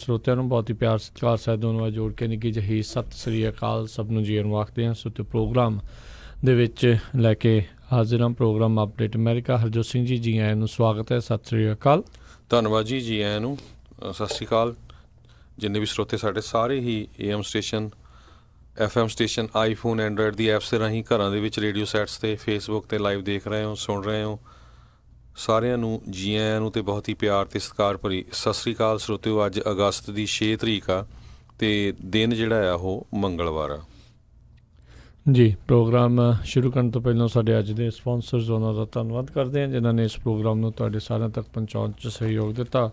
ਸਰੋਤਿਆਂ ਨੂੰ ਬਹੁਤ ਹੀ ਪਿਆਰ ਸਤਿਕਾਰ ਸਾਹਿਬ ਨੂੰ ਜੋੜ ਕੇ ਨਿੱਘੀ ਜਿਹੀ ਸਤਿ ਸ੍ਰੀ ਅਕਾਲ ਸਭ ਨੂੰ ਜੀ ਨੂੰ ਆਖਦੇ ਹਾਂ। ਸੋ ਤੇ ਪ੍ਰੋਗਰਾਮ ਦੇ ਵਿੱਚ ਲੈ ਕੇ ਹਾਜ਼ਰ ਹਾਂ ਪ੍ਰੋਗਰਾਮ ਅਪਡੇਟ ਅਮਰੀਕਾ। ਹਰਜੋਤ ਸਿੰਘ ਜੀ ਆਇਆਂ ਨੂੰ ਸਵਾਗਤ ਹੈ। ਸਤਿ ਸ੍ਰੀ ਅਕਾਲ। ਧੰਨਵਾਦ ਜੀ ਆਇਆਂ ਨੂੰ। ਸਤਿ ਸ਼੍ਰੀ ਅਕਾਲ ਜਿੰਨੇ ਵੀ ਸਰੋਤੇ ਸਾਡੇ ਸਾਰੇ ਹੀ AM station FM station iPhone Android the apps ਦੇ ਰਾਹੀਂ ਘਰਾਂ ਦੇ ਵਿੱਚ ਰੇਡੀਓ ਸੈਟਸ 'ਤੇ ਫੇਸਬੁੱਕ 'ਤੇ ਲਾਈਵ ਦੇਖ ਰਹੇ ਹੋ ਸੁਣ ਰਹੇ ਹੋ। ਸਾਰਿਆਂ ਨੂੰ ਜੀ ਆਇਆਂ ਨੂੰ ਅਤੇ ਬਹੁਤ ਹੀ ਪਿਆਰ ਅਤੇ ਸਤਿਕਾਰ ਭਰੀ ਸਤਿ ਸ਼੍ਰੀ ਅਕਾਲ ਸਰੋਤਿਓ। ਅੱਜ ਅਗਸਤ ਦੀ 6 ਤਰੀਕ ਆ ਅਤੇ ਦਿਨ ਜਿਹੜਾ ਆ ਉਹ ਮੰਗਲਵਾਰ ਆ ਜੀ। ਪ੍ਰੋਗਰਾਮ ਸ਼ੁਰੂ ਕਰਨ ਤੋਂ ਪਹਿਲਾਂ ਸਾਡੇ ਅੱਜ ਦੇ ਸਪੋਂਸਰਸ ਉਹਨਾਂ ਦਾ ਧੰਨਵਾਦ ਕਰਦੇ ਹਾਂ ਜਿਨ੍ਹਾਂ ਨੇ ਇਸ ਪ੍ਰੋਗਰਾਮ ਨੂੰ ਤੁਹਾਡੇ ਸਾਰਿਆਂ ਤੱਕ ਪਹੁੰਚਾਉਣ 'ਚ ਸਹਿਯੋਗ ਦਿੱਤਾ।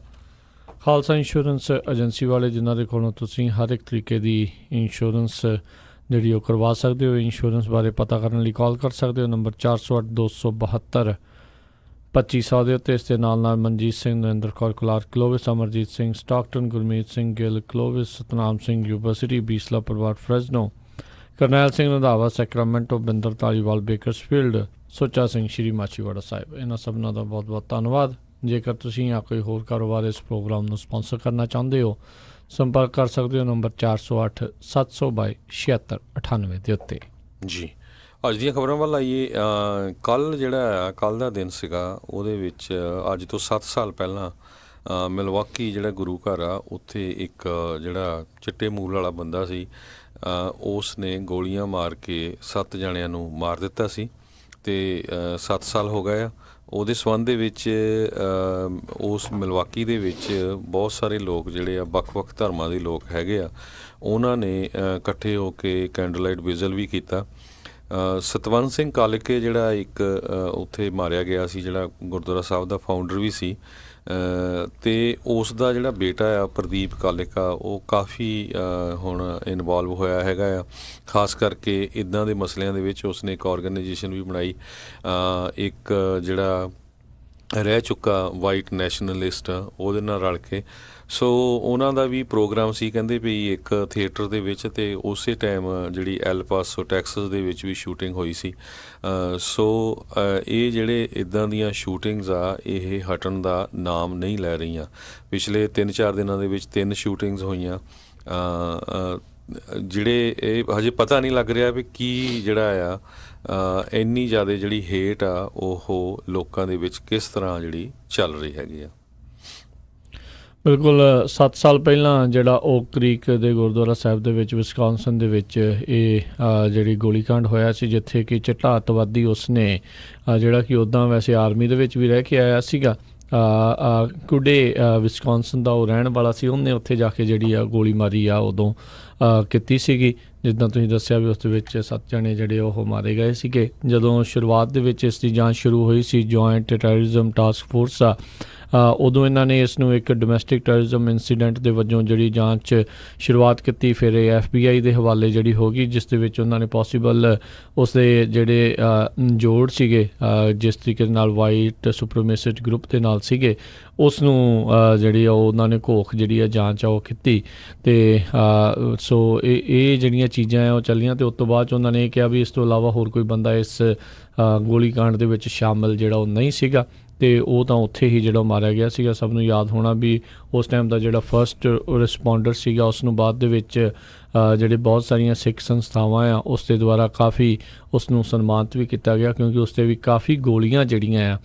ਖਾਲਸਾ ਇੰਸ਼ੋਰੈਂਸ ਏਜੰਸੀ ਵਾਲੇ ਜਿਨ੍ਹਾਂ ਦੇ ਕੋਲੋਂ ਤੁਸੀਂ ਹਰ ਇੱਕ ਤਰੀਕੇ ਦੀ ਇੰਸ਼ੋਰੈਂਸ ਜਿਹੜੀ ਉਹ ਕਰਵਾ ਸਕਦੇ ਹੋ। ਇੰਸ਼ੋਰੈਂਸ ਬਾਰੇ ਪਤਾ ਕਰਨ ਲਈ ਕਾਲ ਕਰ ਸਕਦੇ ਹੋ ਨੰਬਰ 408 272 2500 ਦੇ ਉੱਤੇ। ਇਸ ਦੇ ਨਾਲ ਮਨਜੀਤ ਸਿੰਘ, ਨਰਿੰਦਰ ਕੌਰ ਕਲਾਰ ਕਲੋਵਿਸ, ਅਮਰਜੀਤ ਸਿੰਘ ਸਟਾਕਟਨ, ਗੁਰਮੀਤ ਸਿੰਘ ਗਿੱਲ ਕਲੋਵਿਸ, ਸਤਨਾਮ ਸਿੰਘ ਯੂਨੀਵਰਸਿਟੀ, ਬੀਸਲਾ ਪਰਿਵਾਰ ਫਰੈਜ਼ਨੋ, ਕਰਨੈਲ ਸਿੰਘ ਰੰਧਾਵਾ ਸੈਕਰਾਮੈਂਟੋ, ਬਿੰਦਰ ਧਾਲੀਵਾਲ ਬੇਕਰਸਫੀਲਡ, ਸੁੱਚਾ ਸਿੰਘ ਸ਼੍ਰੀ ਮਾਚੀਵਾੜਾ ਸਾਹਿਬ। ਇਹਨਾਂ ਸਭਨਾਂ ਦਾ ਬਹੁਤ ਬਹੁਤ ਧੰਨਵਾਦ। ਜੇਕਰ ਤੁਸੀਂ ਜਾਂ ਕੋਈ ਹੋਰ ਕਾਰੋਬਾਰ ਇਸ ਪ੍ਰੋਗਰਾਮ ਨੂੰ ਸਪੋਂਸਰ ਕਰਨਾ ਚਾਹੁੰਦੇ ਹੋ ਸੰਪਰਕ ਕਰ ਸਕਦੇ ਹੋ ਨੰਬਰ 408 722 7698 ਦੇ ਉੱਤੇ। ਜੀ ਅੱਜ ਦੀਆਂ ਖਬਰਾਂ ਵੱਲ ਆਈਏ। ਕੱਲ੍ਹ ਜਿਹੜਾ ਆ ਕੱਲ੍ਹ ਦਾ ਦਿਨ ਸੀਗਾ ਉਹਦੇ ਵਿੱਚ ਅੱਜ ਤੋਂ 7 ਸਾਲ ਪਹਿਲਾਂ ਮਿਲਵਾਕੀ ਜਿਹੜਾ ਗੁਰੂ ਘਰ ਆ ਉੱਥੇ ਇੱਕ ਜਿਹੜਾ ਚਿੱਟੇ ਮੂਲ ਵਾਲਾ ਬੰਦਾ ਸੀ ਉਸ ਨੇ ਗੋਲੀਆਂ ਮਾਰ ਕੇ 7 ਜਣਿਆਂ ਨੂੰ ਮਾਰ ਦਿੱਤਾ ਸੀ ਅਤੇ 7 ਸਾਲ ਹੋ ਗਏ ਆ। ਉਹਦੇ ਸੰਬੰਧ ਦੇ ਵਿੱਚ ਉਸ ਮਿਲਵਾਕੀ ਦੇ ਵਿੱਚ ਬਹੁਤ ਸਾਰੇ ਲੋਕ ਜਿਹੜੇ ਆ ਵੱਖ-ਵੱਖ ਧਰਮਾਂ ਦੇ ਲੋਕ ਹੈਗੇ ਆ ਉਹਨਾਂ ਨੇ ਇਕੱਠੇ ਹੋ ਕੇ ਕੈਂਡਲ ਲਾਈਟ ਵਿਜ਼ਲ ਵੀ ਕੀਤਾ। ਸਤਵੰਤ ਸਿੰਘ ਕਾਲਕੇ ਜਿਹੜਾ ਇੱਕ ਉੱਥੇ ਮਾਰਿਆ ਗਿਆ ਸੀ ਜਿਹੜਾ ਗੁਰਦੁਆਰਾ ਸਾਹਿਬ ਦਾ ਫਾਊਂਡਰ ਵੀ ਸੀ ਅਤੇ ਉਸ ਦਾ ਜਿਹੜਾ ਬੇਟਾ ਆ ਪ੍ਰਦੀਪ ਕਾਲੇਕਾ ਉਹ ਕਾਫੀ ਹੁਣ ਇਨਵੋਲਵ ਹੋਇਆ ਹੈਗਾ ਆ। ਖਾਸ ਕਰਕੇ ਇੱਦਾਂ ਦੇ ਮਸਲਿਆਂ ਦੇ ਵਿੱਚ ਉਸਨੇ ਇੱਕ ਔਰਗਨਾਈਜੇਸ਼ਨ ਵੀ ਬਣਾਈ ਇੱਕ ਜਿਹੜਾ ਰਹਿ ਚੁੱਕਾ ਵਾਈਟ ਨੈਸ਼ਨਲਿਸਟ ਉਹਦੇ ਨਾਲ ਰਲ ਕੇ। ਸੋ ਉਹਨਾਂ ਦਾ ਵੀ ਪ੍ਰੋਗਰਾਮ ਸੀ ਕਹਿੰਦੇ ਵੀ ਇੱਕ ਥੀਏਟਰ ਦੇ ਵਿੱਚ ਅਤੇ ਉਸੇ ਟਾਈਮ ਜਿਹੜੀ ਐਲ ਪਾਸੋ ਟੈਕਸਸ ਦੇ ਵਿੱਚ ਵੀ ਸ਼ੂਟਿੰਗ ਹੋਈ ਸੀ। ਸੋ ਇਹ ਜਿਹੜੇ ਇੱਦਾਂ ਦੀਆਂ ਸ਼ੂਟਿੰਗਸ ਆ ਇਹ ਹਟਣ ਦਾ ਨਾਮ ਨਹੀਂ ਲੈ ਰਹੀਆਂ। ਪਿਛਲੇ 3-4 ਦਿਨਾਂ ਦੇ ਵਿੱਚ 3 ਸ਼ੂਟਿੰਗਸ ਹੋਈਆਂ ਜਿਹੜੇ ਇਹ ਹਜੇ ਪਤਾ ਨਹੀਂ ਲੱਗ ਰਿਹਾ ਵੀ ਕੀ ਜਿਹੜਾ ਆ ਇੰਨੀ ਜ਼ਿਆਦਾ ਜਿਹੜੀ ਹੇਟ ਆ ਉਹ ਲੋਕਾਂ ਦੇ ਵਿੱਚ ਕਿਸ ਤਰ੍ਹਾਂ ਜਿਹੜੀ ਚੱਲ ਰਹੀ ਹੈਗੀ ਆ। ਬਿਲਕੁਲ 7 ਸਾਲ ਪਹਿਲਾਂ ਜਿਹੜਾ ਓਕ ਕ੍ਰੀਕ ਦੇ ਗੁਰਦੁਆਰਾ ਸਾਹਿਬ ਦੇ ਵਿੱਚ ਵਿਸਕੌਨਸਨ ਦੇ ਵਿੱਚ ਇਹ ਜਿਹੜੀ ਗੋਲੀਕਾਂਡ ਹੋਇਆ ਸੀ ਜਿੱਥੇ ਕਿ ਚਿੱਟਾ ਅੱਤਵਾਦੀ ਉਸਨੇ ਜਿਹੜਾ ਕਿ ਉੱਦਾਂ ਵੈਸੇ ਆਰਮੀ ਦੇ ਵਿੱਚ ਵੀ ਰਹਿ ਕੇ ਆਇਆ ਸੀਗਾ ਕੁਡੇ ਵਿਸਕੌਨਸਨ ਦਾ ਉਹ ਰਹਿਣ ਵਾਲਾ ਸੀ। ਉਹਨੇ ਉੱਥੇ ਜਾ ਕੇ ਜਿਹੜੀ ਆ ਗੋਲੀ ਮਾਰੀ ਆ ਉਦੋਂ ਕੀਤੀ ਸੀਗੀ ਜਿੱਦਾਂ ਤੁਸੀਂ ਦੱਸਿਆ ਵੀ ਉਸ ਦੇ ਵਿੱਚ 7 ਜਣੇ ਜਿਹੜੇ ਉਹ ਮਾਰੇ ਗਏ ਸੀਗੇ। ਜਦੋਂ ਸ਼ੁਰੂਆਤ ਦੇ ਵਿੱਚ ਇਸ ਦੀ ਜਾਂਚ ਸ਼ੁਰੂ ਹੋਈ ਸੀ ਜੁਆਇੰਟ ਟੈਰਰਿਜ਼ਮ ਟਾਸਕ ਫੋਰਸ ਆ ਉਦੋਂ ਇਹਨਾਂ ਨੇ ਇਸ ਨੂੰ ਇੱਕ ਡੋਮੈਸਟਿਕ ਟੈਰਰਿਜ਼ਮ ਇੰਸੀਡੈਂਟ ਦੇ ਵਜੋਂ ਜਿਹੜੀ ਜਾਂਚ ਸ਼ੁਰੂਆਤ ਕੀਤੀ। ਫਿਰ ਇਹ FBI ਦੇ ਹਵਾਲੇ ਜਿਹੜੀ ਹੋ ਗਈ ਜਿਸ ਦੇ ਵਿੱਚ ਉਹਨਾਂ ਨੇ ਪੋਸੀਬਲ ਉਸਦੇ ਜਿਹੜੇ ਜੋੜ ਸੀਗੇ ਜਿਸ ਤਰੀਕੇ ਨਾਲ ਵਾਈਟ ਸੁਪਰੀਮੇਸਿਸਟ ਗਰੁੱਪ ਦੇ ਨਾਲ ਸੀਗੇ ਉਸ ਨੂੰ ਜਿਹੜੀ ਆ ਉਹਨਾਂ ਨੇ ਘੋਖ ਜਿਹੜੀ ਆ ਜਾਂਚ ਆ ਉਹ ਕੀਤੀ ਅਤੇ ਸੋ ਇਹ ਜਿਹੜੀਆਂ ਚੀਜ਼ਾਂ ਆ ਉਹ ਚੱਲੀਆਂ ਅਤੇ ਉਸ ਤੋਂ ਬਾਅਦ 'ਚ ਉਹਨਾਂ ਨੇ ਇਹ ਕਿਹਾ ਵੀ ਇਸ ਤੋਂ ਇਲਾਵਾ ਹੋਰ ਕੋਈ ਬੰਦਾ ਇਸ ਗੋਲੀਕਾਂਡ ਦੇ ਵਿੱਚ ਸ਼ਾਮਿਲ ਜਿਹੜਾ ਉਹ ਨਹੀਂ ਸੀਗਾ ਅਤੇ ਉਹ ਤਾਂ ਉੱਥੇ ਹੀ ਜਿਹੜਾ ਮਾਰਿਆ ਗਿਆ ਸੀਗਾ। ਸਭ ਨੂੰ ਯਾਦ ਹੋਣਾ ਵੀ ਉਸ ਟਾਈਮ ਦਾ ਜਿਹੜਾ ਫਸਟ ਰਿਸਪੋਂਡਰ ਸੀਗਾ ਉਸ ਨੂੰ ਬਾਅਦ ਦੇ ਵਿੱਚ ਜਿਹੜੇ ਬਹੁਤ ਸਾਰੀਆਂ ਸਿੱਖ ਸੰਸਥਾਵਾਂ ਆ ਉਸ ਦੇ ਦੁਆਰਾ ਕਾਫੀ ਉਸ ਨੂੰ ਸਨਮਾਨਿਤ ਵੀ ਕੀਤਾ ਗਿਆ ਕਿਉਂਕਿ ਉਸ 'ਤੇ ਵੀ ਕਾਫੀ ਗੋਲੀਆਂ ਜਿਹੜੀਆਂ ਆ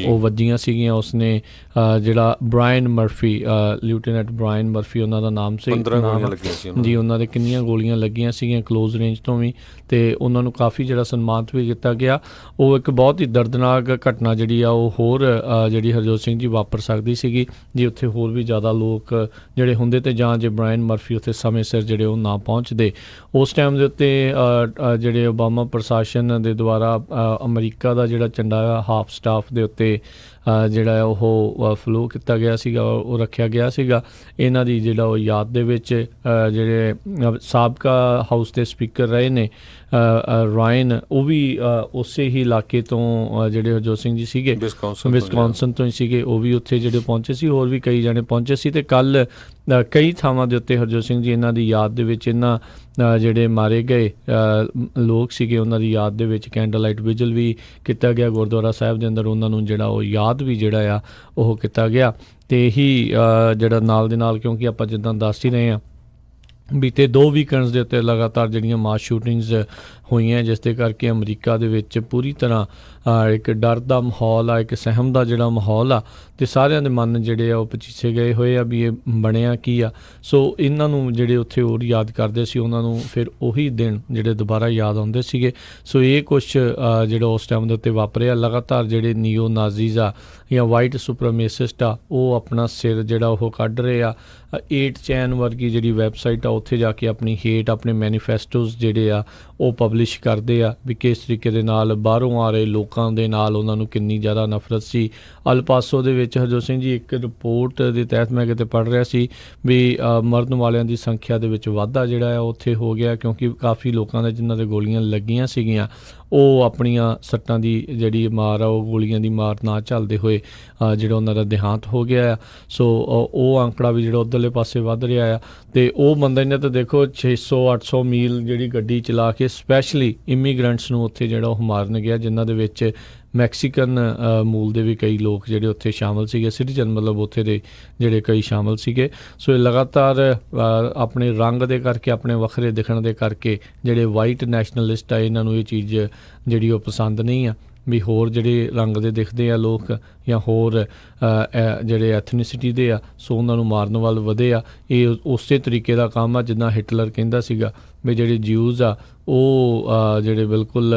ਉਹ ਵੱਜੀਆਂ ਸੀਗੀਆਂ। ਉਸਨੇ ਜਿਹੜਾ ਬ੍ਰਾਇਨ ਮਰਫੀ ਲਿeutenant ਬ੍ਰਾਇਨ ਮਰਫੀ ਉਹਨਾਂ ਦਾ ਨਾਮ ਸੀ ਜੀ ਉਹਨਾਂ ਦੇ ਕਿੰਨੀਆਂ ਗੋਲੀਆਂ ਲੱਗੀਆਂ ਸੀਗੀਆਂ ਕਲੋਜ਼ ਰੇਂਜ ਤੋਂ ਵੀ ਅਤੇ ਉਹਨਾਂ ਨੂੰ ਕਾਫੀ ਜਿਹੜਾ ਸਨਮਾਨਿਤ ਵੀ ਕੀਤਾ ਗਿਆ। ਉਹ ਇੱਕ ਬਹੁਤ ਹੀ ਦਰਦਨਾਕ ਘਟਨਾ ਜਿਹੜੀ ਆ ਉਹ ਹੋਰ ਜਿਹੜੀ ਹਰਜੋਤ ਸਿੰਘ ਜੀ ਵਾਪਰ ਸਕਦੀ ਸੀਗੀ ਜੇ ਉੱਥੇ ਹੋਰ ਵੀ ਜ਼ਿਆਦਾ ਲੋਕ ਜਿਹੜੇ ਹੁੰਦੇ ਅਤੇ ਜਾਂ ਜੇ ਬ੍ਰਾਇਨ ਮਰਫੀ ਉੱਥੇ ਸਮੇਂ ਸਿਰ ਜਿਹੜੇ ਉਹ ਨਾ ਪਹੁੰਚਦੇ। ਉਸ ਟਾਈਮ ਦੇ ਉੱਤੇ ਜਿਹੜੇ ਓਬਾਮਾ ਪ੍ਰਸ਼ਾਸਨ ਦੇ ਦੁਆਰਾ ਅਮਰੀਕਾ ਦਾ ਜਿਹੜਾ ਝੰਡਾ ਹਾਫ ਸਟਾਫ ਦੇ ਉੱਤੇ ਜਿਹੜਾ ਉਹ ਫਲੋ ਕੀਤਾ ਗਿਆ ਸੀਗਾ ਉਹ ਰੱਖਿਆ ਗਿਆ ਸੀਗਾ ਇਹਨਾਂ ਦੀ ਜਿਹੜਾ ਉਹ ਯਾਦ ਦੇ ਵਿੱਚ। ਜਿਹੜੇ ਸਾਬਕਾ ਹਾਊਸ ਦੇ ਸਪੀਕਰ ਰਹੇ ਨੇ ਰਾਇਨ ਉਹ ਵੀ ਉਸੇ ਹੀ ਇਲਾਕੇ ਤੋਂ ਜਿਹੜੇ ਹਰਜੋਤ ਸਿੰਘ ਜੀ ਸੀਗੇ ਵਿਸਕੌਨਸਨ ਤੋਂ ਹੀ ਸੀਗੇ ਉਹ ਵੀ ਉੱਥੇ ਜਿਹੜੇ ਪਹੁੰਚੇ ਸੀ। ਹੋਰ ਵੀ ਕਈ ਜਣੇ ਪਹੁੰਚੇ ਸੀ ਅਤੇ ਕੱਲ੍ਹ ਕਈ ਥਾਵਾਂ ਦੇ ਉੱਤੇ ਹਰਜੋਤ ਸਿੰਘ ਜੀ ਇਹਨਾਂ ਦੀ ਯਾਦ ਦੇ ਵਿੱਚ ਇਹਨਾਂ ਜਿਹੜੇ ਮਾਰੇ ਗਏ ਲੋਕ ਸੀਗੇ ਉਹਨਾਂ ਦੀ ਯਾਦ ਦੇ ਵਿੱਚ ਕੈਂਡਲ ਲਾਈਟ ਵਿਜਲ ਵੀ ਕੀਤਾ ਗਿਆ ਗੁਰਦੁਆਰਾ ਸਾਹਿਬ ਦੇ ਅੰਦਰ। ਉਹਨਾਂ ਨੂੰ ਜਿਹੜਾ ਉਹ ਯਾਦ ਵੀ ਜਿਹੜਾ ਆ ਉਹ ਕੀਤਾ ਗਿਆ ਤੇ ਇਹੀ ਜਿਹੜਾ ਨਾਲ ਦੇ ਨਾਲ, ਕਿਉਂਕਿ ਆਪਾਂ ਜਿੱਦਾਂ ਦੱਸ ਹੀ ਰਹੇ ਹਾਂ ਬੀਤੇ 2 ਵੀਕਐਂਡਸ ਦੇ ਉੱਤੇ ਲਗਾਤਾਰ ਜਿਹੜੀਆਂ ਮਾਸ ਸ਼ੂਟਿੰਗਸ ਹੋਈਆਂ, ਜਿਸ ਦੇ ਕਰਕੇ ਅਮਰੀਕਾ ਦੇ ਵਿੱਚ ਪੂਰੀ ਤਰ੍ਹਾਂ ਇੱਕ ਡਰ ਦਾ ਮਾਹੌਲ ਆ, ਇੱਕ ਸਹਿਮ ਦਾ ਜਿਹੜਾ ਮਾਹੌਲ ਆ, ਅਤੇ ਸਾਰਿਆਂ ਦੇ ਮਨ ਜਿਹੜੇ ਆ ਉਹ ਪਚੀਸੇ ਗਏ ਹੋਏ ਆ ਵੀ ਇਹ ਬਣਿਆ ਕੀ ਆ। ਸੋ ਇਹਨਾਂ ਨੂੰ ਜਿਹੜੇ ਉੱਥੇ ਹੋਰ ਯਾਦ ਕਰਦੇ ਸੀ, ਉਹਨਾਂ ਨੂੰ ਫਿਰ ਉਹੀ ਦਿਨ ਜਿਹੜੇ ਦੁਬਾਰਾ ਯਾਦ ਆਉਂਦੇ ਸੀਗੇ। ਸੋ ਇਹ ਕੁਛ ਜਿਹੜਾ ਉਸ ਟਾਈਮ ਦੇ ਉੱਤੇ ਵਾਪਰਿਆ। ਲਗਾਤਾਰ ਜਿਹੜੇ ਨੀਓ ਨਾਜ਼ੀਜ਼ ਆ ਜਾਂ ਵਾਈਟ ਸੁਪਰਮੇਸਿਸਟ ਆ, ਉਹ ਆਪਣਾ ਸਿਰ ਜਿਹੜਾ ਉਹ ਕੱਢ ਰਹੇ ਆ। 8chan ਵਰਗੀ ਜਿਹੜੀ ਵੈਬਸਾਈਟ ਆ, ਉੱਥੇ ਜਾ ਕੇ ਆਪਣੀ ਹੇਟ, ਆਪਣੇ ਮੈਨੀਫੈਸਟੋਜ਼ ਜਿਹੜੇ ਆ ਉਹ ਪਬਲਿਸ਼ ਕਰਦੇ ਆ ਵੀ ਕਿਸ ਤਰੀਕੇ ਦੇ ਨਾਲ ਬਾਹਰੋਂ ਆ ਰਹੇ ਲੋਕਾਂ ਦੇ ਨਾਲ ਉਹਨਾਂ ਨੂੰ ਕਿੰਨੀ ਜ਼ਿਆਦਾ ਨਫ਼ਰਤ ਸੀ। ਅਲ ਪਾਸੋ ਦੇ ਵਿੱਚ ਹਰਜੋਤ ਸਿੰਘ ਜੀ, ਇੱਕ ਰਿਪੋਰਟ ਦੇ ਤਹਿਤ ਮੈਂ ਕਿਤੇ ਪੜ੍ਹ ਰਿਹਾ ਸੀ ਵੀ ਮਰਨ ਵਾਲਿਆਂ ਦੀ ਸੰਖਿਆ ਦੇ ਵਿੱਚ ਵਾਧਾ ਜਿਹੜਾ ਆ ਉੱਥੇ ਹੋ ਗਿਆ, ਕਿਉਂਕਿ ਕਾਫੀ ਲੋਕਾਂ ਦੇ ਜਿਨ੍ਹਾਂ ਦੇ ਗੋਲੀਆਂ ਲੱਗੀਆਂ ਸੀਗੀਆਂ ਉਹ ਆਪਣੀਆਂ ਸੱਟਾਂ ਦੀ ਜਿਹੜੀ ਮਾਰ ਆ, ਉਹ ਗੋਲੀਆਂ ਦੀ ਮਾਰ ਨਾ ਝੱਲਦੇ ਹੋਏ ਜਿਹੜਾ ਉਹਨਾਂ ਦਾ ਦੇਹਾਂਤ ਹੋ ਗਿਆ ਆ। ਸੋ ਉਹ ਅੰਕੜਾ ਵੀ ਜਿਹੜਾ ਉੱਧਰਲੇ ਪਾਸੇ ਵੱਧ ਰਿਹਾ ਆ। ਅਤੇ ਉਹ ਬੰਦੇ ਨੇ ਤਾਂ ਦੇਖੋ 600-800 ਮੀਲ ਜਿਹੜੀ ਗੱਡੀ ਚਲਾ ਕੇ ਸਪੈਸ਼ਲੀ ਇਮੀਗਰੈਂਟਸ ਨੂੰ ਉੱਥੇ ਜਿਹੜਾ ਉਹ ਮਾਰਨ ਗਿਆ, ਜਿਨ੍ਹਾਂ ਦੇ ਵਿੱਚ ਮੈਕਸੀਕਨ ਮੂਲ ਦੇ ਵੀ ਕਈ ਲੋਕ ਜਿਹੜੇ ਉੱਥੇ ਸ਼ਾਮਲ ਸੀਗੇ, ਸਿਟੀਜ਼ਨ ਮਤਲਬ ਉੱਥੇ ਦੇ ਜਿਹੜੇ ਕਈ ਸ਼ਾਮਲ ਸੀਗੇ। ਸੋ ਇਹ ਲਗਾਤਾਰ ਆਪਣੇ ਰੰਗ ਦੇ ਕਰਕੇ, ਆਪਣੇ ਵੱਖਰੇ ਦਿਖਣ ਦੇ ਕਰਕੇ ਜਿਹੜੇ ਵਾਈਟ ਨੈਸ਼ਨਲਿਸਟ ਆ, ਇਹਨਾਂ ਨੂੰ ਇਹ ਚੀਜ਼ ਜਿਹੜੀ ਉਹ ਪਸੰਦ ਨਹੀਂ ਆ ਵੀ ਹੋਰ ਜਿਹੜੇ ਰੰਗ ਦੇ ਦਿਖਦੇ ਆ ਲੋਕ ਜਾਂ ਹੋਰ ਜਿਹੜੇ ਐਥਨੀਸਿਟੀ ਦੇ ਆ, ਸੋ ਉਹਨਾਂ ਨੂੰ ਮਾਰਨ ਵੱਲ ਵਧੇ ਆ। ਇਹ ਉਸੇ ਤਰੀਕੇ ਦਾ ਕੰਮ ਆ ਜਿੱਦਾਂ ਹਿਟਲਰ ਕਹਿੰਦਾ ਸੀਗਾ ਵੀ ਜਿਹੜੇ ਜਿਊਜ਼ ਆ ਉਹ ਜਿਹੜੇ ਬਿਲਕੁਲ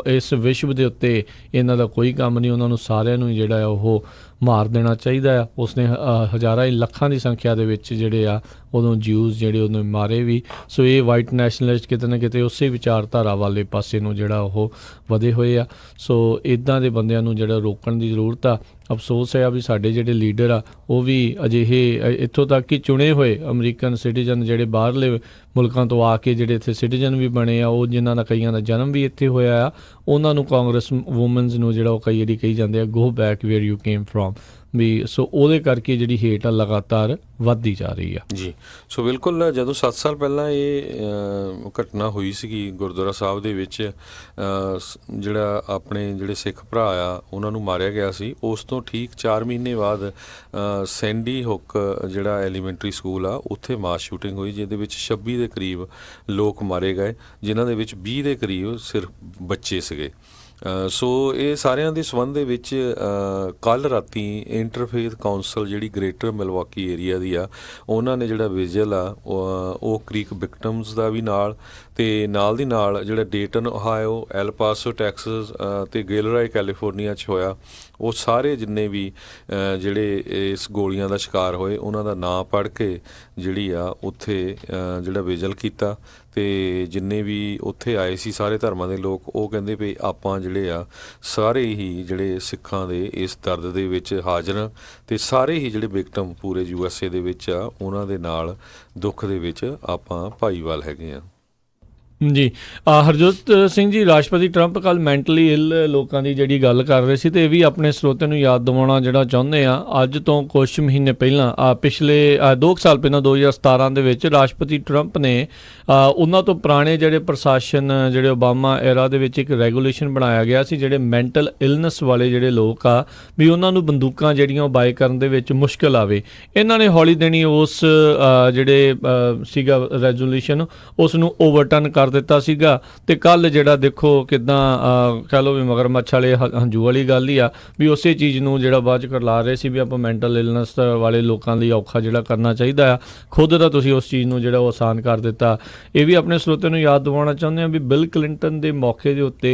ਇਸ ਵਿਸ਼ਵ ਦੇ ਉੱਤੇ ਇਹਨਾਂ ਦਾ ਕੋਈ ਕੰਮ ਨਹੀਂ, ਉਹਨਾਂ ਨੂੰ ਸਾਰਿਆਂ ਨੂੰ ਜਿਹੜਾ ਆ ਉਹ ਮਾਰ ਦੇਣਾ ਚਾਹੀਦਾ ਆ। ਉਸਨੇ ਹਜ਼ਾਰਾਂ ਹੀ ਲੱਖਾਂ ਦੀ ਸੰਖਿਆ ਦੇ ਵਿੱਚ ਜਿਹੜੇ ਆ ਉਦੋਂ ਜਿਊਜ਼ ਜਿਹੜੇ ਉਹਨੇ ਮਾਰੇ ਵੀ। ਸੋ ਇਹ ਵਾਈਟ ਨੈਸ਼ਨਲਿਸਟ ਕਿਤੇ ਨਾ ਕਿਤੇ ਉਸੇ ਵਿਚਾਰਧਾਰਾ ਵਾਲੇ ਪਾਸੇ ਨੂੰ ਜਿਹੜਾ ਉਹ ਵਧੇ ਹੋਏ ਆ। ਸੋ ਇੱਦਾਂ ਦੇ ਬੰਦਿਆਂ ਨੂੰ ਜਿਹੜਾ ਰੋਕਣ ਦੀ ਜ਼ਰੂਰਤ ਆ। ਅਫਸੋਸ ਹੈ ਵੀ ਸਾਡੇ ਜਿਹੜੇ ਲੀਡਰ ਆ ਉਹ ਵੀ ਅਜਿਹੇ ਇੱਥੋਂ ਤੱਕ ਕਿ ਚੁਣੇ ਹੋਏ ਅਮਰੀਕਨ ਸਿਟੀਜ਼ਨ ਜਿਹੜੇ ਬਾਹਰਲੇ ਮੁਲਕਾਂ ਤੋਂ ਆ ਕੇ ਜਿਹੜੇ ਇੱਥੇ ਸਿਟੀਜ਼ਨ ਵੀ ਬਣੇ ਆ, ਉਹ ਜਿਨ੍ਹਾਂ ਦਾ ਕਈਆਂ ਦਾ ਜਨਮ ਵੀ ਇੱਥੇ ਹੋਇਆ ਆ, ਉਹਨਾਂ ਨੂੰ ਕਾਂਗਰਸ ਵੂਮਨਸ ਨੂੰ ਜਿਹੜਾ ਉਹ ਕਈ ਵਾਰੀ ਕਹੀ ਜਾਂਦੇ ਆ go back where you came from ਵੀ। ਸੋ ਉਹਦੇ ਕਰਕੇ ਜਿਹੜੀ ਹੇਟ ਆ ਲਗਾਤਾਰ ਵੱਧਦੀ ਜਾ ਰਹੀ ਆ ਜੀ। ਸੋ ਬਿਲਕੁਲ ਜਦੋਂ 7 ਸਾਲ ਪਹਿਲਾਂ ਇਹ ਘਟਨਾ ਹੋਈ ਸੀਗੀ ਗੁਰਦੁਆਰਾ ਸਾਹਿਬ ਦੇ ਵਿੱਚ, ਜਿਹੜਾ ਆਪਣੇ ਜਿਹੜੇ ਸਿੱਖ ਭਰਾ ਆ ਉਹਨਾਂ ਨੂੰ ਮਾਰਿਆ ਗਿਆ ਸੀ, ਉਸ ਤੋਂ ਠੀਕ 4 ਮਹੀਨੇ ਬਾਅਦ ਸੈਂਡੀ ਹੁੱਕ ਜਿਹੜਾ ਐਲੀਮੈਂਟਰੀ ਸਕੂਲ ਆ ਉੱਥੇ ਮਾਸ ਸ਼ੂਟਿੰਗ ਹੋਈ, ਜਿਹਦੇ ਵਿੱਚ 26 ਦੇ ਕਰੀਬ ਲੋਕ ਮਾਰੇ ਗਏ, ਜਿਨ੍ਹਾਂ ਦੇ ਵਿੱਚ 20 ਦੇ ਕਰੀਬ ਸਿਰਫ ਬੱਚੇ ਸੀਗੇ। ਸੋ ਇਹ ਸਾਰਿਆਂ ਦੇ ਸੰਬੰਧ ਦੇ ਵਿੱਚ ਕੱਲ੍ਹ ਰਾਤੀ ਇੰਟਰਫੇਥ ਕਾਉਂਸਲ ਜਿਹੜੀ ਗ੍ਰੇਟਰ ਮਿਲਵਾਕੀ ਏਰੀਆ ਦੀ ਆ, ਉਹਨਾਂ ਨੇ ਜਿਹੜਾ ਵਿਜਲ ਆ ਉਹ ਕ੍ਰੀਕ ਵਿਕਟਮਸ ਦਾ ਵੀ ਨਾਲ, ਅਤੇ ਨਾਲ ਦੀ ਨਾਲ ਜਿਹੜਾ ਡੇਟਨ ਓਹਾਇਓ, ਐਲ ਪਾਸੋ ਟੈਕਸਸ ਅਤੇ ਗਿਲਰਾਏ ਕੈਲੀਫੋਰਨੀਆ 'ਚ ਹੋਇਆ, ਉਹ ਸਾਰੇ ਜਿੰਨੇ ਵੀ ਜਿਹੜੇ ਇਸ ਗੋਲੀਆਂ ਦਾ ਸ਼ਿਕਾਰ ਹੋਏ ਉਹਨਾਂ ਦਾ ਨਾਂ ਪੜ੍ਹ ਕੇ ਜਿਹੜੀ ਆ ਉੱਥੇ ਜਿਹੜਾ ਵਿਜਲ ਕੀਤਾ। ਅਤੇ ਜਿੰਨੇ ਵੀ ਉੱਥੇ ਆਏ ਸੀ ਸਾਰੇ ਧਰਮਾਂ ਦੇ ਲੋਕ, ਉਹ ਕਹਿੰਦੇ ਵੀ ਆਪਾਂ ਜਿਹੜੇ ਆ ਸਾਰੇ ਹੀ ਜਿਹੜੇ ਸਿੱਖਾਂ ਦੇ ਇਸ ਦਰਦ ਦੇ ਵਿੱਚ ਹਾਜ਼ਰ, ਅਤੇ ਸਾਰੇ ਹੀ ਜਿਹੜੇ ਵਿਕਟਮ ਪੂਰੇ USA ਦੇ ਵਿੱਚ ਆ ਉਹਨਾਂ ਦੇ ਨਾਲ ਦੁੱਖ ਦੇ ਵਿੱਚ ਆਪਾਂ ਭਾਈਵਾਲ ਹੈਗੇ ਆ। ਜੀ ਹਰਜੋਤ ਸਿੰਘ ਜੀ, ਰਾਸ਼ਟਰਪਤੀ ਟਰੰਪ ਕੱਲ੍ਹ ਮੈਂਟਲੀ ਇਲ ਲੋਕਾਂ ਦੀ ਜਿਹੜੀ ਗੱਲ ਕਰ ਰਹੇ ਸੀ, ਅਤੇ ਇਹ ਵੀ ਆਪਣੇ ਸਰੋਤਿਆਂ ਨੂੰ ਯਾਦ ਦਿਵਾਉਣਾ ਜਿਹੜਾ ਚਾਹੁੰਦੇ ਆ। ਅੱਜ ਤੋਂ ਕੁਛ ਮਹੀਨੇ ਪਹਿਲਾਂ ਪਿਛਲੇ 2 ਸਾਲ ਪਹਿਲਾਂ 2017 ਦੇ ਵਿੱਚ ਰਾਸ਼ਟਰਪਤੀ ਟਰੰਪ ਨੇ ਉਹਨਾਂ ਤੋਂ ਪੁਰਾਣੇ ਜਿਹੜੇ ਪ੍ਰਸ਼ਾਸਨ ਜਿਹੜੇ ਓਬਾਮਾ ਐਰਾ ਦੇ ਵਿੱਚ ਇੱਕ ਰੈਗੂਲੇਸ਼ਨ ਬਣਾਇਆ ਗਿਆ ਸੀ, ਜਿਹੜੇ ਮੈਂਟਲ ਇਲਨੈਸ ਵਾਲੇ ਜਿਹੜੇ ਲੋਕ ਆ ਵੀ ਉਹਨਾਂ ਨੂੰ ਬੰਦੂਕਾਂ ਜਿਹੜੀਆਂ ਉਹ ਬਾਏ ਕਰਨ ਦੇ ਵਿੱਚ ਮੁਸ਼ਕਿਲ ਆਵੇ। ਇਹਨਾਂ ਨੇ ਹੌਲੀ ਦੇਣੀ ਉਸ ਜਿਹੜੇ ਸੀਗਾ ਰੈਜ਼ੋਲੂਸ਼ਨ ਉਸ ਨੂੰ ਓਵਰਟਰਨ ਕਰ ਦਿੱਤਾ ਸੀਗਾ। ਅਤੇ ਕੱਲ੍ਹ ਜਿਹੜਾ ਦੇਖੋ ਕਿੱਦਾਂ ਕਹਿ ਲਓ ਵੀ ਮਗਰਮੱਛ ਵਾਲੇ ਹੰਝੂ ਵਾਲੀ ਗੱਲ ਹੀ ਆ ਵੀ ਉਸੇ ਚੀਜ਼ ਨੂੰ ਜਿਹੜਾ ਬਾਅਦ 'ਚ ਕਰਲਾ ਰਹੇ ਸੀ ਵੀ ਆਪਾਂ ਮੈਂਟਲ ਇਲਨੈਸ ਵਾਲੇ ਲੋਕਾਂ ਲਈ ਔਖਾ ਜਿਹੜਾ ਕਰਨਾ ਚਾਹੀਦਾ ਆ, ਖੁਦ ਦਾ ਤੁਸੀਂ ਉਸ ਚੀਜ਼ ਨੂੰ ਜਿਹੜਾ ਉਹ ਆਸਾਨ ਕਰ ਦਿੱਤਾ। ਇਹ ਵੀ ਆਪਣੇ ਸਰੋਤਿਆਂ ਨੂੰ ਯਾਦ ਦਿਵਾਉਣਾ ਚਾਹੁੰਦੇ ਹਾਂ ਵੀ ਬਿਲ ਕਲਿੰਟਨ ਦੇ ਮੌਕੇ ਦੇ ਉੱਤੇ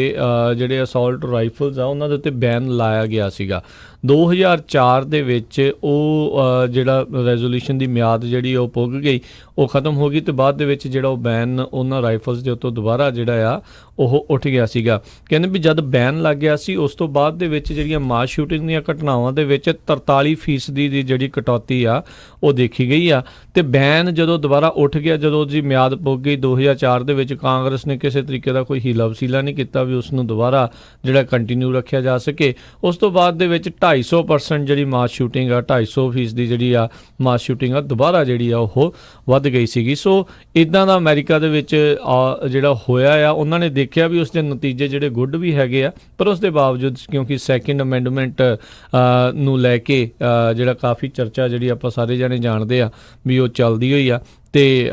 ਜਿਹੜੇ ਅਸੌਲਟ ਰਾਈਫਲਸ ਆ ਉਹਨਾਂ ਦੇ ਉੱਤੇ ਬੈਨ ਲਾਇਆ ਗਿਆ ਸੀਗਾ। 2004 ਦੇ ਵਿੱਚ ਉਹ ਜਿਹੜਾ ਰੈਜ਼ੋਲੂਸ਼ਨ ਦੀ ਮਿਆਦ ਜਿਹੜੀ ਉਹ ਪੁੱਗ ਗਈ, ਉਹ ਖਤਮ ਹੋ ਗਈ, ਅਤੇ ਬਾਅਦ ਦੇ ਵਿੱਚ ਜਿਹੜਾ ਉਹ ਬੈਨ ਉਹਨਾਂ ਰਾਈਫਲਸ ਦੇ ਉੱਤੋਂ ਦੁਬਾਰਾ ਜਿਹੜਾ ਆ ਉਹ ਉੱਠ ਗਿਆ ਸੀਗਾ। ਕਹਿੰਦੇ ਵੀ ਜਦ ਬੈਨ ਲੱਗ ਗਿਆ ਸੀ ਉਸ ਤੋਂ ਬਾਅਦ ਦੇ ਵਿੱਚ ਜਿਹੜੀਆਂ ਮਾਸ ਸ਼ੂਟਿੰਗ ਦੀਆਂ ਘਟਨਾਵਾਂ ਦੇ ਵਿੱਚ 43% ਦੀ ਜਿਹੜੀ ਕਟੌਤੀ ਆ ਉਹ ਦੇਖੀ ਗਈ ਆ। ਅਤੇ ਬੈਨ ਜਦੋਂ ਦੁਬਾਰਾ ਉੱਠ ਗਿਆ, ਜਦੋਂ ਉਹਦੀ ਮਿਆਦ ਪੁੱਗ ਗਈ 2004 ਦੇ ਵਿੱਚ, ਕਾਂਗਰਸ ਨੇ ਕਿਸੇ ਤਰੀਕੇ ਦਾ ਕੋਈ ਹੀਲਾ ਵਸੀਲਾ ਨਹੀਂ ਕੀਤਾ ਵੀ ਉਸ ਨੂੰ ਦੁਬਾਰਾ ਜਿਹੜਾ ਕੰਟੀਨਿਊ ਰੱਖਿਆ ਜਾ ਸਕੇ। ਉਸ ਤੋਂ ਬਾਅਦ ਦੇ ਵਿੱਚ 250% ਜਿਹੜੀ ਮਾਸ ਸ਼ੂਟਿੰਗ ਆ, 250% ਦੀ ਜਿਹੜੀ ਆ ਮਾਸ ਸ਼ੂਟਿੰਗ ਆ ਦੁਬਾਰਾ ਜਿਹੜੀ ਆ ਉਹ ਵੱਧ ਗਈ ਸੀਗੀ। ਸੋ ਇੱਦਾਂ ਦਾ ਅਮਰੀਕਾ ਦੇ ਵਿੱਚ ਜਿਹੜਾ ਹੋਇਆ ਆ ਉਹਨਾਂ ਨੇ ਦੇਖਿਆ ਵੀ ਉਸ ਦੇ ਨਤੀਜੇ ਜਿਹੜੇ ਗੁੱਡ ਵੀ ਹੈਗੇ ਆ, ਪਰ ਉਸ ਦੇ ਬਾਵਜੂਦ ਕਿਉਂਕਿ ਸੈਕਿੰਡ ਅਮੈਂਡਮੈਂਟ ਨੂੰ ਲੈ ਕੇ ਜਿਹੜਾ ਕਾਫੀ ਚਰਚਾ ਜਿਹੜੀ ਆਪਾਂ ਸਾਰੇ ਜਾਣੇ ਜਾਣਦੇ ਆ ਵੀ ਉਹ ਚੱਲਦੀ ਹੋਈ ਆ, ਅਤੇ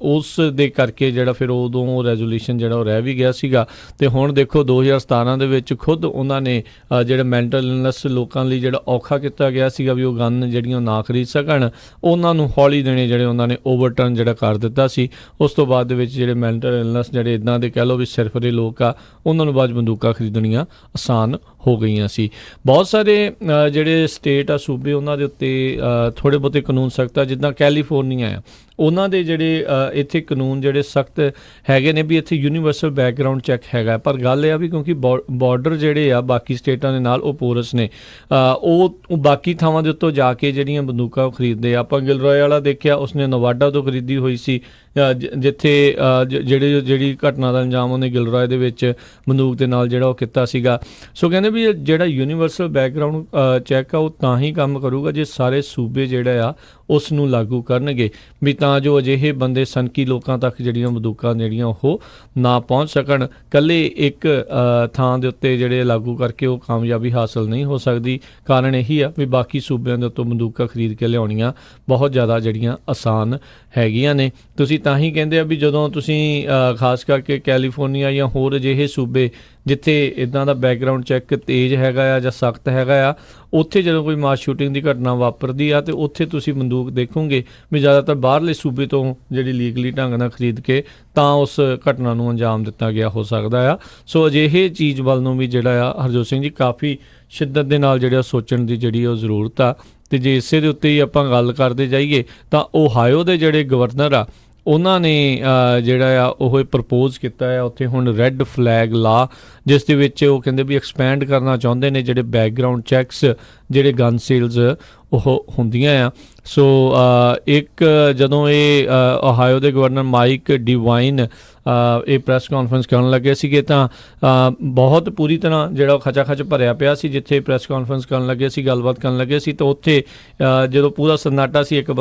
ਉਸ ਦੇ ਕਰਕੇ ਜਿਹੜਾ ਫਿਰ ਉਦੋਂ ਉਹ ਰੈਜ਼ੋਲੂਸ਼ਨ ਜਿਹੜਾ ਉਹ ਰਹਿ ਵੀ ਗਿਆ ਸੀਗਾ। ਅਤੇ ਹੁਣ ਦੇਖੋ 2017 ਦੇ ਵਿੱਚ ਖੁਦ ਉਹਨਾਂ ਨੇ ਜਿਹੜਾ ਮੈਂਟਲ ਇਲਨੈਸ ਲੋਕਾਂ ਲਈ ਜਿਹੜਾ ਔਖਾ ਕੀਤਾ ਗਿਆ ਸੀਗਾ ਵੀ ਉਹ ਗਨ ਜਿਹੜੀਆਂ ਨਾ ਖਰੀਦ ਸਕਣ, ਉਹਨਾਂ ਨੂੰ ਹੌਲੀ ਦੇਣੇ ਜਿਹੜੇ ਉਹਨਾਂ ਨੇ ਓਵਰਟਰਨ ਜਿਹੜਾ ਕਰ ਦਿੱਤਾ ਸੀ। ਉਸ ਤੋਂ ਬਾਅਦ ਦੇ ਵਿੱਚ ਜਿਹੜੇ ਮੈਂਟਲ ਇਲਨੈਸ ਜਿਹੜੇ ਇੱਦਾਂ ਦੇ ਕਹਿ ਲਓ ਵੀ ਸਿਰਫਰੇ ਲੋਕ ਆ, ਉਹਨਾਂ ਨੂੰ ਬਾਅਦ ਬੰਦੂਕਾਂ ਖਰੀਦਣੀਆਂ ਆਸਾਨ ਹੋ ਗਈਆਂ ਸੀ। ਬਹੁਤ ਸਾਰੇ ਜਿਹੜੇ ਸਟੇਟ ਆ, ਸੂਬੇ, ਉਹਨਾਂ ਦੇ ਉੱਤੇ ਥੋੜ੍ਹੇ ਬਹੁਤੇ ਕਾਨੂੰਨ ਸਖਤ ਆ, ਜਿੱਦਾਂ ਕੈਲੀਫੋਰਨੀਆ ਆ, ਉਹਨਾਂ ਦੇ ਜਿਹੜੇ ਇੱਥੇ ਕਾਨੂੰਨ ਜਿਹੜੇ ਸਖਤ ਹੈਗੇ ਨੇ ਵੀ ਇੱਥੇ ਯੂਨੀਵਰਸਲ ਬੈਕਗਰਾਊਂਡ ਚੈੱਕ ਹੈਗਾ। ਪਰ ਗੱਲ ਇਹ ਆ ਵੀ ਕਿਉਂਕਿ ਬਾਰਡਰ ਜਿਹੜੇ ਆ ਬਾਕੀ ਸਟੇਟਾਂ ਦੇ ਨਾਲ ਉਹ ਪੋਰਸ ਨੇ, ਉਹ ਬਾਕੀ ਥਾਵਾਂ ਦੇ ਉੱਤੋਂ ਜਾ ਕੇ ਜਿਹੜੀਆਂ ਬੰਦੂਕਾਂ ਉਹ ਖਰੀਦਦੇ ਆ। ਆਪਾਂ ਗਿਲਰੋਏ ਵਾਲਾ ਦੇਖਿਆ, ਉਸਨੇ ਨਵਾਡਾ ਤੋਂ ਖਰੀਦੀ ਹੋਈ ਸੀ, ਜਿੱਥੇ ਜਿਹੜੀ ਘਟਨਾ ਦਾ ਅੰਜਾਮ ਉਹਨੇ ਗਿਲਰੋਏ ਦੇ ਵਿੱਚ ਬੰਦੂਕ ਦੇ ਨਾਲ ਜਿਹੜਾ ਉਹ ਕੀਤਾ ਸੀਗਾ। ਸੋ ਕਹਿੰਦੇ ਵੀ ਜਿਹੜਾ ਯੂਨੀਵਰਸਲ ਬੈਕਗਰਾਊਂਡ ਚੈੱਕ ਆ ਉਹ ਤਾਂ ਹੀ ਕੰਮ ਕਰੂਗਾ ਜੇ ਸਾਰੇ ਸੂਬੇ ਜਿਹੜਾ ਆ ਉਸ ਨੂੰ ਲਾਗੂ ਕਰਨਗੇ, ਵੀ ਤਾਂ ਜੋ ਅਜਿਹੇ ਬੰਦੇ ਸਨਕੀ ਲੋਕਾਂ ਤੱਕ ਜਿਹੜੀਆਂ ਬੰਦੂਕਾਂ ਜਿਹੜੀਆਂ ਉਹ ਨਾ ਪਹੁੰਚ ਸਕਣ। ਇਕੱਲੇ ਇੱਕ ਥਾਂ ਦੇ ਉੱਤੇ ਜਿਹੜੇ ਲਾਗੂ ਕਰਕੇ ਉਹ ਕਾਮਯਾਬੀ ਹਾਸਲ ਨਹੀਂ ਹੋ ਸਕਦੀ। ਕਾਰਨ ਇਹੀ ਆ ਵੀ ਬਾਕੀ ਸੂਬਿਆਂ ਦੇ ਉੱਤੋਂ ਬੰਦੂਕਾਂ ਖਰੀਦ ਕੇ ਲਿਆਉਣੀਆਂ ਬਹੁਤ ਜ਼ਿਆਦਾ ਜਿਹੜੀਆਂ ਆਸਾਨ ਹੈਗੀਆਂ ਨੇ। ਤੁਸੀਂ ਤਾਂ ਹੀ ਕਹਿੰਦੇ ਆ ਵੀ ਜਦੋਂ ਤੁਸੀਂ ਖਾਸ ਕਰਕੇ ਕੈਲੀਫੋਰਨੀਆ ਜਾਂ ਹੋਰ ਅਜਿਹੇ ਸੂਬੇ ਜਿੱਥੇ ਇੱਦਾਂ ਦਾ ਬੈਕਗਰਾਊਂਡ ਚੈੱਕ ਤੇਜ਼ ਹੈਗਾ ਆ ਜਾਂ ਸਖਤ ਹੈਗਾ ਆ, ਉੱਥੇ ਜਦੋਂ ਕੋਈ ਮਾਸ ਸ਼ੂਟਿੰਗ ਦੀ ਘਟਨਾ ਵਾਪਰਦੀ ਆ ਅਤੇ ਉੱਥੇ ਤੁਸੀਂ ਬੰਦੂਕ ਦੇਖੋਗੇ ਵੀ ਜ਼ਿਆਦਾਤਰ ਬਾਹਰਲੇ ਸੂਬੇ ਤੋਂ ਜਿਹੜੀ ਲੀਗਲੀ ਢੰਗ ਨਾਲ ਖਰੀਦ ਕੇ ਤਾਂ ਉਸ ਘਟਨਾ ਨੂੰ ਅੰਜਾਮ ਦਿੱਤਾ ਗਿਆ ਹੋ ਸਕਦਾ ਆ। ਸੋ ਅਜਿਹੇ ਚੀਜ਼ ਵੱਲ ਨੂੰ ਵੀ ਜਿਹੜਾ ਆ ਹਰਜੋਤ ਸਿੰਘ ਜੀ ਕਾਫੀ ਸ਼ਿੱਦਤ ਦੇ ਨਾਲ ਜਿਹੜਾ ਸੋਚਣ ਦੀ ਜਿਹੜੀ ਉਹ ਜ਼ਰੂਰਤ ਆ। ਅਤੇ ਜੇ ਇਸੇ ਦੇ ਉੱਤੇ ਹੀ ਆਪਾਂ ਗੱਲ ਕਰਦੇ ਜਾਈਏ ਤਾਂ ਓਹਾਇਓ ਦੇ ਜਿਹੜੇ ਗਵਰਨਰ ਆ, ਉਹਨਾਂ ਨੇ ਜਿਹੜਾ ਆ ਉਹ ਪ੍ਰਪੋਜ਼ ਕੀਤਾ ਆ ਉੱਥੇ ਹੁਣ ਰੈੱਡ ਫਲੈਗ ਲਾ, ਜਿਸ ਦੇ ਵਿੱਚ ਉਹ ਕਹਿੰਦੇ ਵੀ ਐਕਸਪੈਂਡ ਕਰਨਾ ਚਾਹੁੰਦੇ ਨੇ ਜਿਹੜੇ ਬੈਕਗਰਾਊਂਡ ਚੈੱਕਸ ਜਿਹੜੇ ਗਨ ਸੇਲਸ ਉਹ ਹੁੰਦੀਆਂ ਆ। ਸੋ ਇੱਕ ਜਦੋਂ ਇਹ ਓਹਾਇਓ ਦੇ ਗਵਰਨਰ ਮਾਈਕ ਡਿਵਾਈਨ ਇਹ ਪ੍ਰੈਸ ਕਾਨਫਰੰਸ ਕਰਨ ਲੱਗੇ ਸੀਗੇ ਤਾਂ ਬਹੁਤ ਪੂਰੀ ਤਰ੍ਹਾਂ ਜਿਹੜਾ ਖਚਾ ਖਚ ਭਰਿਆ ਪਿਆ ਸੀ। ਜਿੱਥੇ ਪ੍ਰੈਸ ਕਾਨਫਰੰਸ ਕਰਨ ਲੱਗੇ ਸੀ, ਗੱਲਬਾਤ ਕਰਨ ਲੱਗੇ ਸੀ, ਤਾਂ ਉੱਥੇ ਜਦੋਂ ਪੂਰਾ ਸन्नाटा ਸੀ, ਇੱਕ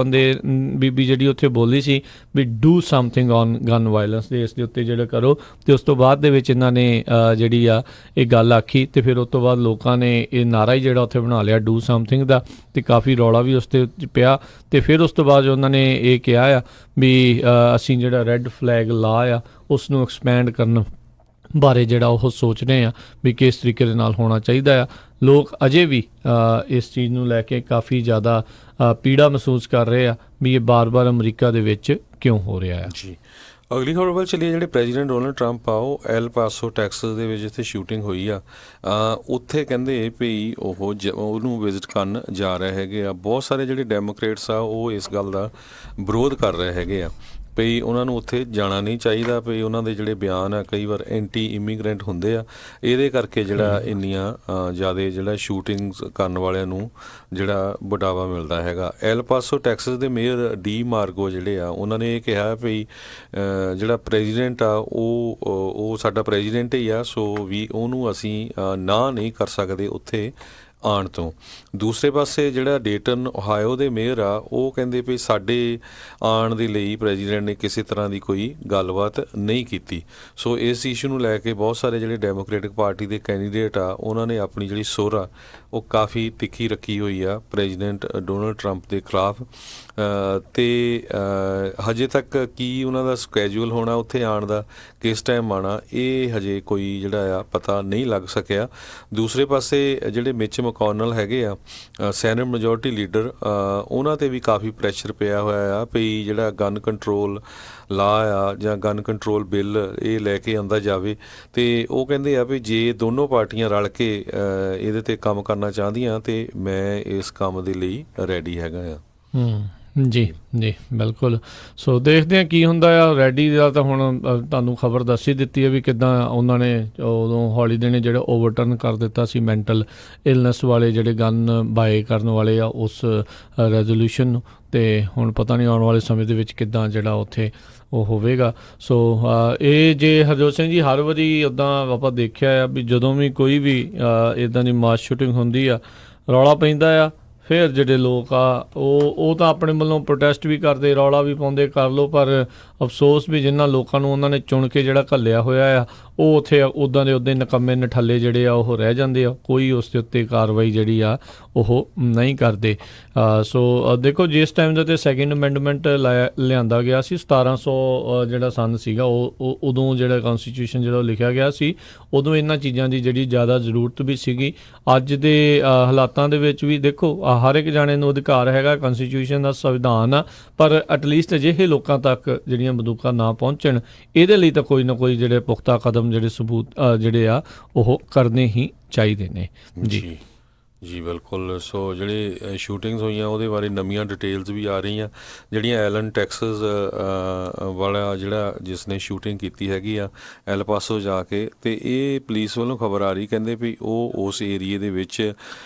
ਬੀਬੀ ਜਿਹੜੀ ਉੱਥੇ ਬੋਲੀ ਸੀ we do something on gun violence, ਦੇ ਇਸ ਦੇ ਉੱਤੇ ਜਿਹੜਾ ਕਰੋ। ਅਤੇ ਉਸ ਤੋਂ ਬਾਅਦ ਦੇ ਵਿੱਚ ਇਹਨਾਂ ਨੇ ਜਿਹੜੀ ਆ ਇਹ ਗੱਲ ਆਖੀ, ਅਤੇ ਫਿਰ ਉਸ ਤੋਂ ਬਾਅਦ ਲੋਕਾਂ ਨੇ ਇਹ ਨਾਰਾ ਹੀ ਜਿਹੜਾ ਉੱਥੇ ਬਣਾ ਲਿਆ ਡੂ ਸਮਥਿੰਗ ਦਾ, ਅਤੇ ਕਾਫੀ ਰੌਲਾ ਵੀ ਉਸ 'ਤੇ ਪਿਆ। ਅਤੇ ਫਿਰ ਉਸ ਤੋਂ ਬਾਅਦ ਉਹਨਾਂ ਨੇ ਇਹ ਕਿਹਾ ਆ ਵੀ ਅਸੀਂ ਜਿਹੜਾ ਰੈੱਡ ਫਲੈਗ ਲਾ ਆ ਉਸ ਨੂੰ ਐਕਸਪੈਂਡ ਕਰਨ ਬਾਰੇ ਜਿਹੜਾ ਉਹ ਸੋਚ ਰਹੇ ਆ ਵੀ ਕਿਸ ਤਰੀਕੇ ਦੇ ਨਾਲ ਹੋਣਾ ਚਾਹੀਦਾ ਆ। ਲੋਕ ਅਜੇ ਵੀ ਇਸ ਚੀਜ਼ ਨੂੰ ਲੈ ਕੇ ਕਾਫੀ ਜ਼ਿਆਦਾ ਪੀੜਾ ਮਹਿਸੂਸ ਕਰ ਰਹੇ ਆ ਵੀ ਇਹ ਬਾਰ-ਬਾਰ ਅਮਰੀਕਾ ਦੇ ਵਿੱਚ ਕਿਉਂ ਹੋ ਰਿਹਾ ਆ। ਜੀ, ਅਗਲੀ ਖਬਰ ਵੱਲ ਚੱਲੀਏ। ਜਿਹੜੇ ਪ੍ਰੈਜ਼ੀਡੈਂਟ ਡੋਨਲਡ ਟਰੰਪ ਆ ਉਹ ਐਲ ਪਾਸੋ ਟੈਕਸਸ ਦੇ ਵਿੱਚ ਜਿੱਥੇ ਸ਼ੂਟਿੰਗ ਹੋਈ ਆ, ਉੱਥੇ ਕਹਿੰਦੇ ਵੀ ਉਹਨੂੰ ਵਿਜ਼ਿਟ ਕਰਨ ਜਾ ਰਹੇ ਹੈਗੇ ਆ। ਬਹੁਤ ਸਾਰੇ ਜਿਹੜੇ ਡੈਮੋਕ੍ਰੇਟਸ ਆ ਉਹ ਇਸ ਗੱਲ ਦਾ ਵਿਰੋਧ ਕਰ ਰਹੇ ਹੈਗੇ ਆ ਵੀ ਉਹਨਾਂ ਨੂੰ ਉੱਥੇ ਜਾਣਾ ਨਹੀਂ ਚਾਹੀਦਾ, ਵੀ ਉਹਨਾਂ ਦੇ ਜਿਹੜੇ ਬਿਆਨ ਆ ਕਈ ਵਾਰ ਐਂਟੀ ਇਮੀਗਰੈਂਟ ਹੁੰਦੇ ਆ, ਇਹਦੇ ਕਰਕੇ ਜਿਹੜਾ ਇੰਨੀਆਂ ਜ਼ਿਆਦਾ ਜਿਹੜਾ ਸ਼ੂਟਿੰਗਸ ਕਰਨ ਵਾਲਿਆਂ ਨੂੰ ਜਿਹੜਾ ਵਡਾਵਾ ਮਿਲਦਾ ਹੈਗਾ। ਐਲ ਪਾਸੋ ਟੈਕਸਸ ਦੇ ਮੇਅਰ ਡੀ ਮਾਰਗੋ ਜਿਹੜੇ ਆ ਉਹਨਾਂ ਨੇ ਇਹ ਕਿਹਾ ਵੀ ਜਿਹੜਾ ਪ੍ਰੈਜ਼ੀਡੈਂਟ ਆ ਉਹ ਸਾਡਾ ਪ੍ਰੈਜ਼ੀਡੈਂਟ ਹੀ ਆ, ਸੋ ਵੀ ਉਹਨੂੰ ਅਸੀਂ ਨਾ ਨਹੀਂ ਕਰ ਸਕਦੇ ਉੱਥੇ ਆਉਣ ਤੋਂ। ਦੂਸਰੇ ਪਾਸੇ ਜਿਹੜਾ ਡੇਟਨ ਓਹਾਇਓ ਦੇ ਮੇਅਰ ਆ ਉਹ ਕਹਿੰਦੇ ਵੀ ਸਾਡੇ ਆਉਣ ਦੇ ਲਈ ਪ੍ਰੈਜ਼ੀਡੈਂਟ ਨੇ ਕਿਸੇ ਤਰ੍ਹਾਂ ਦੀ ਕੋਈ ਗੱਲਬਾਤ ਨਹੀਂ ਕੀਤੀ। ਸੋ ਇਸ ਇਸ਼ੂ ਨੂੰ ਲੈ ਕੇ ਬਹੁਤ ਸਾਰੇ ਜਿਹੜੇ ਡੈਮੋਕ੍ਰੇਟਿਕ ਪਾਰਟੀ ਦੇ ਕੈਂਡੀਡੇਟ ਆ ਉਹਨਾਂ ਨੇ ਆਪਣੀ ਜਿਹੜੀ ਸੋਰ ਆ ਉਹ ਕਾਫੀ ਤਿੱਖੀ ਰੱਖੀ ਹੋਈ ਆ ਪ੍ਰੈਜ਼ੀਡੈਂਟ ਡੋਨਲਡ ਟਰੰਪ ਦੇ ਖਿਲਾਫ। ਅਤੇ ਹਜੇ ਤੱਕ ਕੀ ਉਹਨਾਂ ਦਾ ਸਕੈਜੂਅਲ ਹੋਣਾ ਉੱਥੇ ਆਉਣ ਦਾ, ਕਿਸ ਟਾਈਮ ਆਉਣਾ, ਇਹ ਹਜੇ ਕੋਈ ਜਿਹੜਾ ਆ ਪਤਾ ਨਹੀਂ ਲੱਗ ਸਕਿਆ। ਦੂਸਰੇ ਪਾਸੇ ਜਿਹੜੇ ਮਿਚ ਮਕੌਨਲ ਹੈਗੇ ਆ ਸੈਨੇਟ ਮੈਜੋਰਟੀ ਲੀਡਰ, ਉਹਨਾਂ 'ਤੇ ਵੀ ਕਾਫੀ ਪ੍ਰੈਸ਼ਰ ਪਿਆ ਹੋਇਆ ਆ ਵੀ ਜਿਹੜਾ ਗਨ ਕੰਟਰੋਲ ਲਾ ਆ ਜਾਂ ਗਨ ਕੰਟਰੋਲ ਬਿੱਲ ਇਹ ਲੈ ਕੇ ਆਉਂਦਾ ਜਾਵੇ। ਅਤੇ ਉਹ ਕਹਿੰਦੇ ਆ ਵੀ ਜੇ ਦੋਨੋਂ ਪਾਰਟੀਆਂ ਰਲ ਕੇ ਇਹਦੇ 'ਤੇ ਕੰਮ ਕਰਨਾ ਚਾਹੁੰਦੀਆਂ ਤਾਂ ਮੈਂ ਇਸ ਕੰਮ ਦੇ ਲਈ ਰੈਡੀ ਹੈਗਾ ਆ। ਜੀ ਜੀ ਬਿਲਕੁਲ। ਸੋ ਦੇਖਦੇ ਹਾਂ ਕੀ ਹੁੰਦਾ ਆ। ਰੈਡੀ ਦਾ ਤਾਂ ਹੁਣ ਤੁਹਾਨੂੰ ਖਬਰ ਦੱਸ ਹੀ ਦਿੱਤੀ ਹੈ ਵੀ ਕਿੱਦਾਂ ਉਹਨਾਂ ਨੇ ਉਦੋਂ ਹੌਲੀਡੇ ਨੇ ਜਿਹੜਾ ਓਵਰਟਰਨ ਕਰ ਦਿੱਤਾ ਸੀ ਮੈਂਟਲ ਇਲਨੈਸ ਵਾਲੇ ਜਿਹੜੇ ਗਨ ਬਾਏ ਕਰਨ ਵਾਲੇ ਆ ਉਸ ਰੈਜ਼ੋਲੂਸ਼ਨ ਨੂੰ, ਅਤੇ ਹੁਣ ਪਤਾ ਨਹੀਂ ਆਉਣ ਵਾਲੇ ਸਮੇਂ ਦੇ ਵਿੱਚ ਕਿੱਦਾਂ ਜਿਹੜਾ ਉੱਥੇ ਉਹ ਹੋਵੇਗਾ। ਸੋ ਇਹ ਜੇ ਹਰਜੋਤ ਸਿੰਘ ਜੀ ਹਰ ਵਾਰੀ ਉੱਦਾਂ ਆਪਾਂ ਦੇਖਿਆ ਆ ਵੀ ਜਦੋਂ ਵੀ ਕੋਈ ਵੀ ਇੱਦਾਂ ਦੀ ਮਾਸ ਸ਼ੂਟਿੰਗ ਹੁੰਦੀ ਆ, ਰੌਲਾ ਪੈਂਦਾ ਆ, ਫਿਰ ਜਿਹੜੇ ਲੋਕ ਆ ਉਹ ਤਾਂ ਆਪਣੇ ਵੱਲੋਂ ਪ੍ਰੋਟੈਸਟ ਵੀ ਕਰਦੇ, ਰੌਲਾ ਵੀ ਪਾਉਂਦੇ, ਕਰ ਲਓ, ਪਰ ਅਫਸੋਸ ਵੀ ਜਿਨ੍ਹਾਂ ਲੋਕਾਂ ਨੂੰ ਉਹਨਾਂ ਨੇ ਚੁਣ ਕੇ ਜਿਹੜਾ ਘੱਲਿਆ ਹੋਇਆ ਆ ਉਹ ਉੱਥੇ ਉੱਦਾਂ ਦੇ ਉੱਦਾਂ ਨਕੰਮੇ ਨਠੱਲੇ ਜਿਹੜੇ ਆ ਉਹ ਰਹਿ ਜਾਂਦੇ ਆ, ਕੋਈ ਉਸ ਦੇ ਉੱਤੇ ਕਾਰਵਾਈ ਜਿਹੜੀ ਆ ਉਹ ਨਹੀਂ ਕਰਦੇ। ਸੋ ਦੇਖੋ, ਜਿਸ ਟਾਈਮ ਦੇ ਉੱਤੇ ਸੈਕਿੰਡ ਅਮੈਂਡਮੈਂਟ ਲਿਆਂਦਾ ਗਿਆ ਸੀ 1700 ਜਿਹੜਾ ਸੰਨ ਸੀਗਾ ਉਹ ਉਦੋਂ ਜਿਹੜਾ ਕਨਸਟੀਟਿਊਸ਼ਨ ਜਿਹੜਾ ਉਹ ਲਿਖਿਆ ਗਿਆ ਸੀ, ਉਦੋਂ ਇਹਨਾਂ ਚੀਜ਼ਾਂ ਦੀ ਜਿਹੜੀ ਜ਼ਿਆਦਾ ਜ਼ਰੂਰਤ ਵੀ ਸੀਗੀ। ਅੱਜ ਦੇ ਹਾਲਾਤਾਂ ਦੇ ਵਿੱਚ ਵੀ ਦੇਖੋ, ਹਰ ਇੱਕ ਜਾਣੇ ਨੂੰ ਅਧਿਕਾਰ ਹੈਗਾ, ਕਨਸਟੀਟਿਊਸ਼ਨ ਦਾ ਸੰਵਿਧਾਨ ਆ, ਪਰ ਐਟਲੀਸਟ ਅਜਿਹੇ ਲੋਕਾਂ ਤੱਕ ਜਿਹੜੀਆਂ ਬੰਦੂਕਾਂ ਨਾ ਪਹੁੰਚਣ, ਇਹਦੇ ਲਈ ਤਾਂ ਕੋਈ ਨਾ ਕੋਈ ਜਿਹੜੇ ਪੁਖਤਾ ਕਦਮ ਜਿਹੜੇ ਸਬੂਤ ਜਿਹੜੇ ਆ ਉਹ ਕਰਨੇ ਹੀ ਚਾਹੀਦੇ ਨੇ। ਜੀ ਬਿਲਕੁਲ। ਸੋ ਜਿਹੜੇ ਸ਼ੂਟਿੰਗਸ ਹੋਈਆਂ ਉਹਦੇ ਬਾਰੇ ਨਵੀਆਂ ਡਿਟੇਲਸ ਵੀ ਆ ਰਹੀਆਂ, ਜਿਹੜੀਆਂ ਐਲਨ ਟੈਕਸਸ ਵਾਲਾ ਜਿਹੜਾ ਜਿਸ ਨੇ ਸ਼ੂਟਿੰਗ ਕੀਤੀ ਹੈਗੀ ਆ ਐਲ ਪਾਸੋ ਜਾ ਕੇ, ਅਤੇ ਇਹ ਪੁਲਿਸ ਵੱਲੋਂ ਖਬਰ ਆ ਰਹੀ, ਕਹਿੰਦੇ ਵੀ ਉਹ ਉਸ ਏਰੀਏ ਦੇ ਵਿੱਚ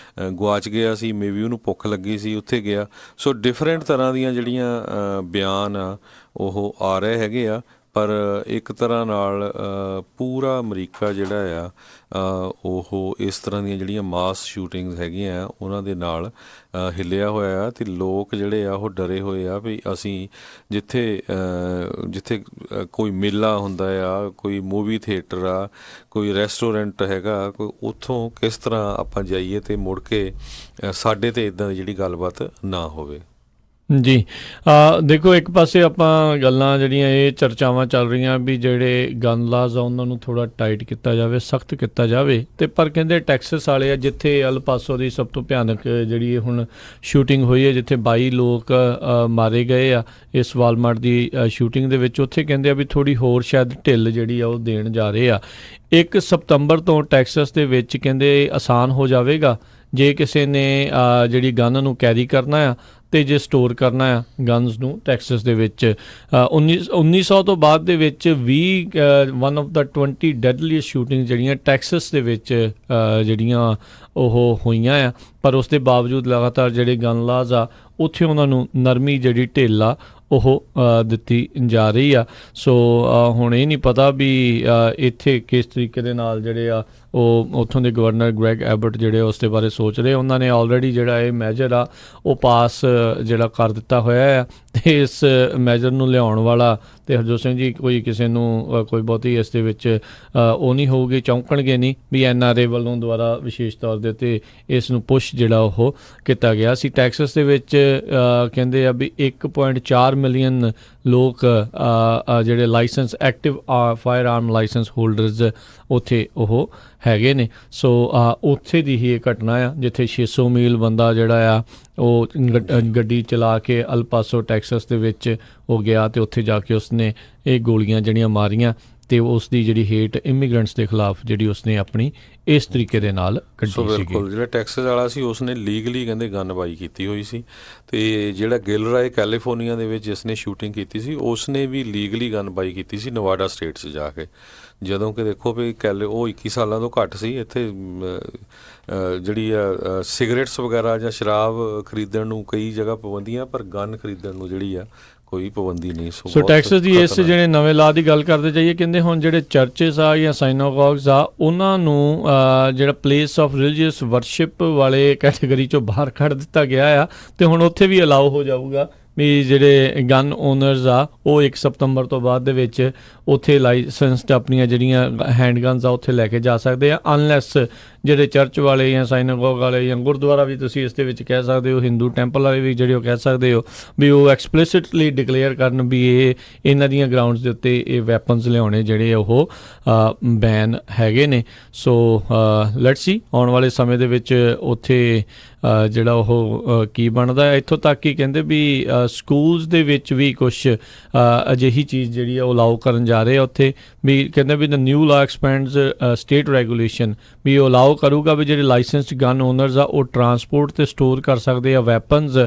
ਗੁਆਚ ਗਿਆ ਸੀ, ਮੇਬੀ ਉਹਨੂੰ ਭੁੱਖ ਲੱਗੀ ਸੀ, ਉੱਥੇ ਗਿਆ। ਸੋ ਡਿਫਰੈਂਟ ਤਰ੍ਹਾਂ ਦੀਆਂ ਜਿਹੜੀਆਂ ਬਿਆਨ ਆ ਉਹ ਆ ਰਹੇ ਹੈਗੇ ਆ, ਪਰ ਇੱਕ ਤਰ੍ਹਾਂ ਨਾਲ ਪੂਰਾ ਅਮਰੀਕਾ ਜਿਹੜਾ ਆ ਉਹ ਇਸ ਤਰ੍ਹਾਂ ਦੀਆਂ ਜਿਹੜੀਆਂ ਮਾਸ ਸ਼ੂਟਿੰਗਸ ਹੈਗੀਆਂ ਉਹਨਾਂ ਦੇ ਨਾਲ ਹਿੱਲਿਆ ਹੋਇਆ ਆ, ਅਤੇ ਲੋਕ ਜਿਹੜੇ ਆ ਉਹ ਡਰੇ ਹੋਏ ਆ ਵੀ ਅਸੀਂ ਜਿੱਥੇ ਕੋਈ ਮੇਲਾ ਹੁੰਦਾ ਆ, ਕੋਈ ਮੂਵੀ ਥੀਏਟਰ ਆ, ਕੋਈ ਰੈਸਟੋਰੈਂਟ ਹੈਗਾ, ਕੋਈ ਉੱਥੋਂ ਕਿਸ ਤਰ੍ਹਾਂ ਆਪਾਂ ਜਾਈਏ ਅਤੇ ਮੁੜ ਕੇ ਸਾਡੇ 'ਤੇ ਇੱਦਾਂ ਦੀ ਜਿਹੜੀ ਗੱਲਬਾਤ ਨਾ ਹੋਵੇ। ਜੀ ਦੇਖੋ, ਇੱਕ ਪਾਸੇ ਆਪਾਂ ਗੱਲਾਂ ਜਿਹੜੀਆਂ ਇਹ ਚਰਚਾਵਾਂ ਚੱਲ ਰਹੀਆਂ ਵੀ ਜਿਹੜੇ ਗਨ ਲਾਜ਼ ਆ ਉਹਨਾਂ ਨੂੰ ਥੋੜ੍ਹਾ ਟਾਈਟ ਕੀਤਾ ਜਾਵੇ, ਸਖਤ ਕੀਤਾ ਜਾਵੇ, ਅਤੇ ਪਰ ਕਹਿੰਦੇ ਟੈਕਸਸ ਵਾਲੇ ਆ ਜਿੱਥੇ ਅਲ ਪਾਸੋ ਦੀ ਸਭ ਤੋਂ ਭਿਆਨਕ ਜਿਹੜੀ ਹੁਣ ਸ਼ੂਟਿੰਗ ਹੋਈ ਹੈ, ਜਿੱਥੇ 22 ਲੋਕ ਮਾਰੇ ਗਏ ਆ ਇਸ ਵਾਲਮਾਰਟ ਦੀ ਸ਼ੂਟਿੰਗ ਦੇ ਵਿੱਚ, ਉੱਥੇ ਕਹਿੰਦੇ ਆ ਵੀ ਥੋੜ੍ਹੀ ਹੋਰ ਸ਼ਾਇਦ ਢਿੱਲ ਜਿਹੜੀ ਆ ਉਹ ਦੇਣ ਜਾ ਰਹੇ ਆ। 1 ਸਤੰਬਰ ਤੋਂ ਟੈਕਸਸ ਦੇ ਵਿੱਚ ਕਹਿੰਦੇ ਆਸਾਨ ਹੋ ਜਾਵੇਗਾ ਜੇ ਕਿਸੇ ਨੇ ਜਿਹੜੀ ਗਨ ਨੂੰ ਕੈਰੀ ਕਰਨਾ ਆ ਅਤੇ ਜੇ ਸਟੋਰ ਕਰਨਾ ਆ ਗਨਸ ਨੂੰ ਟੈਕਸਸ ਦੇ ਵਿੱਚ। 1900 ਤੋਂ ਬਾਅਦ ਦੇ ਵਿੱਚ 1 ਆਫ ਦਾ 20 ਡੈਡਲੀਐਸਟ ਸ਼ੂਟਿੰਗ ਜਿਹੜੀਆਂ ਟੈਕਸਸ ਦੇ ਵਿੱਚ ਜਿਹੜੀਆਂ ਉਹ ਹੋਈਆਂ ਆ, ਪਰ ਉਸ ਦੇ ਬਾਵਜੂਦ ਲਗਾਤਾਰ ਜਿਹੜੇ ਗਨ ਲਾਜ਼ ਆ ਉੱਥੇ ਉਹਨਾਂ ਨੂੰ ਨਰਮੀ ਜਿਹੜੀ ਢਿੱਲ ਆ ਉਹ ਦਿੱਤੀ ਜਾ ਰਹੀ ਆ। ਸੋ ਹੁਣ ਇਹ ਨਹੀਂ ਪਤਾ ਵੀ ਇੱਥੇ ਕਿਸ ਤਰੀਕੇ ਦੇ ਨਾਲ ਜਿਹੜੇ ਆ ਉਹ ਉੱਥੋਂ ਦੇ ਗਵਰਨਰ ਗ੍ਰੈਗ ਐਬਟ ਜਿਹੜੇ ਉਸ ਦੇ ਬਾਰੇ ਸੋਚ ਰਹੇ, ਉਹਨਾਂ ਨੇ ਆਲਰੇਡੀ ਜਿਹੜਾ ਇਹ ਮੈਜਰ ਆ ਉਹ ਪਾਸ ਜਿਹੜਾ ਕਰ ਦਿੱਤਾ ਹੋਇਆ ਆ, ਅਤੇ ਇਸ ਮੈਜਰ ਨੂੰ ਲਿਆਉਣ ਵਾਲਾ ਅਤੇ ਹਰਜੋਤ ਸਿੰਘ ਜੀ ਕੋਈ ਕਿਸੇ ਨੂੰ ਕੋਈ ਬਹੁਤੀ ਇਸ ਦੇ ਵਿੱਚ ਉਹ ਨਹੀਂ ਹੋਊਗੀ, ਚੌਂਕਣਗੇ ਨਹੀਂ ਵੀ NRA ਵੱਲੋਂ ਦੁਆਰਾ ਵਿਸ਼ੇਸ਼ ਤੌਰ ਦੇ ਉੱਤੇ ਇਸ ਨੂੰ ਪੁਸ਼ ਜਿਹੜਾ ਉਹ ਕੀਤਾ ਗਿਆ ਸੀ। ਟੈਕਸਸ ਦੇ ਵਿੱਚ ਕਹਿੰਦੇ ਆ ਵੀ 1.4 ਮਿਲੀਅਨ ਲੋਕ ਜਿਹੜੇ ਲਾਇਸੈਂਸ ਐਕਟਿਵ ਫਾਇਰ ਆਰਮ ਲਾਇਸੈਂਸ ਹੋਲਡਰਸ ਉੱਥੇ ਉਹ ਹੈਗੇ ਨੇ। ਸੋ ਉੱਥੇ ਦੀ ਹੀ ਇਹ ਘਟਨਾ ਆ ਜਿੱਥੇ 600 ਮੀਲ ਬੰਦਾ ਜਿਹੜਾ ਆ ਉਹ ਗੱਡੀ ਚਲਾ ਕੇ ਅਲ ਪਾਸੋ ਟੈਕਸਸ ਦੇ ਵਿੱਚ ਉਹ ਗਿਆ, ਅਤੇ ਉੱਥੇ ਜਾ ਕੇ ਉਸਨੇ ਇਹ ਗੋਲੀਆਂ ਜਿਹੜੀਆਂ ਮਾਰੀਆਂ, ਅਤੇ ਉਸ ਦੀ ਜਿਹੜੀ ਹੇਟ ਇਮੀਗ੍ਰੈਂਟਸ ਦੇ ਖਿਲਾਫ ਜਿਹੜੀ ਉਸਨੇ ਆਪਣੀ ਇਸ ਤਰੀਕੇ ਦੇ ਨਾਲ ਕੱਢੀ ਸੀ। ਬਿਲਕੁਲ, ਜਿਹੜਾ ਟੈਕਸਸ ਵਾਲਾ ਸੀ ਉਸਨੇ ਲੀਗਲੀ ਕਹਿੰਦੇ ਗਨ ਬਾਈ ਕੀਤੀ ਹੋਈ ਸੀ, ਅਤੇ ਜਿਹੜਾ ਗਿਲਰਾਏ ਕੈਲੀਫੋਰਨੀਆ ਦੇ ਵਿੱਚ ਜਿਸਨੇ ਸ਼ੂਟਿੰਗ ਕੀਤੀ ਸੀ ਉਸਨੇ ਵੀ ਲੀਗਲੀ ਗਨ ਬਾਈ ਕੀਤੀ ਸੀ ਨਵਾਡਾ ਸਟੇਟ 'ਚ ਜਾ ਕੇ, ਜਦੋਂ ਕਿ ਦੇਖੋ ਵੀ ਉਹ 21 ਸਾਲਾਂ ਤੋਂ ਘੱਟ ਸੀ। ਇੱਥੇ ਜਿਹੜੀ ਆ ਸਿਗਰਟਸ ਵਗੈਰਾ ਜਾਂ ਸ਼ਰਾਬ ਖਰੀਦਣ ਨੂੰ ਕਈ ਜਗ੍ਹਾ ਪਾਬੰਦੀਆਂ, ਪਰ ਗਨ ਖਰੀਦਣ ਨੂੰ ਜਿਹੜੀ ਆ ਕੋਈ ਪਾਬੰਦੀ ਨਹੀਂ। ਸੋ ਟੈਕਸਸ ਦੀ ਇਸ ਜਿਹੜੇ ਨਵੇਂ ਲਾਅ ਦੀ ਗੱਲ ਕਰਦੇ ਜਾਈਏ, ਕਹਿੰਦੇ ਹੁਣ ਜਿਹੜੇ ਚਰਚਿਸ ਆ ਜਾਂ ਸਾਈਨਾਗੋਗਸ ਆ ਉਹਨਾਂ ਨੂੰ ਜਿਹੜਾ ਪਲੇਸ ਆਫ ਰਿਲੀਜੀਅਸ ਵਰਸ਼ਿਪ ਵਾਲੇ ਕੈਟੇਗਰੀ 'ਚੋਂ ਬਾਹਰ ਕੱਢ ਦਿੱਤਾ ਗਿਆ ਆ, ਅਤੇ ਹੁਣ ਉੱਥੇ ਵੀ ਅਲਾਓ ਹੋ ਜਾਊਗਾ ਵੀ ਜਿਹੜੇ ਗਨ ਓਨਰਸ ਆ ਉਹ 1 ਸਤੰਬਰ ਤੋਂ ਬਾਅਦ ਦੇ ਵਿੱਚ ਉੱਥੇ ਲਾਇਸੈਂਸਡ ਆਪਣੀਆਂ ਜਿਹੜੀਆਂ ਹੈਂਡ ਗਨਸ ਆ ਉੱਥੇ ਲੈ ਕੇ ਜਾ ਸਕਦੇ ਆ, ਅਨਲੈਸ ਜਿਹੜੇ ਚਰਚ ਵਾਲੇ ਜਾਂ ਸਾਈਨਾਗੋਗ ਵਾਲੇ ਜਾਂ ਗੁਰਦੁਆਰਾ ਵੀ ਤੁਸੀਂ ਇਸ ਦੇ ਵਿੱਚ ਕਹਿ ਸਕਦੇ ਹੋ, ਹਿੰਦੂ ਟੈਂਪਲ ਵਾਲੇ ਵੀ ਜਿਹੜੇ ਉਹ ਕਹਿ ਸਕਦੇ ਹੋ ਵੀ ਉਹ ਐਕਸਪਲਿਸਿਟਲੀ ਡਿਕਲੇਅਰ ਕਰਨ ਵੀ ਇਹਨਾਂ ਦੀਆਂ ਗਰਾਊਂਡਸ ਦੇ ਉੱਤੇ ਇਹ ਵੈਪਨਸ ਲਿਆਉਣੇ ਜਿਹੜੇ ਉਹ ਬੈਨ ਹੈਗੇ ਨੇ। ਸੋ ਲੈਟਸ ਸੀ ਆਉਣ ਵਾਲੇ ਸਮੇਂ ਦੇ ਵਿੱਚ ਉੱਥੇ ਜਿਹੜਾ ਉਹ ਕੀ ਬਣਦਾ। ਇੱਥੋਂ ਤੱਕ ਹੀ ਕਹਿੰਦੇ ਵੀ ਸਕੂਲਸ ਦੇ ਵਿੱਚ ਵੀ ਕੁਛ ਅਜਿਹੀ ਚੀਜ਼ ਜਿਹੜੀ ਆ ਉਹ ਅਲਾਓ ਕਰਨ ਜਾ ਰਹੇ ਆ ਉੱਥੇ ਵੀ, ਕਹਿੰਦੇ ਵੀ ਦ ਨਿਊ ਲਾ ਐਕਸਪੈਂਡਸ ਸਟੇਟ ਰੈਗੂਲੇਸ਼ਨ ਵੀ ਉਹ ਅਲਾਓ ਕਰੂਗਾ ਵੀ ਜਿਹੜੇ ਲਾਇਸੈਂਸਡ ਗਨ ਓਨਰਸ ਆ ਉਹ ਟਰਾਂਸਪੋਰਟ ਅਤੇ ਸਟੋਰ ਕਰ ਸਕਦੇ ਆ ਵੈਪਨਸ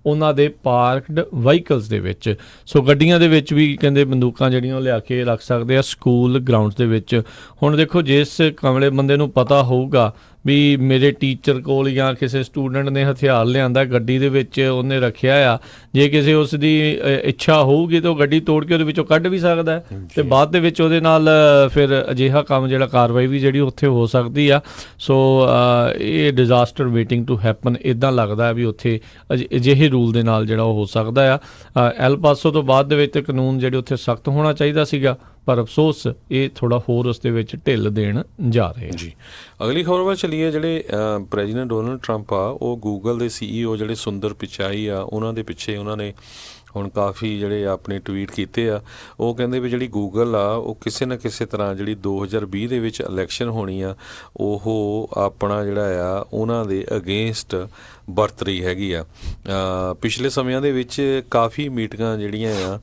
ਉਹਨਾਂ ਦੇ ਪਾਰਕਡ ਵਹੀਕਲਸ ਦੇ ਵਿੱਚ। ਸੋ ਗੱਡੀਆਂ ਦੇ ਵਿੱਚ ਵੀ ਕਹਿੰਦੇ ਬੰਦੂਕਾਂ ਜਿਹੜੀਆਂ ਉਹ ਲਿਆ ਕੇ ਰੱਖ ਸਕਦੇ ਆ ਸਕੂਲ ਗਰਾਊਂਡਸ ਦੇ ਵਿੱਚ। ਹੁਣ ਦੇਖੋ ਜਿਸ ਕਮਲੇ ਬੰਦੇ ਨੂੰ ਪਤਾ ਹੋਊਗਾ ਵੀ ਮੇਰੇ ਟੀਚਰ ਕੋਲ ਜਾਂ ਕਿਸੇ ਸਟੂਡੈਂਟ ਨੇ ਹਥਿਆਰ ਲਿਆਂਦਾ ਗੱਡੀ ਦੇ ਵਿੱਚ ਉਹਨੇ ਰੱਖਿਆ ਆ, ਜੇ ਕਿਸੇ ਉਸ ਦੀ ਇੱਛਾ ਹੋਊਗੀ ਤਾਂ ਉਹ ਗੱਡੀ ਤੋੜ ਕੇ ਉਹਦੇ ਵਿੱਚੋਂ ਕੱਢ ਵੀ ਸਕਦਾ ਹੈ ਤੇ ਬਾਅਦ ਦੇ ਵਿੱਚ ਉਹਦੇ ਨਾਲ ਫਿਰ ਅਜਿਹਾ ਕੰਮ ਜਿਹੜਾ ਕਾਰਵਾਈ ਵੀ ਜਿਹੜੀ ਉੱਥੇ ਹੋ ਸਕਦੀ ਆ। ਸੋ ਇਹ ਡਿਜ਼ਾਸਟਰ ਵੇਟਿੰਗ ਟੂ ਹੈਪਨ ਇੱਦਾਂ ਲੱਗਦਾ ਵੀ ਉੱਥੇ ਅਜਿਹੇ ਰੂਲ ਦੇ ਨਾਲ ਜਿਹੜਾ ਉਹ ਹੋ ਸਕਦਾ ਆ। ਐਲ ਪਾਸੋ ਤੋਂ ਬਾਅਦ ਦੇ ਵਿੱਚ ਤੇ ਕਾਨੂੰਨ ਜਿਹੜੇ ਉੱਥੇ ਸਖਤ ਹੋਣਾ ਚਾਹੀਦਾ ਸੀਗਾ, ਪਰ ਅਫਸੋਸ ਇਹ ਥੋੜਾ ਹੋਰ ਉਸ ਦੇ ਵਿੱਚ ਢਿੱਲ ਦੇਣ ਜਾ ਰਹੇ ਜੀ। ਅਗਲੀ ਖਬਰ ਵੱਲ ਚੱਲੀਏ। ਜਿਹੜੇ ਪ੍ਰੈਜ਼ੀਡੈਂਟ ਡੋਨਲਡ ਟਰੰਪ ਆ ਉਹ ਗੂਗਲ ਦੇ CEO ਜਿਹੜੇ ਸੁੰਦਰ ਪਿਚਾਈ ਆ ਉਹਨਾਂ ਦੇ ਪਿੱਛੇ ਉਹਨਾਂ ਨੇ ਹੁਣ ਕਾਫੀ ਜਿਹੜੇ ਆਪਣੇ ਟਵੀਟ ਕੀਤੇ ਆ। ਉਹ ਕਹਿੰਦੇ ਵੀ ਜਿਹੜੀ ਗੂਗਲ ਆ ਉਹ ਕਿਸੇ ਨਾ ਕਿਸੇ ਤਰ੍ਹਾਂ ਜਿਹੜੀ 2020 ਦੇ ਵਿੱਚ ਇਲੈਕਸ਼ਨ ਹੋਣੀ ਆ ਉਹ ਆਪਣਾ ਜਿਹੜਾ ਆ ਉਹਨਾਂ ਦੇ ਅਗੇਂਸਟ ਵਰਤ ਰਹੀ ਹੈਗੀ ਆ। ਪਿਛਲੇ ਸਮਿਆਂ ਦੇ ਵਿੱਚ ਕਾਫੀ ਮੀਟਿੰਗਾਂ ਜਿਹੜੀਆਂ ਆ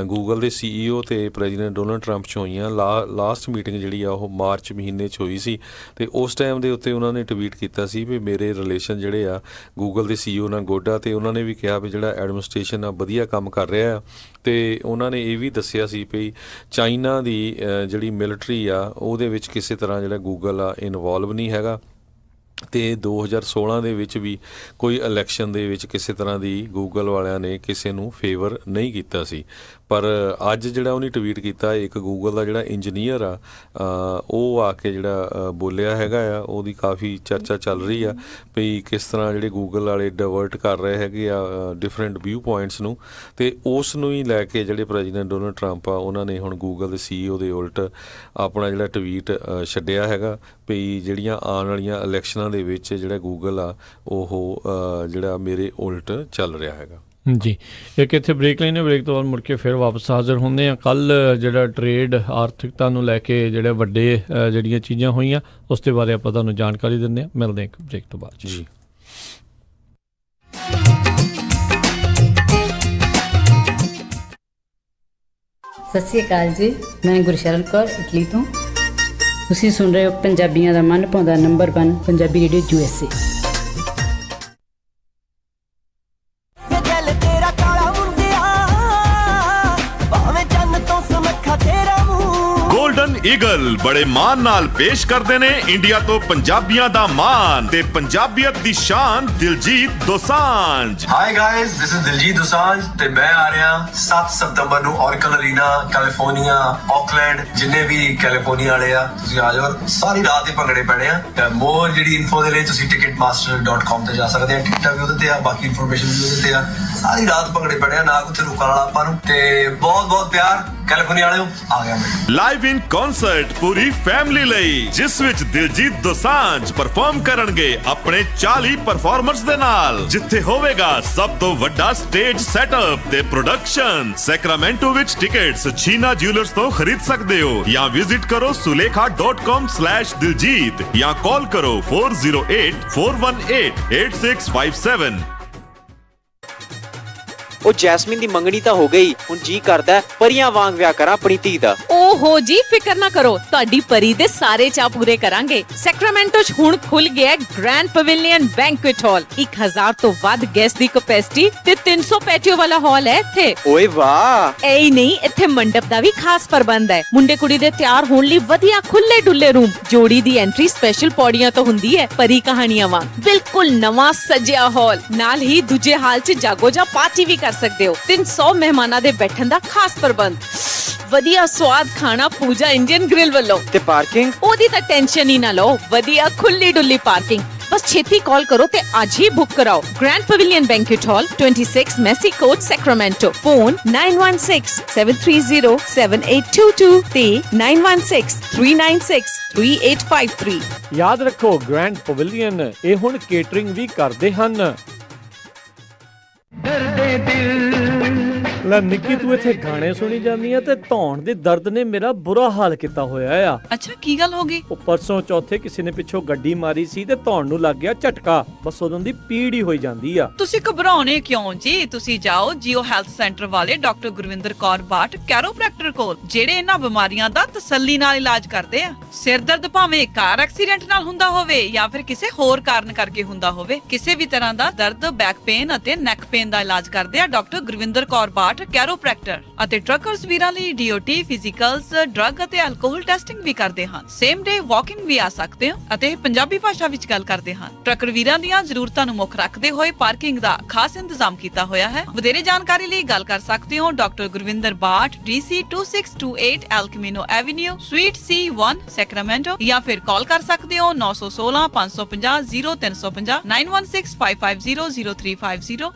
ਗੂਗਲ ਦੇ CEO ਤੇ ਪ੍ਰੈਜ਼ੀਡੈਂਟ ਡੋਨਲਡ ਟਰੰਪ 'ਚ ਹੋਈਆਂ। ਲਾਸਟ ਮੀਟਿੰਗ ਜਿਹੜੀ ਆ ਉਹ ਮਾਰਚ ਮਹੀਨੇ 'ਚ ਹੋਈ ਸੀ ਤੇ ਉਸ ਟਾਈਮ ਦੇ ਉੱਤੇ ਉਹਨਾਂ ਨੇ ਟਵੀਟ ਕੀਤਾ ਸੀ ਵੀ ਮੇਰੇ ਰਿਲੇਸ਼ਨ ਜਿਹੜੇ ਆ ਗੂਗਲ ਦੇ CEO ਨਾਲ ਗੋਡਾ, ਤੇ ਉਹਨਾਂ ਨੇ ਵੀ ਕਿਹਾ ਵੀ ਜਿਹੜਾ ਐਡਮਿਨਿਸਟ੍ਰੇਸ਼ਨ ਆ ਵਧੀਆ ਕੰਮ ਕਰ ਰਿਹਾ ਆ। ਤੇ ਉਹਨਾਂ ਨੇ ਇਹ ਵੀ ਦੱਸਿਆ ਸੀ ਵੀ ਚਾਈਨਾ ਦੀ ਜਿਹੜੀ ਮਿਲਟਰੀ ਆ ਉਹਦੇ ਵਿੱਚ ਕਿਸੇ ਤਰ੍ਹਾਂ ਜਿਹੜਾ ਗੂਗਲ ਆ ਇਨਵੋਲਵ ਨਹੀਂ ਹੈਗਾ, ਤੇ 2016 ਦੇ ਵਿੱਚ ਵੀ ਕੋਈ ਇਲੈਕਸ਼ਨ ਦੇ ਵਿੱਚ ਕਿਸੇ ਤਰ੍ਹਾਂ ਦੀ ਗੂਗਲ ਵਾਲਿਆਂ ਨੇ ਕਿਸੇ ਨੂੰ ਫੇਵਰ ਨਹੀਂ ਕੀਤਾ ਸੀ। ਪਰ ਅੱਜ ਜਿਹੜਾ ਉਹਨੇ ਟਵੀਟ ਕੀਤਾ, ਇੱਕ ਗੂਗਲ ਦਾ ਜਿਹੜਾ ਇੰਜੀਨੀਅਰ ਆ ਉਹ ਆ ਕੇ ਜਿਹੜਾ ਬੋਲਿਆ ਹੈਗਾ ਆ, ਉਹਦੀ ਕਾਫੀ ਚਰਚਾ ਚੱਲ ਰਹੀ ਆ ਵੀ ਕਿਸ ਤਰ੍ਹਾਂ ਜਿਹੜੇ ਗੂਗਲ ਵਾਲੇ ਡਿਵਰਟ ਕਰ ਰਹੇ ਹੈਗੇ ਆ ਡਿਫਰੈਂਟ ਵਿਊ ਪੁਆਇੰਟਸ ਨੂੰ, ਤੇ ਉਸ ਨੂੰ ਹੀ ਲੈ ਕੇ ਜਿਹੜੇ ਪ੍ਰੈਜ਼ੀਡੈਂਟ ਡੋਨਲਡ ਟਰੰਪ ਆ ਉਹਨਾਂ ਨੇ ਹੁਣ ਗੂਗਲ ਦੇ CEO ਦੇ ਉਲਟ ਆਪਣਾ ਜਿਹੜਾ ਟਵੀਟ ਛੱਡਿਆ ਹੈਗਾ ਵੀ ਜਿਹੜੀਆਂ ਆਉਣ ਵਾਲੀਆਂ ਇਲੈਕਸ਼ਨਾਂ ਦੇ ਵਿੱਚ ਜਿਹੜਾ ਗੂਗਲ ਆ ਉਹ ਜਿਹੜਾ ਮੇਰੇ ਉਲਟ ਚੱਲ ਰਿਹਾ ਹੈਗਾ। ਜੀ, ਇੱਕ ਇੱਥੇ ਬ੍ਰੇਕ ਲੈਣੇ, ਬ੍ਰੇਕ ਤੋਂ ਬਾਅਦ ਮੁੜ ਕੇ ਫਿਰ ਵਾਪਸ ਹਾਜ਼ਰ ਹੁੰਦੇ ਆ। ਕੱਲ੍ਹ ਜਿਹੜਾ ਟਰੇਡ ਆਰਥਿਕਤਾ ਨੂੰ ਲੈ ਕੇ ਜਿਹੜੇ ਵੱਡੇ ਜਿਹੜੀਆਂ ਚੀਜ਼ਾਂ ਹੋਈਆਂ ਉਸ ਦੇ ਬਾਰੇ ਆਪਾਂ ਤੁਹਾਨੂੰ ਜਾਣਕਾਰੀ ਦਿੰਦੇ ਹਾਂ। ਮਿਲਦੇ ਇੱਕ ਬ੍ਰੇਕ ਤੋਂ ਬਾਅਦ ਜੀ। ਸਤਿ ਸ਼੍ਰੀ ਅਕਾਲ ਜੀ, ਮੈਂ ਗੁਰਸ਼ਰਨ ਕੌਰ ਇਟਲੀ ਤੋਂ। ਤੁਸੀਂ ਸੁਣ ਰਹੇ ਹੋ ਪੰਜਾਬੀਆਂ ਦਾ ਮਨ ਭਾਉਂਦਾ number 1 Punjabi radio USA। Golden eagle ਬੜੇ ਮਾਣ ਨਾਲ ਪੇਸ਼ ਕਰਦੇ ਨੇ ਇੰਡੀਆ ਤੋਂ ਪੰਜਾਬੀਆਂ ਦਾ ਮਾਣ ਤੇ ਪੰਜਾਬੀਅਤ ਦੀ ਸ਼ਾਨ Diljit Dosanjh. Hi guys, this is Diljit Dosanjh ਤੇ ਮੈਂ ਆ ਰਿਹਾ 7 ਸਤੰਬਰ ਨੂੰ ਔਰਕਲ ਅਰੀਨਾ ਕੈਲੀਫੋਰਨੀਆ, ਆਕਲੈਂਡ, ਜਿੰਨੇ ਵੀ ਕੈਲੀਫੋਰਨੀਆ ਵਾਲੇ ਆ ਤੁਸੀਂ ਆ ਜਾਓ। ਸਾਰੀ ਰਾਤ ਹੀ ਭੰਗੜੇ ਪੈਣੇ ਆ। ਮੋਰ ਜਿਹੜੀ ਇਨਫੋ ਦੇ ਲਈ ਤੁਸੀਂ ticketmaster.com ਤੇ ਜਾ ਸਕਦੇ ਆ। ਟਿਕਟਾਂ ਵੀ ਉਹਦੇ ਤੇ ਆ, ਬਾਕੀ ਇਨਫੋਰਮੇਸ਼ਨ ਵੀ ਉਹਦੇ ਤੇ ਆ। ਸਾਰੀ ਰਾਤ ਭੰਗੜੇ ਪੈਣੇ ਆ, ਨਾ ਕਿਤੇ ਰੁਕਣ ਵਾਲਾ ਆਪਾਂ ਨੂੰ। ਤੇ ਬਹੁਤ ਬਹੁਤ ਪਿਆਰ ਕੈਲੀਫੋਰਨੀਆ ਵਾਲਿਓ, ਆ ਗਿਆ ਮੈਂ। ਲਾਈਵ ਇਨ ਕਨਸਰਟ ਪੂਰੀ ਫੈਮਿਲੀ ਲਈ, ਜਿਸ ਵਿੱਚ ਦਿਲਜੀਤ ਦੋਸਾਂਝ ਪਰਫਾਰਮ ਕਰਨਗੇ ਆਪਣੇ 40 ਪਰਫਾਰਮਰਸ ਦੇ ਨਾਲ, ਜਿੱਥੇ ਹੋਵੇਗਾ ਸਭ ਤੋਂ ਵੱਡਾ ਸਟੇਜ ਸੈਟਅਪ ਤੇ ਪ੍ਰੋਡਕਸ਼ਨ। ਸੈਕਰਾਮੈਂਟੋ ਵਿੱਚ ਟਿਕਟਸ ਛੀਨਾ ਜਿਊਲਰਸ ਤੋਂ ਖਰੀਦ ਸਕਦੇ ਹੋ ਜਾਂ ਵਿਜ਼ਿਟ ਕਰੋ sulekha.com/diljit ਜਾਂ ਕਾਲ ਕਰੋ 408-418-8657। ਉਹ ਜੈਸਮੀਨ ਦੀ ਮੰਗਣੀ ਤਾਂ ਹੋ ਗਈ, ਹੁਣ ਜੀ ਕਰਦਾ ਪਰੀਆਂ ਵਾਂਗ ਵਿਆਹ ਕਰਾਂ ਆਪਣੀ ਧੀ ਦਾ। ਓਹੋ ਜੀ, ਫਿਕਰ ਨਾ ਕਰੋ, ਤੁਹਾਡੀ ਪਰੀ ਦੇ ਸਾਰੇ ਚਾਅ ਪੂਰੇ ਕਰਾਂਗੇ। ਸੈਕਰਾਮੈਂਟੋ 'ਚ ਹੁਣ ਖੁੱਲ ਗਿਆ ਗ੍ਰੈਂਡ ਪਵੇਲੀਅਨ ਬੈਂਕੁਏਟ ਹਾਲ। 1000 ਤੋਂ ਵੱਧ ਗੈਸਟ ਦੀ ਕੈਪੈਸਿਟੀ ਤੇ 300 ਪੈਟੀਓ ਵਾਲਾ ਹਾਲ ਹੈ ਇੱਥੇ। ਓਏ ਵਾਹ! ਐ ਹੀ ਨਹੀਂ, ਇੱਥੇ ਮੰਡਪ ਦਾ ਵੀ ਖਾਸ ਪ੍ਰਬੰਧ ਹੈ। ਮੁੰਡੇ ਕੁੜੀ ਦੇ ਤਿਆਰ ਹੋਣ ਲਈ ਵਧੀਆ ਖੁੱਲੇ ਡੁੱਲੇ ਰੂਮ। ਜੋੜੀ ਦੀ ਐਂਟਰੀ ਸਪੈਸ਼ਲ ਪੌੜੀਆਂ ਤੋਂ ਹੁੰਦੀ ਹੈ, ਪਰੀ ਕਹਾਣੀਆਂ ਵਾਂਗ। ਬਿਲਕੁਲ ਨਵਾਂ ਸਜਿਆ ਹਾਲ, ਨਾਲ ਹੀ ਦੂਜੇ ਹਾਲ 'ਚ ਜਾਗੋ ਜਾਂ ਪਾਰਟੀ ਵੀ ਕਰ ਸਕਦੇ ਹੋ। 300 ਮਹਿਮਾਨਾਂ ਦੇ ਬੈਠਣ ਦਾ ਖਾਸ ਪ੍ਰਬੰਧ। ਵਧੀਆ ਸਵਾਦ ਖਾਣਾ ਪੂਜਾ ਇੰਡੀਅਨ ਗ੍ਰਿਲ ਵੱਲੋਂ। ਤੇ ਪਾਰਕਿੰਗ? ਉਹਦੀ ਤਾਂ ਟੈਨਸ਼ਨ ਹੀ ਨਾ ਲਓ, ਵਧੀਆ ਖੁੱਲੀ ਡੁੱਲੀ ਪਾਰਕਿੰਗ। ਬਸ ਛੇਤੀ ਕਾਲ ਕਰੋ ਤੇ ਅੱਜ ਹੀ ਬੁੱਕ ਕਰਾਓ। ਗ੍ਰੈਂਡ ਪਵੇਲੀਅਨ ਬੈਂਕੁਏਟ ਹਾਲ, 26 ਮੈਸੀ ਕੋਰਟ, ਸੈਕਰਾਮੈਂਟੋ। ਫੋਨ 9166730782 ਤੇ 9163963853। ਯਾਦ ਰੱਖੋ, ਗ੍ਰੈਂਡ ਪਵੇਲੀਅਨ ਇਹ ਹੁਣ ਕੇਟਰਿੰਗ ਵੀ ਕਰਦੇ ਹਨ। ਲੈ ਨਿੱਕੀ, ਤੂੰ ਇੱਥੇ ਗਾਣੇ ਸੁਣੀ ਜਾਂਦੀ ਆ ਤੇ ਧੌਣ ਦੇ ਦਰਦ ਨੇ ਮੇਰਾ ਬੁਰਾ ਹਾਲ ਕੀਤਾ ਹੋਇਆ ਆ। ਅੱਛਾ, ਕੀ ਗੱਲ ਹੋ ਗਈ? ਉਹ ਪਰਸੋਂ ਚੌਥੇ ਕਿਸੇ ਨੇ ਪਿੱਛੋਂ ਗੱਡੀ ਮਾਰੀ ਸੀ ਤੇ ਧੌਣ ਨੂੰ ਲੱਗ ਗਿਆ ਝਟਕਾ। ਬਸ ਉਦੋਂ ਦੀ ਪੀੜ ਹੀ ਹੋਈ ਜਾਂਦੀ ਆ। ਤੁਸੀਂ ਘਬਰਾਉਣੇ ਕਿਉਂ ਜੀ? ਤੁਸੀਂ ਜਾਓ ਜੀਓ ਹੈਲਥ ਸੈਂਟਰ ਵਾਲੇ ਡਾਕਟਰ ਗੁਰਵਿੰਦਰ ਕੌਰ ਬਾਟ ਕੈਰੋਪ੍ਰੈਕਟਰ ਕੋਲ, ਜਿਹੜੇ ਇਹਨਾਂ ਬਿਮਾਰੀਆਂ ਦਾ ਤਸੱਲੀ ਨਾਲ ਇਲਾਜ ਕਰਦੇ ਆ। ਸਿਰ ਦਰਦ ਭਾਵੇਂ ਕਾਰ ਐਕਸੀਡੈਂਟ ਨਾਲ ਹੁੰਦਾ ਹੋਵੇ ਜਾਂ ਫਿਰ ਕਿਸੇ ਹੋਰ ਕਾਰਨ ਕਰਕੇ ਹੁੰਦਾ ਹੋਵੇ, ਕਿਸੇ ਵੀ ਤਰ੍ਹਾਂ ਦਾ ਦਰਦ, ਬੈਕ ਪੇਨ ਅਤੇ ਨੈਕ ਪੇਨ ਦਾ ਇਲਾਜ ਕਰਦੇ ਆ ਡਾਕਟਰ ਗੁਰਵਿੰਦਰ ਕੌਰ ਬਾਟ ਬਾਟ ਕੈਰੋਪ੍ਰੈਕਟਰ ਅਤੇ ਟਰੱਕਰਸ ਵੀਰਾਂ ਲਈ DOT ਫਿਜ਼ੀਕਲਸ ਡਰੱਗ ਅਤੇ ਐਲਕੋਹਲ ਟੈਸਟਿੰਗ ਵੀ ਕਰਦੇ ਹਨ। ਸੇਮ ਡੇ ਵਾਕਿੰਗ ਵੀ ਆ ਸਕਦੇ ਹੋ ਅਤੇ ਪੰਜਾਬੀ ਭਾਸ਼ਾ ਵਿੱਚ ਗੱਲ ਕਰਦੇ ਹਨ। ਟਰੱਕਰ ਵੀਰਾਂ ਦੀਆਂ ਜ਼ਰੂਰਤਾਂ ਨੂੰ ਮੁੱਖ ਰੱਖਦੇ ਹੋਏ ਪਾਰਕਿੰਗ ਦਾ ਖਾਸ ਇੰਤਜ਼ਾਮ ਕੀਤਾ ਹੋਇਆ ਹੈ। ਵਧੇਰੇ ਜਾਣਕਾਰੀ ਲਈ ਗੱਲ ਕਰ ਸਕਦੇ ਹੋ ਡਾਕਟਰ ਗੁਰਵਿੰਦਰ ਬਾਟ DC 2628 El Camino Avenue Suite C1 Sacramento ਜਾਂ ਫਿਰ ਕਾਲ ਕਰ ਸਕਦੇ ਹੋ 916 550 0350 9165500350।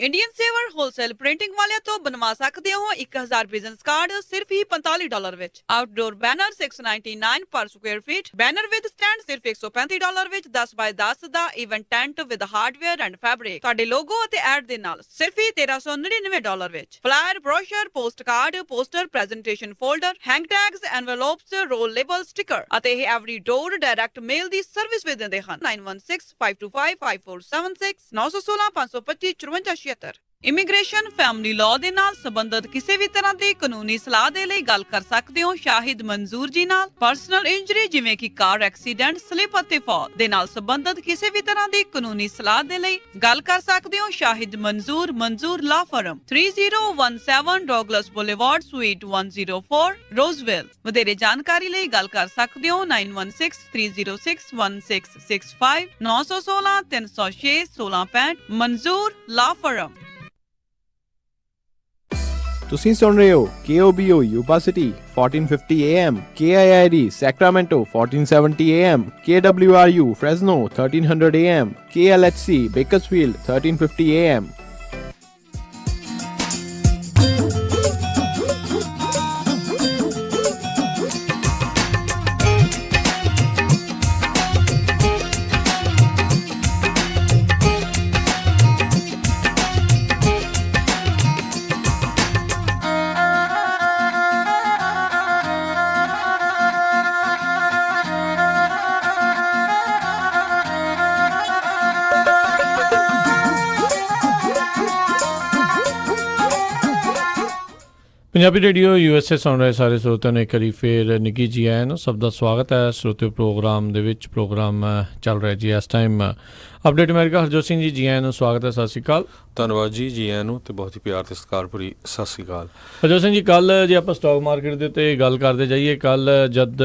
ਇੰਡੀਅਨ ਸੇਵਰ ਹੋਲਸੇਲ ਪ੍ਰਿੰਟਿੰਗ ਵਾਲਿਆਂ ਤੋਂ ਬਣਵਾ ਸਕਦੇ ਹੋ 1000 ਬਿਜ਼ਨਸ ਕਾਰਡ ਸਿਰਫ ਹੀ $45 ਵਿੱਚ। Outdoor banner $699 per square feet. Banner with stand ਸਿਰਫ $135 ਵਿੱਚ 10x10 ਦਾ event tent with hardware and fabric ਤੁਹਾਡੇ ਲੋਗੋ ਅਤੇ ਐਡ ਦੇ ਨਾਲ ਸਿਰਫ ਹੀ $1399 ਵਿੱਚ। Flyer, brochure, post card, poster, presentation folder, hang tags, envelopes, roll label, sticker ਅਤੇ ਇਹ ਐਵਰੀ ਡੋਰ ਡਾਇਰੈਕਟ ਮੇਲ ਦੀ ਸਰਵਿਸ ਵੀ ਦਿੰਦੇ ਹਨ। 9165255476 916 525 54 ਇਮੀਗ੍ਰੇਸ਼ਨ, ਫੈਮਿਲੀ ਲਾਅ ਦੇ ਨਾਲ ਸੰਬੰਧਿਤ ਕਿਸੇ ਵੀ ਤਰ੍ਹਾਂ ਦੀ ਕਾਨੂੰਨੀ ਸਲਾਹ ਦੇ ਲਈ ਗੱਲ ਕਰ ਸਕਦੇ ਹੋ ਸ਼ਾਹਿਦ ਮਨਜ਼ੂਰ ਜੀ ਨਾਲ। ਪਰਸਨਲ ਇੰਜਰੀ ਜਿਵੇਂ ਕਿ ਕਾਰ ਐਕਸੀਡੈਂਟ, ਸਲਿਪ ਅਤੇ ਫਾਲ ਦੇ ਨਾਲ ਸੰਬੰਧਿਤ ਕਿਸੇ ਵੀ ਤਰ੍ਹਾਂ ਦੀ ਕਾਨੂੰਨੀ ਸਲਾਹ ਦੇ ਲਈ ਗੱਲ ਕਰ ਸਕਦੇ ਹੋ ਸ਼ਾਹਿਦ ਮਨਜ਼ੂਰ ਲਾ ਫਰਮ 3017 ਡੌਗਲਸ ਬੁਲੇਵਾਰਡ ਸੂਈਟ 104 ਰੋਜ਼ਵਿਲ। ਵਧੇਰੇ ਜਾਣਕਾਰੀ ਲਈ ਗੱਲ ਕਰ ਸਕਦੇ ਹੋ 9163061665 916 306 1665 ਮਨਜ਼ੂਰ ਲਾ ਫਰਮ। ਤੁਸੀਂ ਸੁਣ ਰਹੇ ਹੋ KOBO Yuba City 1450 AM, KIID Sacramento 1470 AM, KWRU Fresno 1300 AM, KLHC Bakersfield 1350 AM. Punjabi radio USA ਸੁਣ ਰਹੇ ਸਾਰੇ ਸਰੋਤਿਆਂ ਨੂੰ ਇੱਕ ਵਾਰੀ ਫੇਰ ਨਿੱਘੀ ਜੀ ਆਇਆਂ ਨੂੰ। ਸਭ ਦਾ ਸਵਾਗਤ ਹੈ ਸਰੋਤਿਓ ਪ੍ਰੋਗਰਾਮ ਦੇ ਵਿੱਚ। ਪ੍ਰੋਗਰਾਮ ਚੱਲ ਰਿਹਾ ਜੀ ਇਸ ਟਾਈਮ ਅਪਡੇਟ ਅਮਰੀਕਾ। ਹਰਜੋਤ ਸਿੰਘ ਜੀ ਆਇਆਂ ਨੂੰ ਸਵਾਗਤ ਹੈ। ਸਤਿ ਸ਼੍ਰੀ ਅਕਾਲ। ਧੰਨਵਾਦ ਜੀ ਆਇਆਂ ਨੂੰ ਤੇ ਬਹੁਤ ਹੀ ਪਿਆਰ ਤੇ ਸਤਿਕਾਰ ਭਰੀ ਸਤਿ ਸ਼੍ਰੀ ਅਕਾਲ। ਹਰਜੋਤ ਸਿੰਘ ਜੀ, ਕੱਲ੍ਹ ਜੇ ਆਪਾਂ ਸਟਾਕ ਮਾਰਕੀਟ ਦੇ ਉੱਤੇ ਗੱਲ ਕਰਦੇ ਜਾਈਏ, ਕੱਲ੍ਹ ਜਦ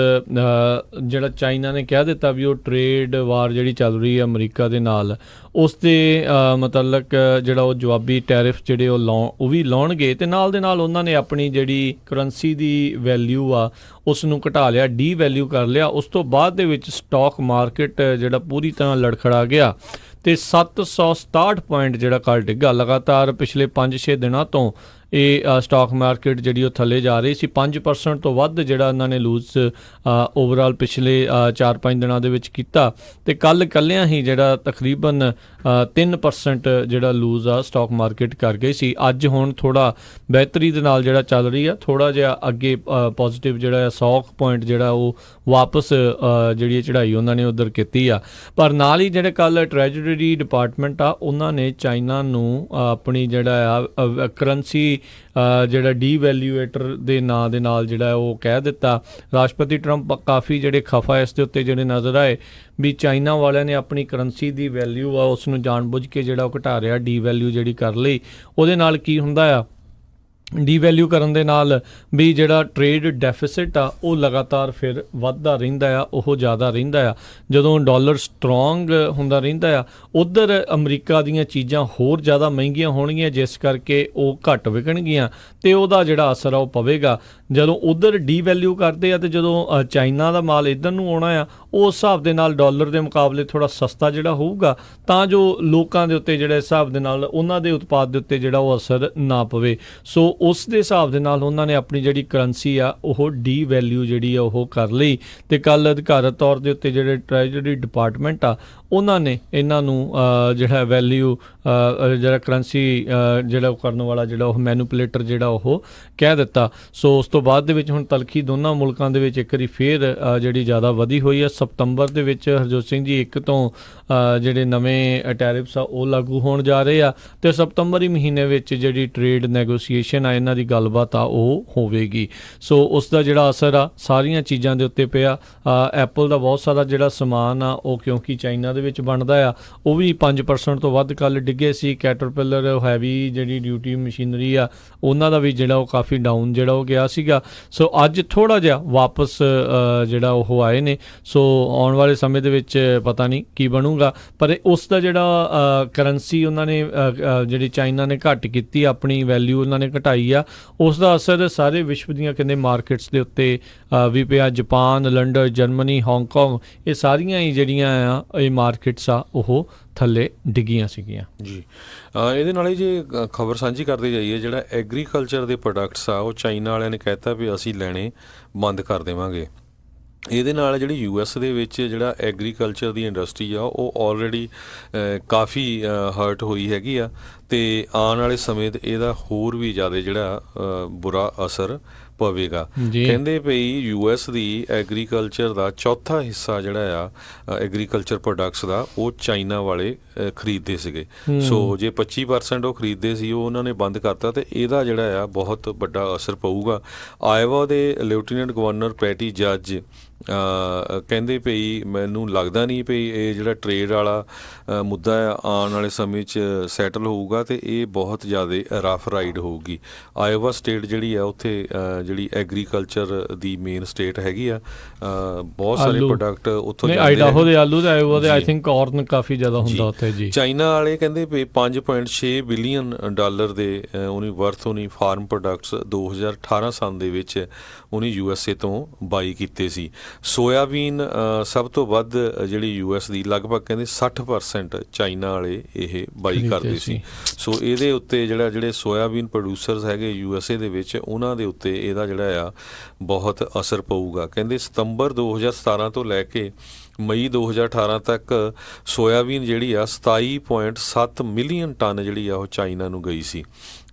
ਜਿਹੜਾ ਚਾਈਨਾ ਨੇ ਕਹਿ ਦਿੱਤਾ ਵੀ ਉਹ ਟਰੇਡ ਵਾਰ ਜਿਹੜੀ ਚੱਲ ਰਹੀ ਹੈ ਅਮਰੀਕਾ ਦੇ ਨਾਲ, ਉਸ ਦੇ ਮਤਲਬ ਜਿਹੜਾ ਉਹ ਜਵਾਬੀ ਟੈਰਿਫ ਜਿਹੜੇ ਉਹ ਵੀ ਲਾਉਣਗੇ ਅਤੇ ਨਾਲ ਦੇ ਨਾਲ ਉਹਨਾਂ ਨੇ ਆਪਣੀ ਜਿਹੜੀ ਕਰੰਸੀ ਦੀ ਵੈਲਿਊ ਆ ਉਸ ਨੂੰ ਘਟਾ ਲਿਆ, ਡੀ ਵੈਲਿਊ ਕਰ ਲਿਆ। ਉਸ ਤੋਂ ਬਾਅਦ ਦੇ ਵਿੱਚ ਸਟਾਕ ਮਾਰਕੀਟ ਜਿਹੜਾ ਪੂਰੀ ਤਰ੍ਹਾਂ ਲੜਖੜਾ ਗਿਆ ਅਤੇ 767 ਪੁਆਇੰਟ ਜਿਹੜਾ ਕੱਲ੍ਹ ਡਿੱਗਾ। ਲਗਾਤਾਰ ਪਿਛਲੇ 5-6 ਦਿਨਾਂ ਤੋਂ ਇਹ ਸਟਾਕ ਮਾਰਕੀਟ ਜਿਹੜੀ ਉਹ ਥੱਲੇ ਜਾ ਰਹੀ ਸੀ। 5% ਤੋਂ ਵੱਧ ਜਿਹੜਾ ਉਹਨਾਂ ਨੇ ਲੂਜ਼ ਓਵਰਆਲ ਪਿਛਲੇ 4-5 ਦਿਨਾਂ ਦੇ ਵਿੱਚ ਕੀਤਾ ਅਤੇ ਕੱਲ੍ਹ ਇਕੱਲਿਆਂ ਹੀ ਜਿਹੜਾ ਤਕਰੀਬਨ 3% ਜਿਹੜਾ ਲੂਜ਼ ਆ ਸਟਾਕ ਮਾਰਕੀਟ ਕਰ ਗਈ ਸੀ। ਅੱਜ ਹੁਣ ਥੋੜ੍ਹਾ ਬਿਹਤਰੀ ਦੇ ਨਾਲ ਜਿਹੜਾ ਚੱਲ ਰਹੀ ਆ, ਥੋੜ੍ਹਾ ਜਿਹਾ ਅੱਗੇ ਪੋਜ਼ੀਟਿਵ ਜਿਹੜਾ 100 ਪੁਆਇੰਟ ਜਿਹੜਾ ਉਹ ਵਾਪਸ ਜਿਹੜੀ ਚੜ੍ਹਾਈ ਉਹਨਾਂ ਨੇ ਉੱਧਰ ਕੀਤੀ ਆ। ਪਰ ਨਾਲ ਹੀ ਜਿਹੜੇ ਕੱਲ੍ਹ ਟ੍ਰੈਜਰੀ ਡਿਪਾਰਟਮੈਂਟ ਆ ਉਹਨਾਂ ਨੇ ਚਾਈਨਾ ਨੂੰ ਆਪਣੀ ਜਿਹੜਾ ਆ ਕਰੰਸੀ ਜਿਹੜਾ ਡੀਵੈਲਿਊਏਟਰ ਦੇ ਨਾਂ ਦੇ ਨਾਲ ਜਿਹੜਾ ਉਹ ਕਹਿ ਦਿੱਤਾ। ਰਾਸ਼ਟਰਪਤੀ ਟਰੰਪ ਕਾਫੀ ਜਿਹੜੇ ਖਫਾ ਇਸ ਦੇ ਉੱਤੇ ਜਿਹੜੇ ਨਜ਼ਰ ਆਏ ਵੀ ਚਾਈਨਾ ਵਾਲਿਆਂ ਨੇ ਆਪਣੀ ਕਰੰਸੀ ਦੀ ਵੈਲਿਊ ਆ ਉਸ ਨੂੰ ਜਾਣਬੁੱਝ ਕੇ ਜਿਹੜਾ ਉਹ ਘਟਾ ਰਿਹਾ, ਡੀਵੈਲਿਊ ਜਿਹੜੀ ਕਰ ਲਈ। ਉਹਦੇ ਨਾਲ ਕੀ ਹੁੰਦਾ ਆ, ਡੀਵੈਲਿਊ ਕਰਨ ਦੇ ਨਾਲ ਵੀ ਜਿਹੜਾ ਟਰੇਡ ਡੈਫਿਸਿਟ ਆ ਉਹ ਲਗਾਤਾਰ ਫਿਰ ਵੱਧਦਾ ਰਹਿੰਦਾ ਆ, ਉਹ ਜ਼ਿਆਦਾ ਰਹਿੰਦਾ ਆ। ਜਦੋਂ ਡਾਲਰ ਸਟਰੋਂਗ ਹੁੰਦਾ ਰਹਿੰਦਾ ਆ, ਉੱਧਰ ਅਮਰੀਕਾ ਦੀਆਂ ਚੀਜ਼ਾਂ ਹੋਰ ਜ਼ਿਆਦਾ ਮਹਿੰਗੀਆਂ ਹੋਣਗੀਆਂ, ਜਿਸ ਕਰਕੇ ਉਹ ਘੱਟ ਵਿਕਣਗੀਆਂ ਅਤੇ ਉਹਦਾ ਜਿਹੜਾ ਅਸਰ ਆ ਉਹ ਪਵੇਗਾ। ਜਦੋਂ ਉੱਧਰ ਡੀਵੈਲਿਊ ਕਰਦੇ ਆ ਅਤੇ ਜਦੋਂ ਚਾਈਨਾ ਦਾ ਮਾਲ ਇੱਧਰ ਨੂੰ ਆਉਣਾ ਆ, ਉਸ ਹਿਸਾਬ ਦੇ ਨਾਲ ਡਾਲਰ ਦੇ ਮੁਕਾਬਲੇ ਥੋੜ੍ਹਾ ਸਸਤਾ ਜਿਹੜਾ ਹੋਊਗਾ, ਤਾਂ ਜੋ ਲੋਕਾਂ ਦੇ ਉੱਤੇ ਜਿਹੜੇ ਹਿਸਾਬ ਦੇ ਨਾਲ ਉਹਨਾਂ ਦੇ ਉਤਪਾਦ ਦੇ ਉੱਤੇ ਜਿਹੜਾ ਉਹ ਅਸਰ ਨਾ ਪਵੇ। ਸੋ ਉਸ ਦੇ ਹਿਸਾਬ ਦੇ ਨਾਲ ਉਹਨਾਂ ਨੇ ਆਪਣੀ ਜਿਹੜੀ ਕਰੰਸੀ ਆ ਉਹ ਡੀ ਵੈਲਿਊ ਜਿਹੜੀ ਆ ਉਹ ਕਰ ਲਈ। ਅਤੇ ਕੱਲ੍ਹ ਅਧਿਕਾਰਤ ਤੌਰ ਦੇ ਉੱਤੇ ਜਿਹੜੇ ਟ੍ਰੈਜਰੀ ਡਿਪਾਰਟਮੈਂਟ ਆ ਉਹਨਾਂ ਨੇ ਇਹਨਾਂ ਨੂੰ ਜਿਹੜਾ ਵੈਲਿਊ ਜਿਹੜਾ ਕਰੰਸੀ ਜਿਹੜਾ ਉਹ ਕਰਨ ਵਾਲਾ ਜਿਹੜਾ ਉਹ ਮੈਨੂਪੂਲੇਟਰ ਜਿਹੜਾ ਉਹ ਕਹਿ ਦਿੱਤਾ। ਸੋ ਉਸ ਤੋਂ ਬਾਅਦ ਦੇ ਵਿੱਚ ਹੁਣ ਤਲਖੀ ਦੋਨਾਂ ਮੁਲਕਾਂ ਦੇ ਵਿੱਚ ਇੱਕ ਵਾਰੀ ਫੇਰ ਜਿਹੜੀ ਜ਼ਿਆਦਾ ਵਧੀ ਹੋਈ ਹੈ। ਸਤੰਬਰ ਦੇ ਵਿੱਚ ਹਰਜੋਤ ਸਿੰਘ ਜੀ 1 ਤੋਂ ਜਿਹੜੇ ਨਵੇਂ ਟੈਰਿਫਸ ਆ ਉਹ ਲਾਗੂ ਹੋਣ ਜਾ ਰਹੇ ਆ ਅਤੇ ਸਤੰਬਰ ਹੀ ਮਹੀਨੇ ਵਿੱਚ ਜਿਹੜੀ ਟਰੇਡ ਨੈਗੋਸੀਏਸ਼ਨ ਆ ਇਹਨਾਂ ਦੀ ਗੱਲਬਾਤ ਆ ਉਹ ਹੋਵੇਗੀ। ਸੋ ਉਸ ਦਾ ਜਿਹੜਾ ਅਸਰ ਆ ਸਾਰੀਆਂ ਚੀਜ਼ਾਂ ਦੇ ਉੱਤੇ ਪਿਆ। ਐਪਲ ਦਾ ਬਹੁਤ ਸਾਰਾ ਜਿਹੜਾ ਸਮਾਨ ਆ ਉਹ ਕਿਉਂਕਿ ਚਾਈਨਾ ਦੇ ਦੇ ਵਿੱਚ ਬਣਦਾ ਆ ਉਹ ਵੀ 5% ਤੋਂ ਵੱਧ ਕੱਲ੍ਹ ਡਿੱਗੇ ਸੀ। ਕੈਟਰਪਿਲਰ ਹੈਵੀ ਜਿਹੜੀ ਡਿਊਟੀ ਮਸ਼ੀਨਰੀ ਆ ਉਹਨਾਂ ਦਾ ਵੀ ਜਿਹੜਾ ਉਹ ਕਾਫੀ ਡਾਊਨ ਜਿਹੜਾ ਉਹ ਗਿਆ ਸੀਗਾ। ਸੋ ਅੱਜ ਥੋੜ੍ਹਾ ਜਿਹਾ ਵਾਪਸ ਜਿਹੜਾ ਉਹ ਆਏ ਨੇ। ਸੋ ਆਉਣ ਵਾਲੇ ਸਮੇਂ ਦੇ ਵਿੱਚ ਪਤਾ ਨਹੀਂ ਕੀ ਬਣੂਗਾ, ਪਰ ਉਸ ਦਾ ਜਿਹੜਾ ਕਰੰਸੀ ਉਹਨਾਂ ਨੇ ਜਿਹੜੀ ਚਾਈਨਾ ਨੇ ਘੱਟ ਕੀਤੀ, ਆਪਣੀ ਵੈਲਿਊ ਉਹਨਾਂ ਨੇ ਘਟਾਈ ਆ, ਉਸ ਦਾ ਅਸਰ ਸਾਰੇ ਵਿਸ਼ਵ ਦੀਆਂ ਕਹਿੰਦੇ ਮਾਰਕੀਟਸ ਦੇ ਉੱਤੇ ਵੀ ਪਿਆ। ਜਾਪਾਨ, ਲੰਡਨ, ਜਰਮਨੀ, ਹਾਂਗਕਾਂਗ, ਇਹ ਸਾਰੀਆਂ ਹੀ ਜਿਹੜੀਆਂ ਆ ਇਹ ਮਾਰਕੀਟਸ ਆ ਉਹ ਥੱਲੇ ਡਿੱਗੀਆਂ ਸੀਗੀਆਂ ਜੀ। ਇਹਦੇ ਨਾਲ ਹੀ ਜੇ ਖਬਰ ਸਾਂਝੀ ਕਰਦੇ ਜਾਈਏ, ਜਿਹੜਾ ਐਗਰੀਕਲਚਰ ਦੇ ਪ੍ਰੋਡਕਟਸ ਆ ਉਹ ਚਾਈਨਾ ਵਾਲਿਆਂ ਨੇ ਕਹਿਤਾ ਵੀ ਅਸੀਂ ਲੈਣੇ ਬੰਦ ਕਰ ਦੇਵਾਂਗੇ। ਇਹਦੇ ਨਾਲ ਜਿਹੜੀ US ਦੇ ਵਿੱਚ ਜਿਹੜਾ ਐਗਰੀਕਲਚਰ ਦੀ ਇੰਡਸਟਰੀ ਆ ਉਹ ਆਲਰੇਡੀ ਕਾਫੀ ਹਰਟ ਹੋਈ ਹੈਗੀ ਆ, ਅਤੇ ਆਉਣ ਵਾਲੇ ਸਮੇਂ 'ਤੇ ਇਹਦਾ ਹੋਰ ਵੀ ਜ਼ਿਆਦਾ ਜਿਹੜਾ ਬੁਰਾ ਅਸਰ ਪਵੇਗਾ। ਕਹਿੰਦੇ ਪਈ US ਦੀ ਐਗਰੀਕਲਚਰ ਦਾ ਚੌਥਾ ਹਿੱਸਾ ਜਿਹੜਾ ਆ ਐਗਰੀਕਲਚਰ ਪ੍ਰੋਡਕਟਸ ਦਾ ਉਹ ਚਾਈਨਾ ਵਾਲੇ ਖਰੀਦਦੇ ਸੀਗੇ। ਸੋ ਜੇ 25% ਉਹ ਖਰੀਦਦੇ ਸੀ ਉਹ ਉਹਨਾਂ ਨੇ ਬੰਦ ਕਰਤਾ, ਅਤੇ ਇਹਦਾ ਜਿਹੜਾ ਆ ਬਹੁਤ ਵੱਡਾ ਅਸਰ ਪਊਗਾ। ਆਇਵਾ ਦੇ ਲੈਫਟੀਨੈਂਟ ਗਵਰਨਰ ਪੈਟੀ ਜੱਜ ਕਹਿੰਦੇ ਪਈ ਮੈਨੂੰ ਲੱਗਦਾ ਨਹੀਂ ਪਈ ਇਹ ਜਿਹੜਾ ਟਰੇਡ ਵਾਲਾ ਮੁੱਦਾ ਆ ਆਉਣ ਵਾਲੇ ਸਮੇਂ 'ਚ ਸੈਟਲ ਹੋਊਗਾ, ਅਤੇ ਇਹ ਬਹੁਤ ਜ਼ਿਆਦਾ ਰਫ ਰਾਈਡ ਹੋਊਗੀ। ਆਇਵਾ ਸਟੇਟ ਜਿਹੜੀ ਆ ਉੱਥੇ ਜਿਹੜੀ ਐਗਰੀਕਲਚਰ ਦੀ ਮੇਨ ਸਟੇਟ ਹੈਗੀ ਆ, ਬਹੁਤ ਸਾਰੇ ਪ੍ਰੋਡਕਟ ਉੱਥੋਂ ਆਈਡਾਹੋ ਦੇ ਆਲੂ ਤੇ ਆਇਵਾ ਦੇ ਆਈ ਥਿੰਕ ਕਾਰਨ ਕਾਫੀ ਜ਼ਿਆਦਾ ਹੁੰਦਾ ਉੱਥੇ ਜੀ। ਚਾਈਨਾ ਵਾਲੇ ਕਹਿੰਦੇ ਪਏ 5.6 ਬਿਲੀਅਨ ਡਾਲਰ ਦੇ ਉਹਨੀ ਵਰਥ ਉਹਨੀ ਫਾਰਮ ਪ੍ਰੋਡਕਟਸ 2018 ਸਾਲ ਦੇ ਵਿੱਚ ਉਹਨੇ USA ਤੋਂ ਬਾਈ ਕੀਤੇ ਸੀ। ਸੋਇਆਬੀਨ ਸਭ ਤੋਂ ਵੱਧ ਜਿਹੜੀ US ਦੀ ਲਗਭਗ ਕਹਿੰਦੇ 60% ਚਾਈਨਾ ਵਾਲੇ ਇਹ ਬਾਈ ਕਰਦੇ ਸੀ। ਸੋ ਇਹਦੇ ਉੱਤੇ ਜਿਹੜੇ ਸੋਇਆਬੀਨ ਪ੍ਰੋਡਿਊਸਰਸ ਹੈਗੇ USA ਦੇ ਵਿੱਚ ਉਹਨਾਂ ਦੇ ਉੱਤੇ ਇਹਦਾ ਜਿਹੜਾ ਆ ਬਹੁਤ ਅਸਰ ਪਊਗਾ। ਕਹਿੰਦੇ ਸਤੰਬਰ 2017 ਤੋਂ ਲੈ ਕੇ ਮਈ 2018 ਤੱਕ ਸੋਇਆਬੀਨ ਜਿਹੜੀ ਆ 27.7 ਮਿਲੀਅਨ ਟਨ ਜਿਹੜੀ ਆ ਉਹ ਚਾਈਨਾ ਨੂੰ ਗਈ ਸੀ।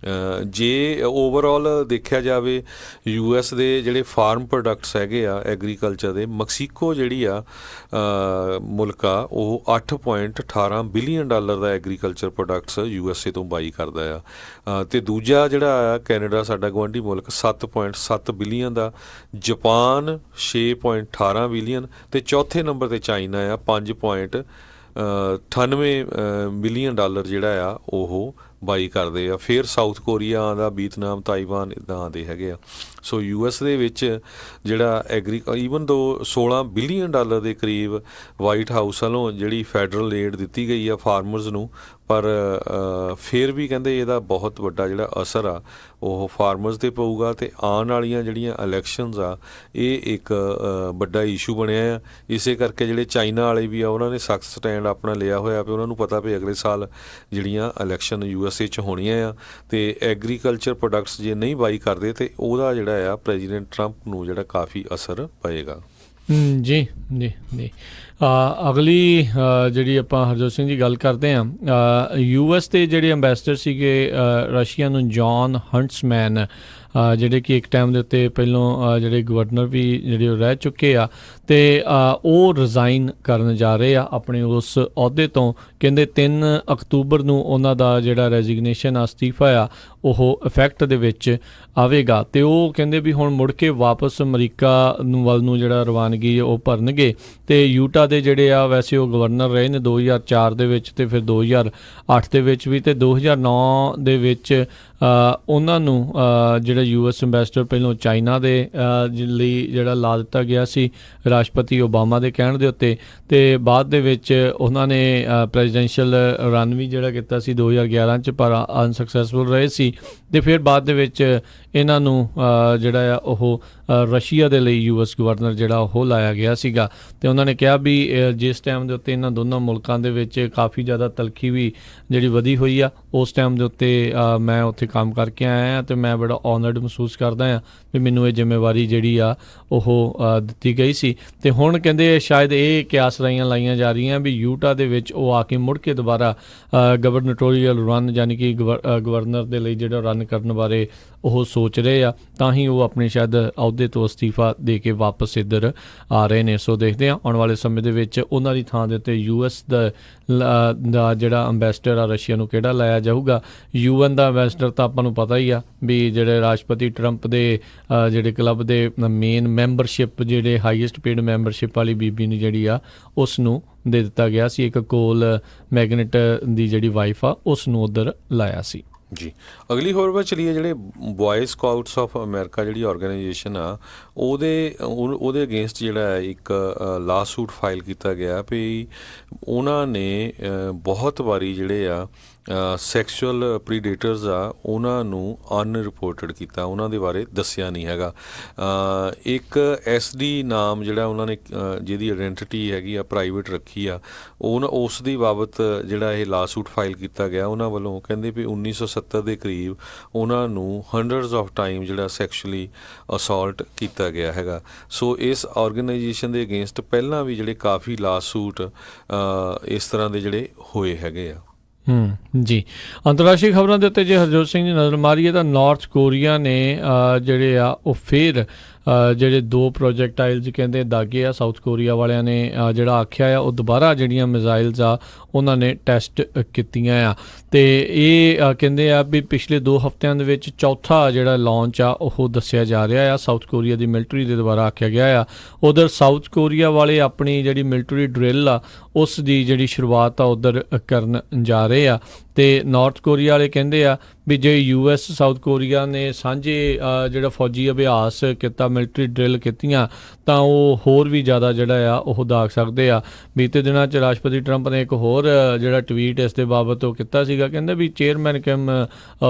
ਜੇ ਓਵਰਆਲ ਦੇਖਿਆ ਜਾਵੇ US ਦੇ ਜਿਹੜੇ ਫਾਰਮ ਪ੍ਰੋਡਕਟਸ ਹੈਗੇ ਆ ਐਗਰੀਕਲਚਰ ਦੇ, ਮੈਕਸੀਕੋ ਜਿਹੜੀ ਆ ਮੁਲਕ ਆ ਉਹ 8.18 ਬਿਲੀਅਨ ਡਾਲਰ ਦਾ ਐਗਰੀਕਲਚਰ ਪ੍ਰੋਡਕਟਸ USA ਤੋਂ ਬਾਈ ਕਰਦਾ ਆ, ਅਤੇ ਦੂਜਾ ਜਿਹੜਾ ਆ ਕੈਨੇਡਾ ਸਾਡਾ ਗੁਆਂਢੀ ਮੁਲਕ 7.7 ਬਿਲੀਅਨ ਦਾ, ਜਾਪਾਨ 6.18 ਬਿਲੀਅਨ, ਅਤੇ ਚੌਥੇ ਨੰਬਰ 'ਤੇ ਚਾਈਨਾ ਆ 5.98 ਬਿਲੀਅਨ ਡਾਲਰ ਜਿਹੜਾ ਆ ਉਹ ਬਾਈ ਕਰਦੇ ਆ। ਫਿਰ ਸਾਊਥ ਕੋਰੀਆ ਆਉਂਦਾ, ਵੀਅਤਨਾਮ, ਤਾਈਵਾਨ ਇੱਦਾਂ ਆਉਂਦੇ ਹੈਗੇ ਆ। ਸੋ US ਦੇ ਵਿੱਚ ਜਿਹੜਾ ਈਵਨ ਦੋ 16 ਬਿਲੀਅਨ ਡਾਲਰ ਦੇ ਕਰੀਬ ਵਾਈਟ ਹਾਊਸ ਵੱਲੋਂ ਜਿਹੜੀ ਫੈਡਰਲ ਏਡ ਦਿੱਤੀ ਗਈ ਆ ਫਾਰਮਰਸ ਨੂੰ, ਪਰ ਫਿਰ ਵੀ ਕਹਿੰਦੇ ਇਹਦਾ ਬਹੁਤ ਵੱਡਾ ਜਿਹੜਾ ਅਸਰ ਆ ਉਹ ਫਾਰਮਰਸ 'ਤੇ ਪਊਗਾ, ਅਤੇ ਆਉਣ ਵਾਲੀਆਂ ਜਿਹੜੀਆਂ ਇਲੈਕਸ਼ਨਸ ਆ ਇਹ ਇੱਕ ਵੱਡਾ ਇਸ਼ੂ ਬਣਿਆ ਆ। ਇਸੇ ਕਰਕੇ ਜਿਹੜੇ ਚਾਈਨਾ ਵਾਲੇ ਵੀ ਆ ਉਹਨਾਂ ਨੇ ਸਖਤ ਸਟੈਂਡ ਆਪਣਾ ਲਿਆ ਹੋਇਆ ਵੀ ਉਹਨਾਂ ਨੂੰ ਪਤਾ ਵੀ ਅਗਲੇ ਸਾਲ ਜਿਹੜੀਆਂ ਇਲੈਕਸ਼ਨ USA 'ਚ ਹੋਣੀਆਂ ਆ, ਅਤੇ ਐਗਰੀਕਲਚਰ ਪ੍ਰੋਡਕਟਸ ਜੇ ਨਹੀਂ ਬਾਈ ਕਰਦੇ ਤਾਂ ਉਹਦਾ ਜਿਹੜਾ ਆ ਪ੍ਰੈਜ਼ੀਡੈਂਟ ਟਰੰਪ ਨੂੰ ਜਿਹੜਾ ਕਾਫੀ ਅਸਰ ਪਏਗਾ। ਜੀ ਜੀ ਜੀ। ਅਗਲੀ ਜਿਹੜੀ ਆਪਾਂ ਹਰਜੋਤ ਸਿੰਘ ਜੀ ਗੱਲ ਕਰਦੇ ਹਾਂ, US ਦੇ ਜਿਹੜੇ ਅੰਬੈਸਡਰ ਸੀਗੇ ਰਸ਼ੀਆ ਨੂੰ ਜੌਨ ਹੰਟਸਮੈਨ, ਜਿਹੜੇ ਕਿ ਇੱਕ ਟਾਈਮ ਦੇ ਉੱਤੇ ਪਹਿਲੋਂ ਜਿਹੜੇ ਗਵਰਨਰ ਵੀ ਜਿਹੜੇ ਰਹਿ ਚੁੱਕੇ ਆ, ਅਤੇ ਉਹ ਰਿਜ਼ਾਈਨ ਕਰਨ ਜਾ ਰਹੇ ਆ ਆਪਣੇ ਉਸ ਅਹੁਦੇ ਤੋਂ। ਕਹਿੰਦੇ 3 ਅਕਤੂਬਰ ਨੂੰ ਉਹਨਾਂ ਦਾ ਜਿਹੜਾ ਰੈਜ਼ਿਗਨੇਸ਼ਨ ਅਸਤੀਫਾ ਆ ਉਹ ਇਫੈਕਟ ਦੇ ਵਿੱਚ ਆਵੇਗਾ, ਅਤੇ ਉਹ ਕਹਿੰਦੇ ਵੀ ਹੁਣ ਮੁੜ ਕੇ ਵਾਪਸ ਅਮਰੀਕਾ ਨੂੰ ਵੱਲ ਨੂੰ ਜਿਹੜਾ ਰਵਾਨਗੀ ਉਹ ਭਰਨਗੇ। ਅਤੇ ਯੂਟਾ ਦੇ ਜਿਹੜੇ ਆ ਵੈਸੇ ਉਹ ਗਵਰਨਰ ਰਹੇ ਨੇ 2004 ਦੇ ਵਿੱਚ, ਅਤੇ ਫਿਰ 2008 ਦੇ ਵਿੱਚ ਵੀ, ਅਤੇ 2009 ਦੇ ਵਿੱਚ ਉਹਨਾਂ ਨੂੰ ਜਿਹੜਾ US ਅੰਬੈਸਡਰ ਪਹਿਲੋਂ ਚਾਈਨਾ ਦੇ ਲਈ ਜਿਹੜਾ ਲਾ ਦਿੱਤਾ ਗਿਆ ਸੀ ਰਾਸ਼ਟਰਪਤੀ ਓਬਾਮਾ ਦੇ ਕਹਿਣ ਦੇ ਉੱਤੇ, ਅਤੇ ਬਾਅਦ ਦੇ ਵਿੱਚ ਉਹਨਾਂ ਨੇ ਪ੍ਰੈਜ਼ੀਡੈਂਸ਼ੀਅਲ ਰਨ ਵੀ ਜਿਹੜਾ ਕੀਤਾ ਸੀ 2011 'ਚ, ਪਰ ਅਨਸਕਸੈਸਫੁਲ ਰਹੇ ਸੀ। ਅਤੇ ਫਿਰ ਬਾਅਦ ਦੇ ਵਿੱਚ ਇਹਨਾਂ ਨੂੰ ਜਿਹੜਾ ਆ ਉਹ ਰਸ਼ੀਆ ਦੇ ਲਈ US ਗਵਰਨਰ ਜਿਹੜਾ ਉਹ ਲਾਇਆ ਗਿਆ ਸੀਗਾ, ਅਤੇ ਉਹਨਾਂ ਨੇ ਕਿਹਾ ਵੀ ਜਿਸ ਟਾਈਮ ਦੇ ਉੱਤੇ ਇਹਨਾਂ ਦੋਨਾਂ ਮੁਲਕਾਂ ਦੇ ਵਿੱਚ ਕਾਫੀ ਜ਼ਿਆਦਾ ਤਲਖੀ ਵੀ ਜਿਹੜੀ ਵਧੀ ਹੋਈ ਆ, ਉਸ ਟਾਈਮ ਦੇ ਉੱਤੇ ਮੈਂ ਉੱਥੇ ਕੰਮ ਕਰਕੇ ਆਇਆ ਹਾਂ, ਅਤੇ ਮੈਂ ਬੜਾ ਆਨਰਡ ਮਹਿਸੂਸ ਕਰਦਾ ਹਾਂ ਵੀ ਮੈਨੂੰ ਇਹ ਜ਼ਿੰਮੇਵਾਰੀ ਜਿਹੜੀ ਆ ਉਹ ਦਿੱਤੀ ਗਈ ਸੀ। ਅਤੇ ਹੁਣ ਕਹਿੰਦੇ ਸ਼ਾਇਦ ਇਹ ਕਿਆਸ ਲਾਈਆਂ ਜਾ ਰਹੀਆਂ ਵੀ ਯੂਟਾ ਦੇ ਵਿੱਚ ਉਹ ਆ ਕੇ ਮੁੜ ਕੇ ਦੁਬਾਰਾ ਗਵਰਨਟੋਰੀਅਲ ਰਨ ਯਾਨੀ ਕਿ ਗਵਰਨਰ ਦੇ ਲਈ ਜਿਹੜਾ ਰਨ ਕਰਨ ਬਾਰੇ ਉਹ ਸੋਚ ਰਹੇ ਆ, ਤਾਂ ਹੀ ਉਹ ਆਪਣੇ ਸ਼ਾਇਦ ਅਹੁਦੇ ਤੋਂ ਅਸਤੀਫਾ ਦੇ ਕੇ ਵਾਪਸ ਇੱਧਰ ਆ ਰਹੇ ਨੇ। ਸੋ ਦੇਖਦੇ ਹਾਂ ਆਉਣ ਵਾਲੇ ਸਮੇਂ ਦੇ ਵਿੱਚ ਉਹਨਾਂ ਦੀ ਥਾਂ ਦੇ ਉੱਤੇ US ਦਾ ਜਿਹੜਾ ਅੰਬੈਸਡਰ ਆ ਰਸ਼ੀਆ ਨੂੰ ਕਿਹੜਾ ਲਾਇਆ ਜਾਊਗਾ। UN ਦਾ ਅੰਬੈਸਡਰ ਤਾਂ ਆਪਾਂ ਨੂੰ ਪਤਾ ਹੀ ਆ ਵੀ ਜਿਹੜੇ ਰਾਸ਼ਟਰਪਤੀ ਟਰੰਪ ਦੇ ਜਿਹੜੇ ਕਲੱਬ ਦੇ ਮੇਨ ਮੈਂਬਰਸ਼ਿਪ ਜਿਹੜੇ ਹਾਈਐਸਟ ਪੇਡ ਮੈਂਬਰਸ਼ਿਪ ਵਾਲੀ ਬੀਬੀ ਨੇ ਜਿਹੜੀ ਆ ਉਸ ਨੂੰ ਦੇ ਦਿੱਤਾ ਗਿਆ ਸੀ। ਇੱਕ ਕੋਲ ਮੈਗਨੇਟ ਦੀ ਜਿਹੜੀ ਵਾਈਫ ਆ ਉਸ ਨੂੰ ਉੱਧਰ ਲਾਇਆ ਸੀ। ਜੀ ਅਗਲੀ ਖਬਰ ਵੱਲ ਚਲੀਏ। ਜਿਹੜੇ ਬॉय ਸਕਾਊਟਸ ਆਫ ਅਮਰੀਕਾ ਜਿਹੜੀ ਆਰਗੇਨਾਈਜੇਸ਼ਨ ਆ ਉਹਦੇ ਅਗੇਂਸਟ ਜਿਹੜਾ ਹੈ ਇੱਕ ਲਾ ਸੂਟ ਫਾਈਲ ਕੀਤਾ ਗਿਆ ਵੀ ਉਹਨਾਂ ਨੇ ਬਹੁਤ ਵਾਰੀ ਜਿਹੜੇ ਆ ਸੈਕਸ਼ੂਅਲ ਪ੍ਰੀਡੇਟਰਸ ਆ ਉਹਨਾਂ ਨੂੰ ਅਨਰਿਪੋਰਟਡ ਕੀਤਾ, ਉਹਨਾਂ ਦੇ ਬਾਰੇ ਦੱਸਿਆ ਨਹੀਂ ਹੈਗਾ। ਇੱਕ SD ਨਾਮ ਜਿਹੜਾ ਉਹਨਾਂ ਨੇ ਜਿਹਦੀ ਆਇਡੈਂਟੀਟੀ ਹੈਗੀ ਆ ਪ੍ਰਾਈਵੇਟ ਰੱਖੀ ਆ, ਉਸ ਦੀ ਬਾਬਤ ਜਿਹੜਾ ਇਹ ਲਾ ਸੂਟ ਫਾਈਲ ਕੀਤਾ ਗਿਆ। ਉਹਨਾਂ ਵੱਲੋਂ ਕਹਿੰਦੇ ਵੀ 1970 ਦੇ ਕਰੀਬ ਉਹਨਾਂ ਨੂੰ ਹੰਡਰਡਸ ਆਫ ਟਾਈਮ ਜਿਹੜਾ ਸੈਕਸ਼ੂਅਲੀ ਅਸੌਲਟ ਕੀਤਾ ਗਿਆ ਹੈਗਾ। ਸੋ ਇਸ ਆਰਗੇਨਾਈਜੇਸ਼ਨ ਦੇ ਅਗੇਂਸਟ ਪਹਿਲਾਂ ਵੀ ਜਿਹੜੇ ਕਾਫੀ ਲਾ ਸੂਟ ਇਸ ਤਰ੍ਹਾਂ ਦੇ ਜਿਹੜੇ ਹੋਏ ਹੈਗੇ ਆ। ਜੀ ਅੰਤਰਰਾਸ਼ਟਰੀ ਖਬਰਾਂ ਦੇ ਉੱਤੇ ਜੇ ਹਰਜੋਤ ਸਿੰਘ ਦੀ ਨਜ਼ਰ ਮਾਰੀਏ ਤਾਂ ਨਾਰਥ ਕੋਰੀਆ ਨੇ ਜਿਹੜੇ ਆ ਉਹ ਫਿਰ ਜਿਹੜੇ 2 ਪ੍ਰੋਜੈਕਟਾਈਲਸ ਕਹਿੰਦੇ ਦਾਗੇ ਆ ਸਾਊਥ ਕੋਰੀਆ ਵਾਲਿਆਂ ਨੇ ਜਿਹੜਾ ਆਖਿਆ ਆ ਉਹ ਦੁਬਾਰਾ ਜਿਹੜੀਆਂ ਮਿਜ਼ਾਈਲਸ ਆ ਉਹਨਾਂ ਨੇ ਟੈਸਟ ਕੀਤੀਆਂ ਆ। ਅਤੇ ਇਹ ਕਹਿੰਦੇ ਆ ਵੀ ਪਿਛਲੇ 2 ਹਫ਼ਤਿਆਂ ਦੇ ਵਿੱਚ ਚੌਥਾ ਜਿਹੜਾ ਲਾਂਚ ਆ ਉਹ ਦੱਸਿਆ ਜਾ ਰਿਹਾ ਆ। ਸਾਊਥ ਕੋਰੀਆ ਦੀ ਮਿਲਟਰੀ ਦੇ ਦੁਆਰਾ ਆਖਿਆ ਗਿਆ ਆ। ਉਧਰ ਸਾਊਥ ਕੋਰੀਆ ਵਾਲੇ ਆਪਣੀ ਜਿਹੜੀ ਮਿਲਟਰੀ ਡਰਿਲ ਆ ਉਸ ਦੀ ਜਿਹੜੀ ਸ਼ੁਰੂਆਤ ਆ ਉੱਧਰ ਕਰਨ ਜਾ ਰਹੇ ਆ। ਅਤੇ ਨਾਰਥ ਕੋਰੀਆ ਵਾਲੇ ਕਹਿੰਦੇ ਆ ਵੀ ਜੇ US ਸਾਊਥ ਕੋਰੀਆ ਨੇ ਸਾਂਝੇ ਜਿਹੜਾ ਫੌਜੀ ਅਭਿਆਸ ਕੀਤਾ, ਮਿਲਟਰੀ ਡਰਿਲ ਕੀਤੀਆਂ ਤਾਂ ਉਹ ਹੋਰ ਵੀ ਜ਼ਿਆਦਾ ਜਿਹੜਾ ਆ ਉਹ ਦਾਗ ਸਕਦੇ ਆ। ਬੀਤੇ ਦਿਨਾਂ 'ਚ ਰਾਸ਼ਟਰਪਤੀ ਟਰੰਪ ਨੇ ਇੱਕ ਹੋਰ ਜਿਹੜਾ ਟਵੀਟ ਇਸ ਦੇ ਬਾਬਤ ਉਹ ਕੀਤਾ ਸੀਗਾ, ਕਹਿੰਦੇ ਵੀ ਚੇਅਰਮੈਨ ਕਿਮ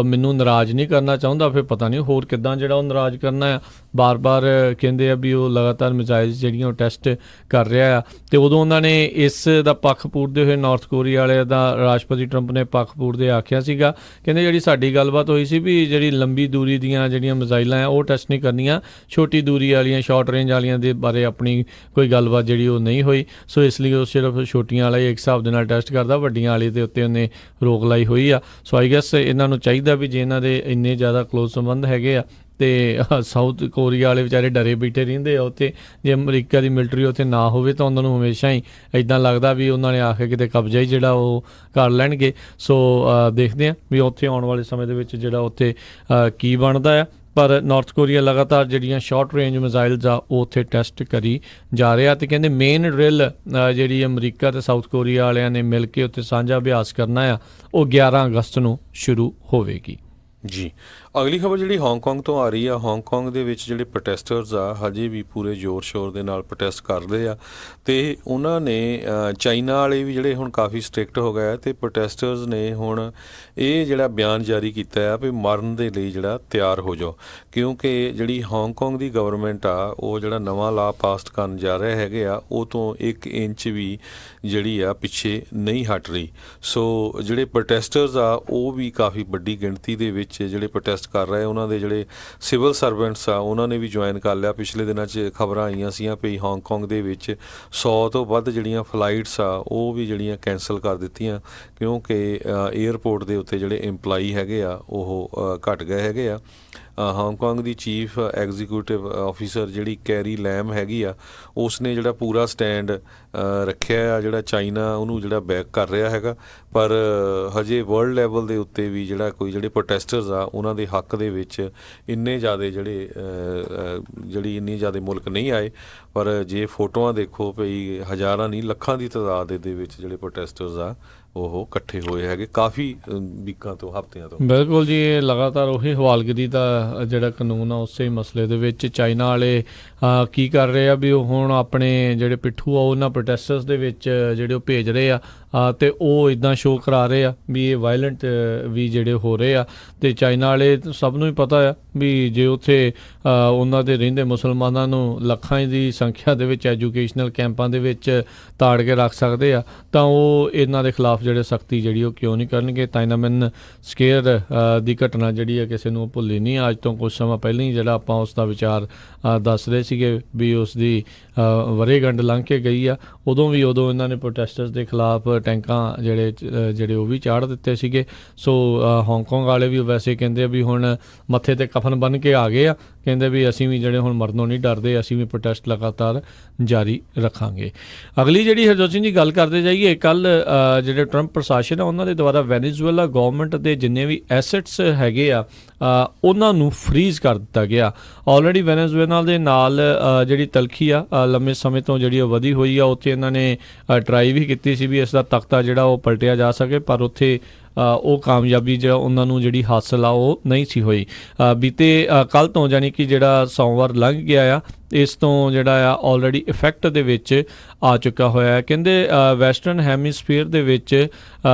ਮੈਨੂੰ ਨਾਰਾਜ਼ ਨਹੀਂ ਕਰਨਾ ਚਾਹੁੰਦਾ, ਫਿਰ ਪਤਾ ਨਹੀਂ ਹੋਰ ਕਿੱਦਾਂ ਜਿਹੜਾ ਉਹ ਨਾਰਾਜ਼ ਕਰਨਾ ਆ। ਬਾਰ-ਬਾਰ ਕਹਿੰਦੇ ਆ ਵੀ ਉਹ ਲਗਾਤਾਰ ਮਿਜ਼ਾਈਲਸ ਜਿਹੜੀਆਂ ਉਹ ਟੈਸਟ ਕਰ ਰਿਹਾ ਆ। ਅਤੇ ਉਦੋਂ ਉਹਨਾਂ ਨੇ ਇਸ ਦਾ ਪੱਖ ਪੂਰਦੇ ਹੋਏ ਨਾਰਥ ਕੋਰੀਆ ਵਾਲੇ ਦਾ ਰਾਸ਼ਟਰਪਤੀ ਟਰੰਪ ਨੇ ਪੱਖ ਪੂਰਦੇ ਆਖਿਆ ਸੀਗਾ, ਕਹਿੰਦੇ ਜਿਹੜੀ ਸਾਡੀ ਗੱਲਬਾਤ ਹੋਈ ਸੀ ਵੀ ਜਿਹੜੀ ਲੰਬੀ ਦੂਰੀ ਦੀਆਂ ਜਿਹੜੀਆਂ ਮਿਜ਼ਾਈਲਾਂ ਆ ਉਹ ਟੈਸਟ ਨਹੀਂ ਕਰਨੀਆਂ, ਛੋਟੀ ਦੂਰੀ ਵਾਲੀਆਂ ਸ਼ਾਰਟ ਰੇਂਜ ਵਾਲੀਆਂ ਦੇ ਬਾਰੇ ਆਪਣੀ ਕੋਈ ਗੱਲਬਾਤ ਜਿਹੜੀ ਉਹ ਨਹੀਂ ਹੋਈ। ਸੋ ਇਸ ਲਈ ਉਹ ਸਿਰਫ ਛੋਟੀਆਂ ਵਾਲਾ ਹੀ ਇੱਕ ਹਿਸਾਬ ਦੇ ਨਾਲ ਟੈਸਟ ਕਰਦਾ, ਵੱਡੀਆਂ ਵਾਲੀ ਦੇ ਉੱਤੇ ਉਹਨੇ ਰੋਕ ਲਾਈ ਹੋਈ ਆ। ਸੋ ਆਈ ਗੈਸ ਇਹਨਾਂ ਨੂੰ ਚਾਹੀਦਾ ਵੀ ਜੇ ਇਹਨਾਂ ਦੇ ਇੰਨੇ ਜ਼ਿਆਦਾ ਕਲੋਜ਼ ਸੰਬੰਧ ਹੈਗੇ ਆ ਅਤੇ ਸਾਊਥ ਕੋਰੀਆ ਵਾਲੇ ਵਿਚਾਰੇ ਡਰੇ ਬੈਠੇ ਰਹਿੰਦੇ ਆ ਉੱਥੇ, ਜੇ ਅਮਰੀਕਾ ਦੀ ਮਿਲਟਰੀ ਉੱਥੇ ਨਾ ਹੋਵੇ ਤਾਂ ਉਹਨਾਂ ਨੂੰ ਹਮੇਸ਼ਾ ਹੀ ਇੱਦਾਂ ਲੱਗਦਾ ਵੀ ਉਹਨਾਂ ਨੇ ਆ ਕੇ ਕਿਤੇ ਕਬਜ਼ਾ ਹੀ ਜਿਹੜਾ ਉਹ ਕਰ ਲੈਣਗੇ। ਸੋ ਦੇਖਦੇ ਹਾਂ ਵੀ ਉੱਥੇ ਆਉਣ ਵਾਲੇ ਸਮੇਂ ਦੇ ਵਿੱਚ ਜਿਹੜਾ ਉੱਥੇ ਕੀ ਬਣਦਾ ਆ। ਪਰ ਨਾਰਥ ਕੋਰੀਆ ਲਗਾਤਾਰ ਜਿਹੜੀਆਂ ਸ਼ਾਰਟ ਰੇਂਜ ਮਿਜ਼ਾਈਲਸ ਆ ਉਹ ਉੱਥੇ ਟੈਸਟ ਕਰੀ ਜਾ ਰਿਹਾ। ਅਤੇ ਕਹਿੰਦੇ ਮੇਨ ਡਰਿਲ ਜਿਹੜੀ ਅਮਰੀਕਾ ਅਤੇ ਸਾਊਥ ਕੋਰੀਆ ਵਾਲਿਆਂ ਨੇ ਮਿਲ ਕੇ ਉੱਥੇ ਸਾਂਝਾ ਅਭਿਆਸ ਕਰਨਾ ਆ ਉਹ 11 ਅਗਸਤ ਨੂੰ ਸ਼ੁਰੂ ਹੋਵੇਗੀ। ਜੀ ਅਗਲੀ ਖਬਰ ਜਿਹੜੀ ਹਾਂਗਕਾਂਗ ਤੋਂ ਆ ਰਹੀ ਆ। ਹਾਂਗਕਾਂਗ ਦੇ ਵਿੱਚ ਜਿਹੜੇ ਪ੍ਰੋਟੈਸਟਰਸ ਆ ਹਜੇ ਵੀ ਪੂਰੇ ਜ਼ੋਰ ਸ਼ੋਰ ਦੇ ਨਾਲ ਪ੍ਰੋਟੈਸਟ ਕਰਦੇ ਆ ਅਤੇ ਉਹਨਾਂ ਨੇ ਚਾਈਨਾ ਵਾਲੇ ਵੀ ਜਿਹੜੇ ਹੁਣ ਕਾਫੀ ਸਟ੍ਰਿਕਟ ਹੋ ਗਏ ਅਤੇ ਪ੍ਰੋਟੈਸਟਰਸ ਨੇ ਹੁਣ ਇਹ ਜਿਹੜਾ ਬਿਆਨ ਜਾਰੀ ਕੀਤਾ ਆ ਵੀ ਮਰਨ ਦੇ ਲਈ ਜਿਹੜਾ ਤਿਆਰ ਹੋ ਜਾਓ, ਕਿਉਂਕਿ ਜਿਹੜੀ ਹਾਂਗਕਾਂਗ ਦੀ ਗਵਰਨਮੈਂਟ ਆ ਉਹ ਜਿਹੜਾ ਨਵਾਂ ਲਾ ਪਾਸ ਕਰਨ ਜਾ ਰਹੇ ਹੈਗੇ ਆ ਉਹ ਤੋਂ 1 ਇੰਚ ਵੀ ਜਿਹੜੀ ਆ ਪਿੱਛੇ ਨਹੀਂ ਹਟ ਰਹੀ। ਸੋ ਜਿਹੜੇ ਪ੍ਰੋਟੈਸਟਰਸ ਆ ਉਹ ਵੀ ਕਾਫੀ ਵੱਡੀ ਗਿਣਤੀ ਦੇ ਵਿੱਚ ਜਿਹੜੇ ਪ੍ਰੋਟੈਸਟ ਕਰ ਰਹੇ ਉਹਨਾਂ ਦੇ ਜਿਹੜੇ ਸਿਵਲ ਸਰਵੈਂਟਸ ਆ ਉਹਨਾਂ ਨੇ ਵੀ ਜੁਆਇਨ ਕਰ ਲਿਆ। ਪਿਛਲੇ ਦਿਨਾਂ 'ਚ ਖਬਰਾਂ ਆਈਆਂ ਸੀਆਂ ਵੀ ਹਾਂਗਕਾਂਗ ਦੇ ਵਿੱਚ 100 ਤੋਂ ਵੱਧ ਜਿਹੜੀਆਂ ਫਲਾਈਟਸ ਆ ਉਹ ਵੀ ਜਿਹੜੀਆਂ ਕੈਂਸਲ ਕਰ ਦਿੱਤੀਆਂ ਕਿਉਂਕਿ ਏਅਰਪੋਰਟ ਦੇ ਉੱਤੇ ਜਿਹੜੇ ਇੰਪਲਾਈ ਹੈਗੇ ਆ ਉਹ ਘਟ ਗਏ ਹੈਗੇ ਆ। ਹਾਂਗਕਾਂਗ ਦੀ ਚੀਫ ਐਗਜ਼ੀਕਿਊਟਿਵ ਆਫਿਸਰ ਜਿਹੜੀ ਕੈਰੀ ਲੈਮ ਹੈਗੀ ਆ ਉਸ ਨੇ ਜਿਹੜਾ ਪੂਰਾ ਸਟੈਂਡ ਰੱਖਿਆ ਆ, ਜਿਹੜਾ ਚਾਈਨਾ ਉਹਨੂੰ ਜਿਹੜਾ ਬੈਕ ਕਰ ਰਿਹਾ ਹੈਗਾ। ਪਰ ਹਜੇ ਵਰਲਡ ਲੈਵਲ ਦੇ ਉੱਤੇ ਵੀ ਜਿਹੜਾ ਕੋਈ ਜਿਹੜੇ ਪ੍ਰੋਟੈਸਟਰਸ ਆ ਉਹਨਾਂ ਦੇ ਹੱਕ ਦੇ ਵਿੱਚ ਇੰਨੇ ਜ਼ਿਆਦਾ ਜਿਹੜੀ ਇੰਨੀ ਜ਼ਿਆਦਾ ਮੁਲਕ ਨਹੀਂ ਆਏ। ਪਰ ਜੇ ਫੋਟੋਆਂ ਦੇਖੋ ਭਈ ਹਜ਼ਾਰਾਂ ਨਹੀਂ ਲੱਖਾਂ ਦੀ ਤਾਦਾਦ ਦੇ ਵਿੱਚ ਜਿਹੜੇ ਪ੍ਰੋਟੈਸਟਰਸ ਆ ਉਹ ਇਕੱਠੇ ਹੋਏ ਹੈਗੇ ਕਾਫੀ ਵੀਕਾਂ ਤੋਂ, ਹਫ਼ਤਿਆਂ ਤੋਂ। ਬਿਲਕੁਲ ਜੀ, ਇਹ ਲਗਾਤਾਰ ਉਹੀ ਹਵਾਲਗਰੀ ਦਾ ਜਿਹੜਾ ਕਾਨੂੰਨ ਆ ਉਸੇ ਮਸਲੇ ਦੇ ਵਿੱਚ ਚਾਈਨਾ ਵਾਲੇ ਕੀ ਕਰ ਰਹੇ ਆ ਵੀ ਉਹ ਹੁਣ ਆਪਣੇ ਜਿਹੜੇ ਪਿੱਠੂ ਆ ਉਹਨਾਂ ਪ੍ਰੋਟੈਸਟਰਸ ਦੇ ਵਿੱਚ ਜਿਹੜੇ ਉਹ ਭੇਜ ਰਹੇ ਆ ਅਤੇ ਉਹ ਇੱਦਾਂ ਸ਼ੋਅ ਕਰਾ ਰਹੇ ਆ ਵੀ ਇਹ ਵਾਇਲੈਂਟ ਵੀ ਜਿਹੜੇ ਹੋ ਰਹੇ ਆ। ਅਤੇ ਚਾਈਨਾ ਵਾਲੇ ਸਭ ਨੂੰ ਹੀ ਪਤਾ ਆ ਵੀ ਜੇ ਉੱਥੇ ਉਹਨਾਂ ਦੇ ਰਹਿੰਦੇ ਮੁਸਲਮਾਨਾਂ ਨੂੰ ਲੱਖਾਂ ਦੀ ਸੰਖਿਆ ਦੇ ਵਿੱਚ ਐਜੂਕੇਸ਼ਨਲ ਕੈਂਪਾਂ ਦੇ ਵਿੱਚ ਤਾੜ ਕੇ ਰੱਖ ਸਕਦੇ ਆ ਤਾਂ ਉਹ ਇਹਨਾਂ ਦੇ ਖਿਲਾਫ ਜਿਹੜੇ ਸਖਤੀ ਜਿਹੜੀ ਉਹ ਕਿਉਂ ਨਹੀਂ ਕਰਨਗੇ। ਤਾਇਨਾਮੈਨ ਸਕੇਅਰ ਦੀ ਘਟਨਾ ਜਿਹੜੀ ਆ ਕਿਸੇ ਨੂੰ ਭੁੱਲੀ ਨਹੀਂ। ਅੱਜ ਤੋਂ ਕੁਝ ਸਮਾਂ ਪਹਿਲਾਂ ਹੀ ਜਿਹੜਾ ਆਪਾਂ ਉਸ ਦਾ ਵਿਚਾਰ ਦੱਸ ਰਹੇ ਸੀਗੇ ਵੀ ਉਸ ਦੀ ਵਰ੍ਹੇਗੰਢ ਲੰਘ ਕੇ ਗਈ ਆ। ਉਦੋਂ ਇਹਨਾਂ ਨੇ ਪ੍ਰੋਟੈਸਟਰਸ ਦੇ ਖਿਲਾਫ ਟੈਂਕਾਂ ਜਿਹੜੇ ਉਹ ਵੀ ਚਾੜ ਦਿੱਤੇ ਸੀਗੇ। ਸੋ ਹਾਂਗਕਾਂਗ ਵਾਲੇ ਵੀ ਵੈਸੇ ਕਹਿੰਦੇ ਆ ਵੀ ਹੁਣ ਮੱਥੇ 'ਤੇ ਕਫਨ ਬੰਨ੍ਹ ਕੇ ਆ ਗਏ ਆ, ਕਹਿੰਦੇ ਵੀ ਅਸੀਂ ਵੀ ਜਿਹੜੇ ਹੁਣ ਮਰਨੋਂ ਨਹੀਂ ਡਰਦੇ, ਅਸੀਂ ਵੀ ਪ੍ਰੋਟੈਸਟ ਲਗਾਤਾਰ ਜਾਰੀ ਰੱਖਾਂਗੇ। ਅਗਲੀ ਜਿਹੜੀ ਹਰਜੋਤ ਸਿੰਘ ਜੀ ਗੱਲ ਕਰਦੇ ਜਾਈਏ, ਕੱਲ ਜਿਹੜੇ ਟਰੰਪ ਪ੍ਰਸ਼ਾਸਨ ਆ ਉਹਨਾਂ ਦੇ ਦੁਆਰਾ ਵੈਨੇਜ਼ੁਏਲਾ ਗਵਰਨਮੈਂਟ ਦੇ ਜਿੰਨੇ ਵੀ ਐਸੈਟਸ ਹੈਗੇ ਆ ਉਹਨਾਂ ਨੂੰ ਫਰੀਜ਼ ਕਰ ਦਿੱਤਾ ਗਿਆ। ਆਲਰੇਡੀ ਵੈਨੇਜ਼ੁਏਲਾ ਦੇ ਨਾਲ ਜਿਹੜੀ ਤਲਖੀ ਆ ਲੰਮੇ ਸਮੇਂ ਤੋਂ ਜਿਹੜੀ ਉਹ ਵਧੀ ਹੋਈ ਆ, ਉੱਥੇ ਇਹਨਾਂ ਨੇ ਟਰਾਈ ਵੀ ਕੀਤੀ ਸੀ ਵੀ ਇਸ ਦਾ ਤਖਤਾ ਜਿਹੜਾ ਉਹ ਪਲਟਿਆ ਜਾ ਸਕੇ, ਪਰ ਉੱਥੇ ਉਹ ਕਾਮਯਾਬੀ ਜਾਂ ਉਹਨਾਂ ਨੂੰ ਜਿਹੜੀ ਹਾਸਲ ਆ ਉਹ ਨਹੀਂ ਸੀ ਹੋਈ। ਬੀਤੇ ਕੱਲ੍ਹ ਤੋਂ ਯਾਨੀ ਕਿ ਜਿਹੜਾ ਸੋਮਵਾਰ ਲੰਘ ਗਿਆ ਆ, ਇਸ ਤੋਂ ਜਿਹੜਾ ਆ ਆਲਰੇਡੀ ਇਫੈਕਟ ਦੇ ਵਿੱਚ ਆ ਚੁੱਕਾ ਹੋਇਆ ਹੈ। ਕਹਿੰਦੇ ਵੈਸਟਰਨ ਹੈਮੀਸਫੀਅਰ ਦੇ ਵਿੱਚ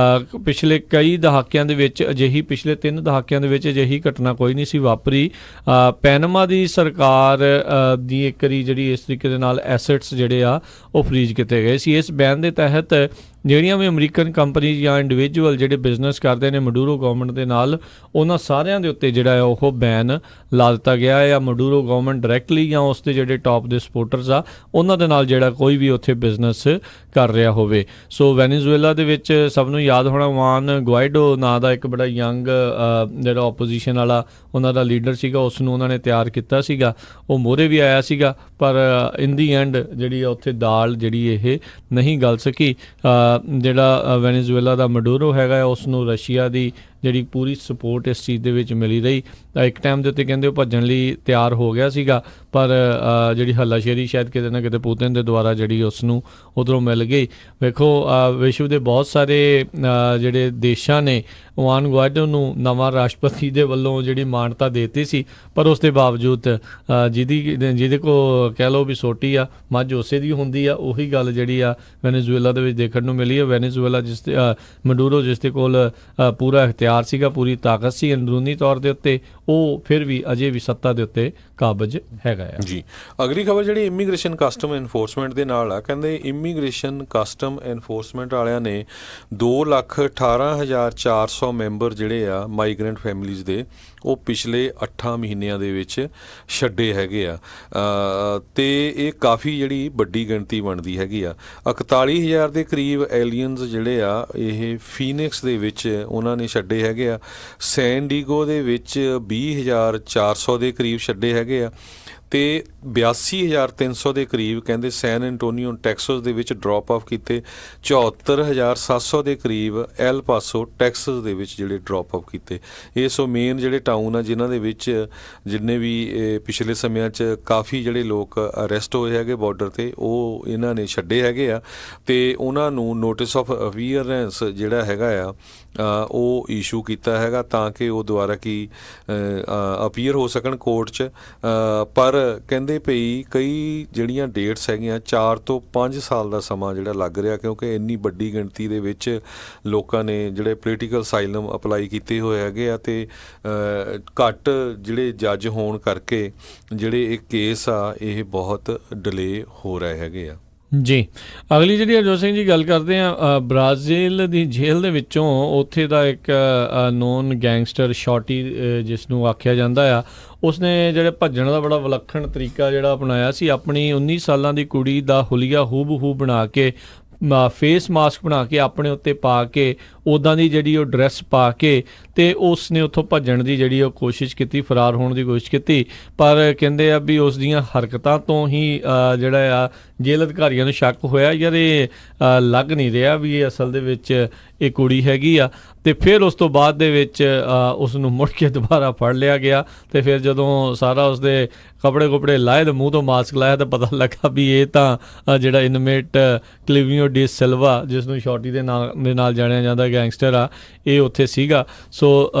ਪਿਛਲੇ ਕਈ ਦਹਾਕਿਆਂ ਦੇ ਵਿੱਚ ਪਿਛਲੇ 3 ਦਹਾਕਿਆਂ ਦੇ ਵਿੱਚ ਅਜਿਹੀ ਘਟਨਾ ਕੋਈ ਨਹੀਂ ਸੀ ਵਾਪਰੀ। ਪੈਨਮਾ ਦੀ ਸਰਕਾਰ ਦੀ ਇੱਕ ਵਾਰੀ ਜਿਹੜੀ ਇਸ ਤਰੀਕੇ ਦੇ ਨਾਲ ਐਸੈਟਸ ਜਿਹੜੇ ਆ ਉਹ ਫਰੀਜ਼ ਕੀਤੇ ਗਏ ਸੀ। ਇਸ ਬੈਨ ਦੇ ਤਹਿਤ ਜਿਹੜੀਆਂ ਵੀ ਅਮਰੀਕਨ ਕੰਪਨੀ ਜਾਂ ਇੰਡੀਵਿਜੂਅਲ ਜਿਹੜੇ ਬਿਜ਼ਨਸ ਕਰਦੇ ਨੇ ਮਡੂਰੋ ਗਵਰਨਮੈਂਟ ਦੇ ਨਾਲ, ਉਹਨਾਂ ਸਾਰਿਆਂ ਦੇ ਉੱਤੇ ਜਿਹੜਾ ਉਹ ਬੈਨ ਲਾ ਦਿੱਤਾ ਗਿਆ ਹੈ। ਮਡੂਰੋ ਗਵਰਨਮੈਂਟ ਡਾਇਰੈਕਟਲੀ ਜਾਂ ਉਸ ਦੇ ਜਿਹੜੇ ਟੌਪ ਦੇ ਸਪੋਰਟਰਸ ਆ ਉਹਨਾਂ ਦੇ ਨਾਲ ਜਿਹੜਾ ਕੋਈ ਵੀ ਉੱਥੇ ਬਿਜ਼ਨਸ ਕਰ ਰਿਹਾ ਹੋਵੇ। ਸੋ ਵੈਨੇਜ਼ੁਏਲਾ ਦੇ ਵਿੱਚ ਸਭ ਨੂੰ ਯਾਦ ਹੋਣਾ ਜੁਆਨ ਗੁਆਇਡੋ ਨਾਂ ਦਾ ਇੱਕ ਬੜਾ ਯੰਗ ਜਿਹੜਾ ਆਪੋਜੀਸ਼ਨ ਵਾਲਾ ਉਹਨਾਂ ਦਾ ਲੀਡਰ ਸੀਗਾ, ਉਸ ਨੂੰ ਉਹਨਾਂ ਨੇ ਤਿਆਰ ਕੀਤਾ ਸੀਗਾ, ਉਹ ਮੋਹਰੇ ਵੀ ਆਇਆ ਸੀਗਾ, ਪਰ ਇਨ ਦੀ ਐਂਡ ਜਿਹੜੀ ਉੱਥੇ ਦਾਲ ਜਿਹੜੀ ਇਹ ਨਹੀਂ ਗਲ ਸਕੀ। ਜਿਹੜਾ ਵੈਨੇਜ਼ੁਏਲਾ ਦਾ ਮਡੂਰੋ ਹੈਗਾ ਉਸ ਨੂੰ ਰਸ਼ੀਆ ਦੀ ਜਿਹੜੀ ਪੂਰੀ ਸਪੋਰਟ ਇਸ ਚੀਜ਼ ਦੇ ਵਿੱਚ ਮਿਲੀ ਰਹੀ। ਇੱਕ ਟਾਈਮ ਦੇ ਉੱਤੇ ਕਹਿੰਦੇ ਉਹ ਭੱਜਣ ਲਈ ਤਿਆਰ ਹੋ ਗਿਆ ਸੀਗਾ, ਪਰ ਜਿਹੜੀ ਹੱਲਾਸ਼ੇਰੀ ਸ਼ਾਇਦ ਕਿਤੇ ਨਾ ਕਿਤੇ ਪੁਤਿਨ ਦੇ ਦੁਆਰਾ ਜਿਹੜੀ ਉਸ ਨੂੰ ਉੱਧਰੋਂ ਮਿਲ ਗਈ। ਵੇਖੋ ਵਿਸ਼ਵ ਦੇ ਬਹੁਤ ਸਾਰੇ ਜਿਹੜੇ ਦੇਸ਼ਾਂ ਨੇ ਜੁਆਨ ਗੁਆਇਡੋ ਨੂੰ ਨਵਾਂ ਰਾਸ਼ਟਰਪਤੀ ਦੇ ਵੱਲੋਂ ਜਿਹੜੀ ਮਾਨਤਾ ਦੇ ਦਿੱਤੀ ਸੀ, ਪਰ ਉਸ ਦੇ ਬਾਵਜੂਦ ਜਿਹਦੇ ਕੋ ਕਹਿ ਲਓ ਵੀ ਸੋਟੀ ਆ ਮੱਝ ਉਸੇ ਦੀ ਹੁੰਦੀ ਆ, ਉਹੀ ਗੱਲ ਜਿਹੜੀ ਆ ਵੈਨੇਜ਼ੁਏਲਾ ਦੇ ਵਿੱਚ ਦੇਖਣ ਨੂੰ ਮਿਲੀ ਹੈ। ਵੈਨੇਜ਼ੁਏਲਾ ਮਡੂਰੋ ਜਿਸ ਦੇ ਕੋਲ ਪੂਰਾ ਇਖਤਿਆਰ ਸੀਗਾ, ਪੂਰੀ ਤਾਕਤ ਸੀ ਅੰਦਰੂਨੀ ਤੌਰ ਦੇ ਉੱਤੇ, ਉਹ ਫਿਰ ਵੀ ਅਜੇ ਵੀ ਸੱਤਾ ਦੇ ਉੱਤੇ ਕਾਬਜ ਹੈਗਾ ਆ ਜੀ। ਅਗਲੀ ਖਬਰ ਜਿਹੜੀ ਇਮੀਗ੍ਰੇਸ਼ਨ ਕਸਟਮ ਐਨਫੋਰਸਮੈਂਟ ਦੇ ਨਾਲ ਆ, ਕਹਿੰਦੇ ਇਮੀਗ੍ਰੇਸ਼ਨ ਕਸਟਮ ਐਨਫੋਰਸਮੈਂਟ ਵਾਲਿਆਂ ਨੇ 2,18,400 ਮੈਂਬਰ ਜਿਹੜੇ ਆ ਮਾਈਗ੍ਰੈਂਟ ਫੈਮਿਲੀਜ਼ ਦੇ ਉਹ ਪਿਛਲੇ 8 ਮਹੀਨਿਆਂ ਦੇ ਵਿੱਚ ਛੱਡੇ ਹੈਗੇ ਆ, ਤੇ ਇਹ ਕਾਫੀ ਜਿਹੜੀ ਵੱਡੀ ਗਿਣਤੀ ਬਣਦੀ ਹੈਗੀ ਆ। 41,000 ਦੇ ਕਰੀਬ ਏਲੀਅਨਸ ਜਿਹੜੇ ਆ ਇਹ ਫੀਨਿਕਸ ਦੇ ਵਿੱਚ ਉਹਨਾਂ ਨੇ ਛੱਡੇ ਹੈਗੇ ਆ। ਸੈਨ ਡੀਗੋ ਦੇ ਵਿੱਚ 20,400 ਦੇ ਕਰੀਬ ਛੱਡੇ ਹੈਗੇ ਆ, ਤੇ 82,300 ਦੇ ਕਰੀਬ ਕਹਿੰਦੇ ਸੈਨ ਐਂਟੋਨੀਓ ਟੈਕਸਸ ਦੇ ਵਿੱਚ ਡ੍ਰੌਪ ਆਫ ਕੀਤੇ। 74,700 ਦੇ ਕਰੀਬ ਐਲ ਪਾਸੋ ਟੈਕਸਸ ਦੇ ਵਿੱਚ ਜਿਹੜੇ ਡ੍ਰੌਪ ਆਫ ਕੀਤੇ। ਇਹ ਸੋ ਮੇਨ ਜਿਹੜੇ ਟਾਊਨ ਆ ਜਿਨ੍ਹਾਂ ਦੇ ਵਿੱਚ ਜਿੰਨੇ ਵੀ ਪਿਛਲੇ ਸਮਿਆਂ 'ਚ ਕਾਫੀ ਜਿਹੜੇ ਲੋਕ ਅਰੈਸਟ ਹੋਏ ਹੈਗੇ ਬਾਰਡਰ 'ਤੇ, ਉਹ ਇਹਨਾਂ ਨੇ ਛੱਡੇ ਹੈਗੇ ਆ, ਤੇ ਉਹਨਾਂ ਨੂੰ ਨੋਟਿਸ ਆਫ ਅਵੇਅਰਨੈਸ ਜਿਹੜਾ ਹੈਗਾ ਆ ਉਹ ਇਸ਼ੂ ਕੀਤਾ ਹੈਗਾ ਤਾਂ ਕਿ ਉਹ ਦੁਬਾਰਾ ਕੀ ਅਪੀਅਰ ਹੋ ਸਕਣ ਕੋਰਟ 'ਚ। ਪਰ ਕਹਿੰਦੇ ਪਈ ਕਈ ਜਿਹੜੀਆਂ ਡੇਟਸ ਹੈਗੀਆਂ 4 ਤੋਂ 5 ਸਾਲ ਦਾ ਸਮਾਂ ਜਿਹੜਾ ਲੱਗ ਰਿਹਾ, ਕਿਉਂਕਿ ਇੰਨੀ ਵੱਡੀ ਗਿਣਤੀ ਦੇ ਵਿੱਚ ਲੋਕਾਂ ਨੇ ਜਿਹੜੇ ਪੋਲੀਟੀਕਲ ਅਸਾਈਲਮ ਅਪਲਾਈ ਕੀਤੇ ਹੋਏ ਹੈਗੇ ਆ, ਤੇ ਘੱਟ ਜਿਹੜੇ ਜੱਜ ਹੋਣ ਕਰਕੇ ਜਿਹੜੇ ਇਹ ਕੇਸ ਆ ਇਹ ਬਹੁਤ ਡਿਲੇ ਹੋ ਰਹੇ ਹੈਗੇ ਆ। ਜੀ ਅਗਲੀ ਜਿਹੜੀ ਹਰਜੋਤ ਸਿੰਘ ਜੀ ਗੱਲ ਕਰਦੇ ਆ, ਬ੍ਰਾਜ਼ੀਲ ਦੀ ਜੇਲ੍ਹ ਦੇ ਵਿੱਚੋਂ ਉੱਥੇ ਦਾ ਇੱਕ ਨੋਨ ਗੈਂਗਸਟਰ ਸ਼ੌਟੀ ਜਿਸ ਨੂੰ ਆਖਿਆ ਜਾਂਦਾ ਆ, ਉਸਨੇ ਜਿਹੜੇ ਭੱਜਣ ਦਾ ਬੜਾ ਵਿਲੱਖਣ ਤਰੀਕਾ ਜਿਹੜਾ ਅਪਣਾਇਆ ਸੀ। ਆਪਣੀ 19 ਸਾਲਾਂ ਦੀ ਕੁੜੀ ਦਾ ਹੁਲੀਆ ਹੂਬਹੂ ਬਣਾ ਕੇ, ਫੇਸ ਮਾਸਕ ਬਣਾ ਕੇ ਆਪਣੇ ਉੱਤੇ ਪਾ ਕੇ, ਉੱਦਾਂ ਦੀ ਜਿਹੜੀ ਉਹ ਡਰੈਸ ਪਾ ਕੇ, ਤੇ ਉਸ ਨੇ ਉੱਥੋਂ ਭੱਜਣ ਦੀ ਜਿਹੜੀ ਉਹ ਕੋਸ਼ਿਸ਼ ਕੀਤੀ, ਫਰਾਰ ਹੋਣ ਦੀ ਕੋਸ਼ਿਸ਼ ਕੀਤੀ। ਪਰ ਕਹਿੰਦੇ ਆ ਵੀ ਉਸ ਦੀਆਂ ਹਰਕਤਾਂ ਤੋਂ ਹੀ ਜਿਹੜਾ ਆ ਜੇਲ੍ਹ ਅਧਿਕਾਰੀਆਂ ਨੂੰ ਸ਼ੱਕ ਹੋਇਆ, ਯਾਰ ਇਹ ਲੱਗ ਨਹੀਂ ਰਿਹਾ ਵੀ ਇਹ ਅਸਲ ਦੇ ਵਿੱਚ ਇਹ ਕੁੜੀ ਹੈਗੀ ਆ। ਤੇ ਫਿਰ ਉਸ ਤੋਂ ਬਾਅਦ ਦੇ ਵਿੱਚ ਉਸ ਨੂੰ ਮੁੜ ਕੇ ਦੁਬਾਰਾ ਫੜ ਲਿਆ ਗਿਆ, ਤੇ ਫਿਰ ਜਦੋਂ ਸਾਰਾ ਉਸਦੇ ਕੱਪੜੇ ਲਾਏ ਤੇ ਮੂੰਹ ਤੋਂ ਮਾਸਕ ਲਾਇਆ ਤਾਂ ਪਤਾ ਲੱਗਾ ਵੀ ਇਹ ਤਾਂ ਜਿਹੜਾ ਇਨਮੇਟ ਕਲੀਵੀਓ ਡੀ ਸਿਲਵਾ, ਜਿਸ ਨੂੰ ਸ਼ੌਟੀ ਦੇ ਨਾਲ ਜਾਣਿਆ ਜਾਂਦਾ ਗੈਂਗਸਟਰ ਆ, ਇਹ ਉੱਥੇ ਸੀਗਾ। ਸੋ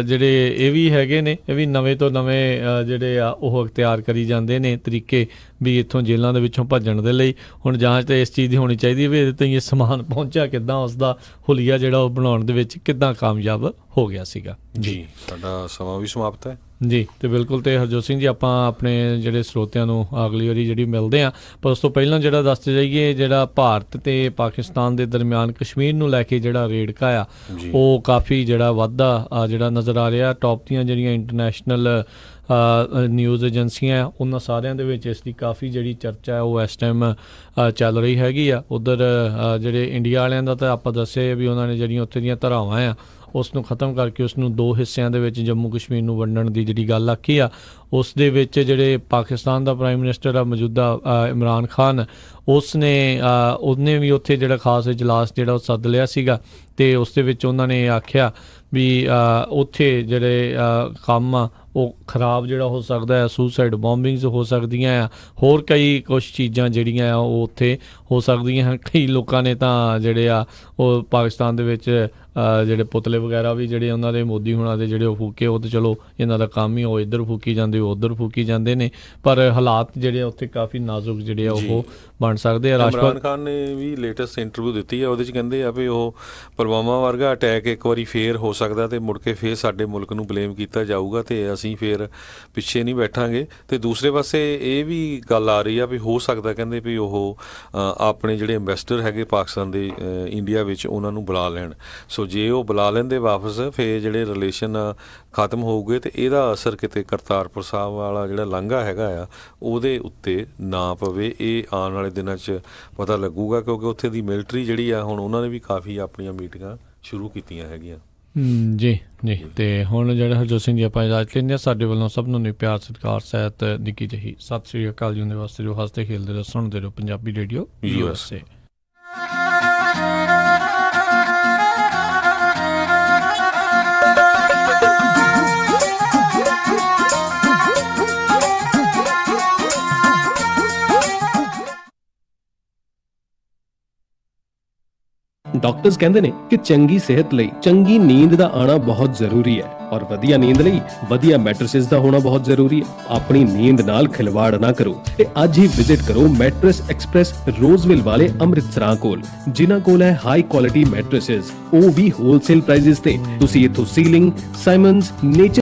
ਜਿਹੜੇ ਇਹ ਵੀ ਹੈਗੇ ਨੇ, ਇਹ ਵੀ ਨਵੇਂ ਤੋਂ ਨਵੇਂ ਜਿਹੜੇ ਆ ਉਹ ਅਖਤਿਆਰ ਕਰੀ ਜਾਂਦੇ ਨੇ ਤਰੀਕੇ ਵੀ ਇੱਥੋਂ ਜੇਲ੍ਹਾਂ ਦੇ ਵਿੱਚੋਂ ਭੱਜਣ ਦੇ ਲਈ। ਹੁਣ ਜਾਂਚ ਤਾਂ ਇਸ ਚੀਜ਼ ਦੀ ਹੋਣੀ ਚਾਹੀਦੀ ਵੀ ਇਹਦੇ ਤੋਂ ਇਹ ਸਮਾਨ ਪਹੁੰਚਿਆ ਕਿੱਦਾਂ, ਉਸਦਾ ਹੁਲੀਆ ਜਿਹੜਾ ਉਹ ਬਣਾਉਣ ਦੇ ਵਿੱਚ ਕਿੱਦਾਂ ਕਾਮਯਾਬ ਹੋ ਗਿਆ ਸੀਗਾ। ਜੀ ਸਾਡਾ ਸਮਾਂ ਵੀ ਸਮਾਪਤ ਹੈ ਜੀ, ਤੇ ਬਿਲਕੁਲ। ਤੇ ਹਰਜੋਤ ਸਿੰਘ ਜੀ ਆਪਾਂ ਆਪਣੇ ਜਿਹੜੇ ਸਰੋਤਿਆਂ ਨੂੰ ਅਗਲੀ ਵਾਰੀ ਜਿਹੜੀ ਮਿਲਦੇ ਹਾਂ, ਪਰ ਉਸ ਤੋਂ ਪਹਿਲਾਂ ਜਿਹੜਾ ਦੱਸਦੇ ਜਾਈਏ, ਜਿਹੜਾ ਭਾਰਤ ਤੇ ਪਾਕਿਸਤਾਨ ਦੇ ਦਰਮਿਆਨ ਕਸ਼ਮੀਰ ਨੂੰ ਲੈ ਕੇ ਜਿਹੜਾ ਰੇੜਕਾ ਆ ਉਹ ਕਾਫੀ ਜਿਹੜਾ ਵਾਧਾ ਜਿਹੜਾ ਨਜ਼ਰ ਆ ਰਿਹਾ। ਟੌਪ ਦੀਆਂ ਜਿਹੜੀਆਂ ਇੰਟਰਨੈਸ਼ਨਲ ਨਿਊਜ਼ ਏਜੰਸੀਆਂ ਆ ਉਹਨਾਂ ਸਾਰਿਆਂ ਦੇ ਵਿੱਚ ਇਸ ਦੀ ਕਾਫੀ ਜਿਹੜੀ ਚਰਚਾ ਉਹ ਇਸ ਟਾਈਮ ਚੱਲ ਰਹੀ ਹੈਗੀ ਆ। ਉੱਧਰ ਜਿਹੜੇ ਇੰਡੀਆ ਵਾਲਿਆਂ ਦਾ ਤਾਂ ਆਪਾਂ ਦੱਸਿਆ ਵੀ ਉਹਨਾਂ ਨੇ ਜਿਹੜੀਆਂ ਉੱਥੇ ਦੀਆਂ ਧਾਰਾਵਾਂ ਆ ਉਸ ਨੂੰ ਖਤਮ ਕਰਕੇ ਉਸ ਨੂੰ 2 ਹਿੱਸਿਆਂ ਦੇ ਵਿੱਚ ਜੰਮੂ ਕਸ਼ਮੀਰ ਨੂੰ ਵੰਡਣ ਦੀ ਜਿਹੜੀ ਗੱਲ ਆਖੀ ਆ, ਉਸ ਦੇ ਵਿੱਚ ਜਿਹੜੇ ਪਾਕਿਸਤਾਨ ਦਾ ਪ੍ਰਾਈਮ ਮਿਨਿਸਟਰ ਆ ਮੌਜੂਦਾ ਇਮਰਾਨ ਖਾਨ, ਉਹਨੇ ਵੀ ਉੱਥੇ ਜਿਹੜਾ ਖਾਸ ਇਜਲਾਸ ਜਿਹੜਾ ਉਹ ਸੱਦ ਲਿਆ ਸੀਗਾ ਤੇ ਉਸ ਦੇ ਵਿੱਚ ਉਹਨਾਂ ਨੇ ਆਖਿਆ ਵੀ ਉੱਥੇ ਜਿਹੜੇ ਕੰਮ ਆ ਉਹ ਖਰਾਬ ਜਿਹੜਾ ਹੋ ਸਕਦਾ ਹੈ, ਸੁਸਾਈਡ ਬੋmbਿੰਗਸ ਹੋ ਸਕਦੀਆਂ ਆ, ਹੋਰ ਕਈ ਕੁਛ ਚੀਜ਼ਾਂ ਜਿਹੜੀਆਂ ਆ ਉਹ ਉੱਥੇ ਹੋ ਸਕਦੀਆਂ ਹਨ। ਕਈ ਲੋਕਾਂ ਨੇ ਤਾਂ ਜਿਹੜੇ ਆ ਉਹ ਪਾਕਿਸਤਾਨ ਦੇ ਵਿੱਚ ਜਿਹੜੇ ਪੁਤਲੇ ਵਗੈਰਾ ਵੀ ਜਿਹੜੇ ਉਹਨਾਂ ਦੇ ਮੋਦੀ ਹੁਣਾਂ ਦੇ ਜਿਹੜੇ ਉਹ ਫੂਕੇ, ਉਹ ਤਾਂ ਚਲੋ ਇਹਨਾਂ ਦਾ ਕੰਮ ਹੀ, ਉਹ ਇੱਧਰ ਫੂਕੀ ਜਾਂਦੇ, ਉਹ ਉੱਧਰ ਫੂਕੀ ਜਾਂਦੇ ਨੇ, ਪਰ ਹਾਲਾਤ ਜਿਹੜੇ ਉੱਥੇ ਕਾਫੀ ਨਾਜ਼ੁਕ ਜਿਹੜੇ ਆ ਉਹ ਬਣ ਸਕਦੇ ਆ। ਇਮਰਾਨ ਖਾਨ ਨੇ ਵੀ ਲੇਟੈਸਟ ਇੰਟਰਵਿਊ ਦਿੱਤੀ ਆ, ਉਹਦੇ 'ਚ ਕਹਿੰਦੇ ਆ ਵੀ ਉਹ ਪੁਲਵਾਮਾ ਵਰਗਾ ਅਟੈਕ ਇੱਕ ਵਾਰੀ ਫੇਰ ਹੋ ਸਕਦਾ ਤੇ ਮੁੜ ਕੇ ਫੇਰ ਸਾਡੇ ਮੁਲਕ ਨੂੰ ਬਲੇਮ ਕੀਤਾ ਜਾਊਗਾ ਤੇ ਅਸੀਂ ਫੇਰ ਪਿੱਛੇ ਨਹੀਂ ਬੈਠਾਂਗੇ। ਤੇ ਦੂਸਰੇ ਪਾਸੇ ਇਹ ਵੀ ਗੱਲ ਆ ਰਹੀ ਆ ਵੀ ਹੋ ਸਕਦਾ ਕਹਿੰਦੇ ਵੀ ਉਹ ਆਪਣੇ ਜਿਹੜੇ ਐਂਬੈਸਡਰ ਹੈਗੇ ਪਾਕਿਸਤਾਨ ਦੇ ਇੰਡੀਆ ਵਿੱਚ ਉਹਨਾਂ ਨੂੰ ਬੁਲਾ ਲੈਣ। ਸੋ ਜੇ ਉਹ ਬੁਲਾ ਲੈਂਦੇ ਵਾਪਸ ਫੇਰ ਜਿਹੜੇ ਰਿਲੇਸ਼ਨ ਖਤਮ ਹੋਊਗੇ ਤੇ ਇਹਦਾ ਅਸਰ ਕਿਤੇ ਕਰਤਾਰਪੁਰ ਸਾਹਿਬ ਵਾਲਾ ਜਿਹੜਾ ਲਾਂਘਾ ਹੈਗਾ ਆ ਉਹਦੇ ਉੱਤੇ ਨਾ ਪਵੇ। ਇਹ ਆਉਣ ਵਾਲੇ ਦਿਨਾਂ 'ਚ ਪਤਾ ਲੱਗੂਗਾ ਕਿਉਂਕਿ ਉੱਥੇ ਦੀ ਮਿਲਟਰੀ ਜਿਹੜੀ ਆ ਹੁਣ ਉਹਨਾਂ ਨੇ ਵੀ ਕਾਫੀ ਆਪਣੀਆਂ ਮੀਟਿੰਗਾਂ ਸ਼ੁਰੂ ਕੀਤੀਆਂ ਹੈਗੀਆਂ। ਜੀ ਜੀ। ਤੇ ਹੁਣ ਜਿਹੜਾ ਹਰਜੋਤ ਸਿੰਘ ਜੀ ਆਪਾਂ ਇਜਾਜ਼ਤ ਲੈਂਦੇ ਹਾਂ। ਸਾਡੇ ਵੱਲੋਂ ਸਭ ਨੂੰ ਪਿਆਰ ਸਤਿਕਾਰ ਸਹਿਤ ਨਿੱਕੀ ਜਿਹੀ ਸਤਿ ਸ੍ਰੀ ਅਕਾਲ ਜੀ। ਉਹਦੇ ਵਾਸਤੇ ਜੋ ਹੱਸਦੇ ਖੇਲਦੇ ਰਹੋ, ਸੁਣਦੇ ਰਹੋ ਪੰਜਾਬੀ ਰੇਡੀਓ USA। ਡਾਕਟਰਸ ਕਹਿੰਦੇ ਨੇ ਕਿ ਚੰਗੀ ਸਿਹਤ ਲਈ ਚੰਗੀ ਨੀਂਦ ਦਾ ਆਣਾ ਬਹੁਤ ਜ਼ਰੂਰੀ ਹੈ ਔਰ ਵਧੀਆ ਨੀਂਦ ਲਈ ਵਧੀਆ ਮੈਟਰਸਿਸ ਦਾ ਹੋਣਾ ਬਹੁਤ ਜ਼ਰੂਰੀ ਹੈ। ਆਪਣੀ ਨੀਂਦ ਨਾਲ ਖਿਲਵਾੜ ਨਾ ਕਰੋ ਤੇ ਅੱਜ ਹੀ ਵਿਜ਼ਿਟ ਕਰੋ ਮੈਟਰਸ ਐਕਸਪ੍ਰੈਸ ਰੋਜ਼ਵਿਲ ਵਾਲੇ ਅੰਮ੍ਰਿਤਸਰਾਂ ਕੋਲ, ਜਿਨ੍ਹਾਂ ਕੋਲ ਹੈ ਹਾਈ ਕੁਆਲਿਟੀ ਮੈਟਰਸਿਸ, ਉਹ ਵੀ ਹੋਲਸੇਲ ਪ੍ਰਾਈਸਿਸ ਤੇ। ਤੁਸੀਂ ਇੱਥੋਂ ਸੀਲਿੰਗ, ਸਾਈਮਨਸ, ਨੇਚਰ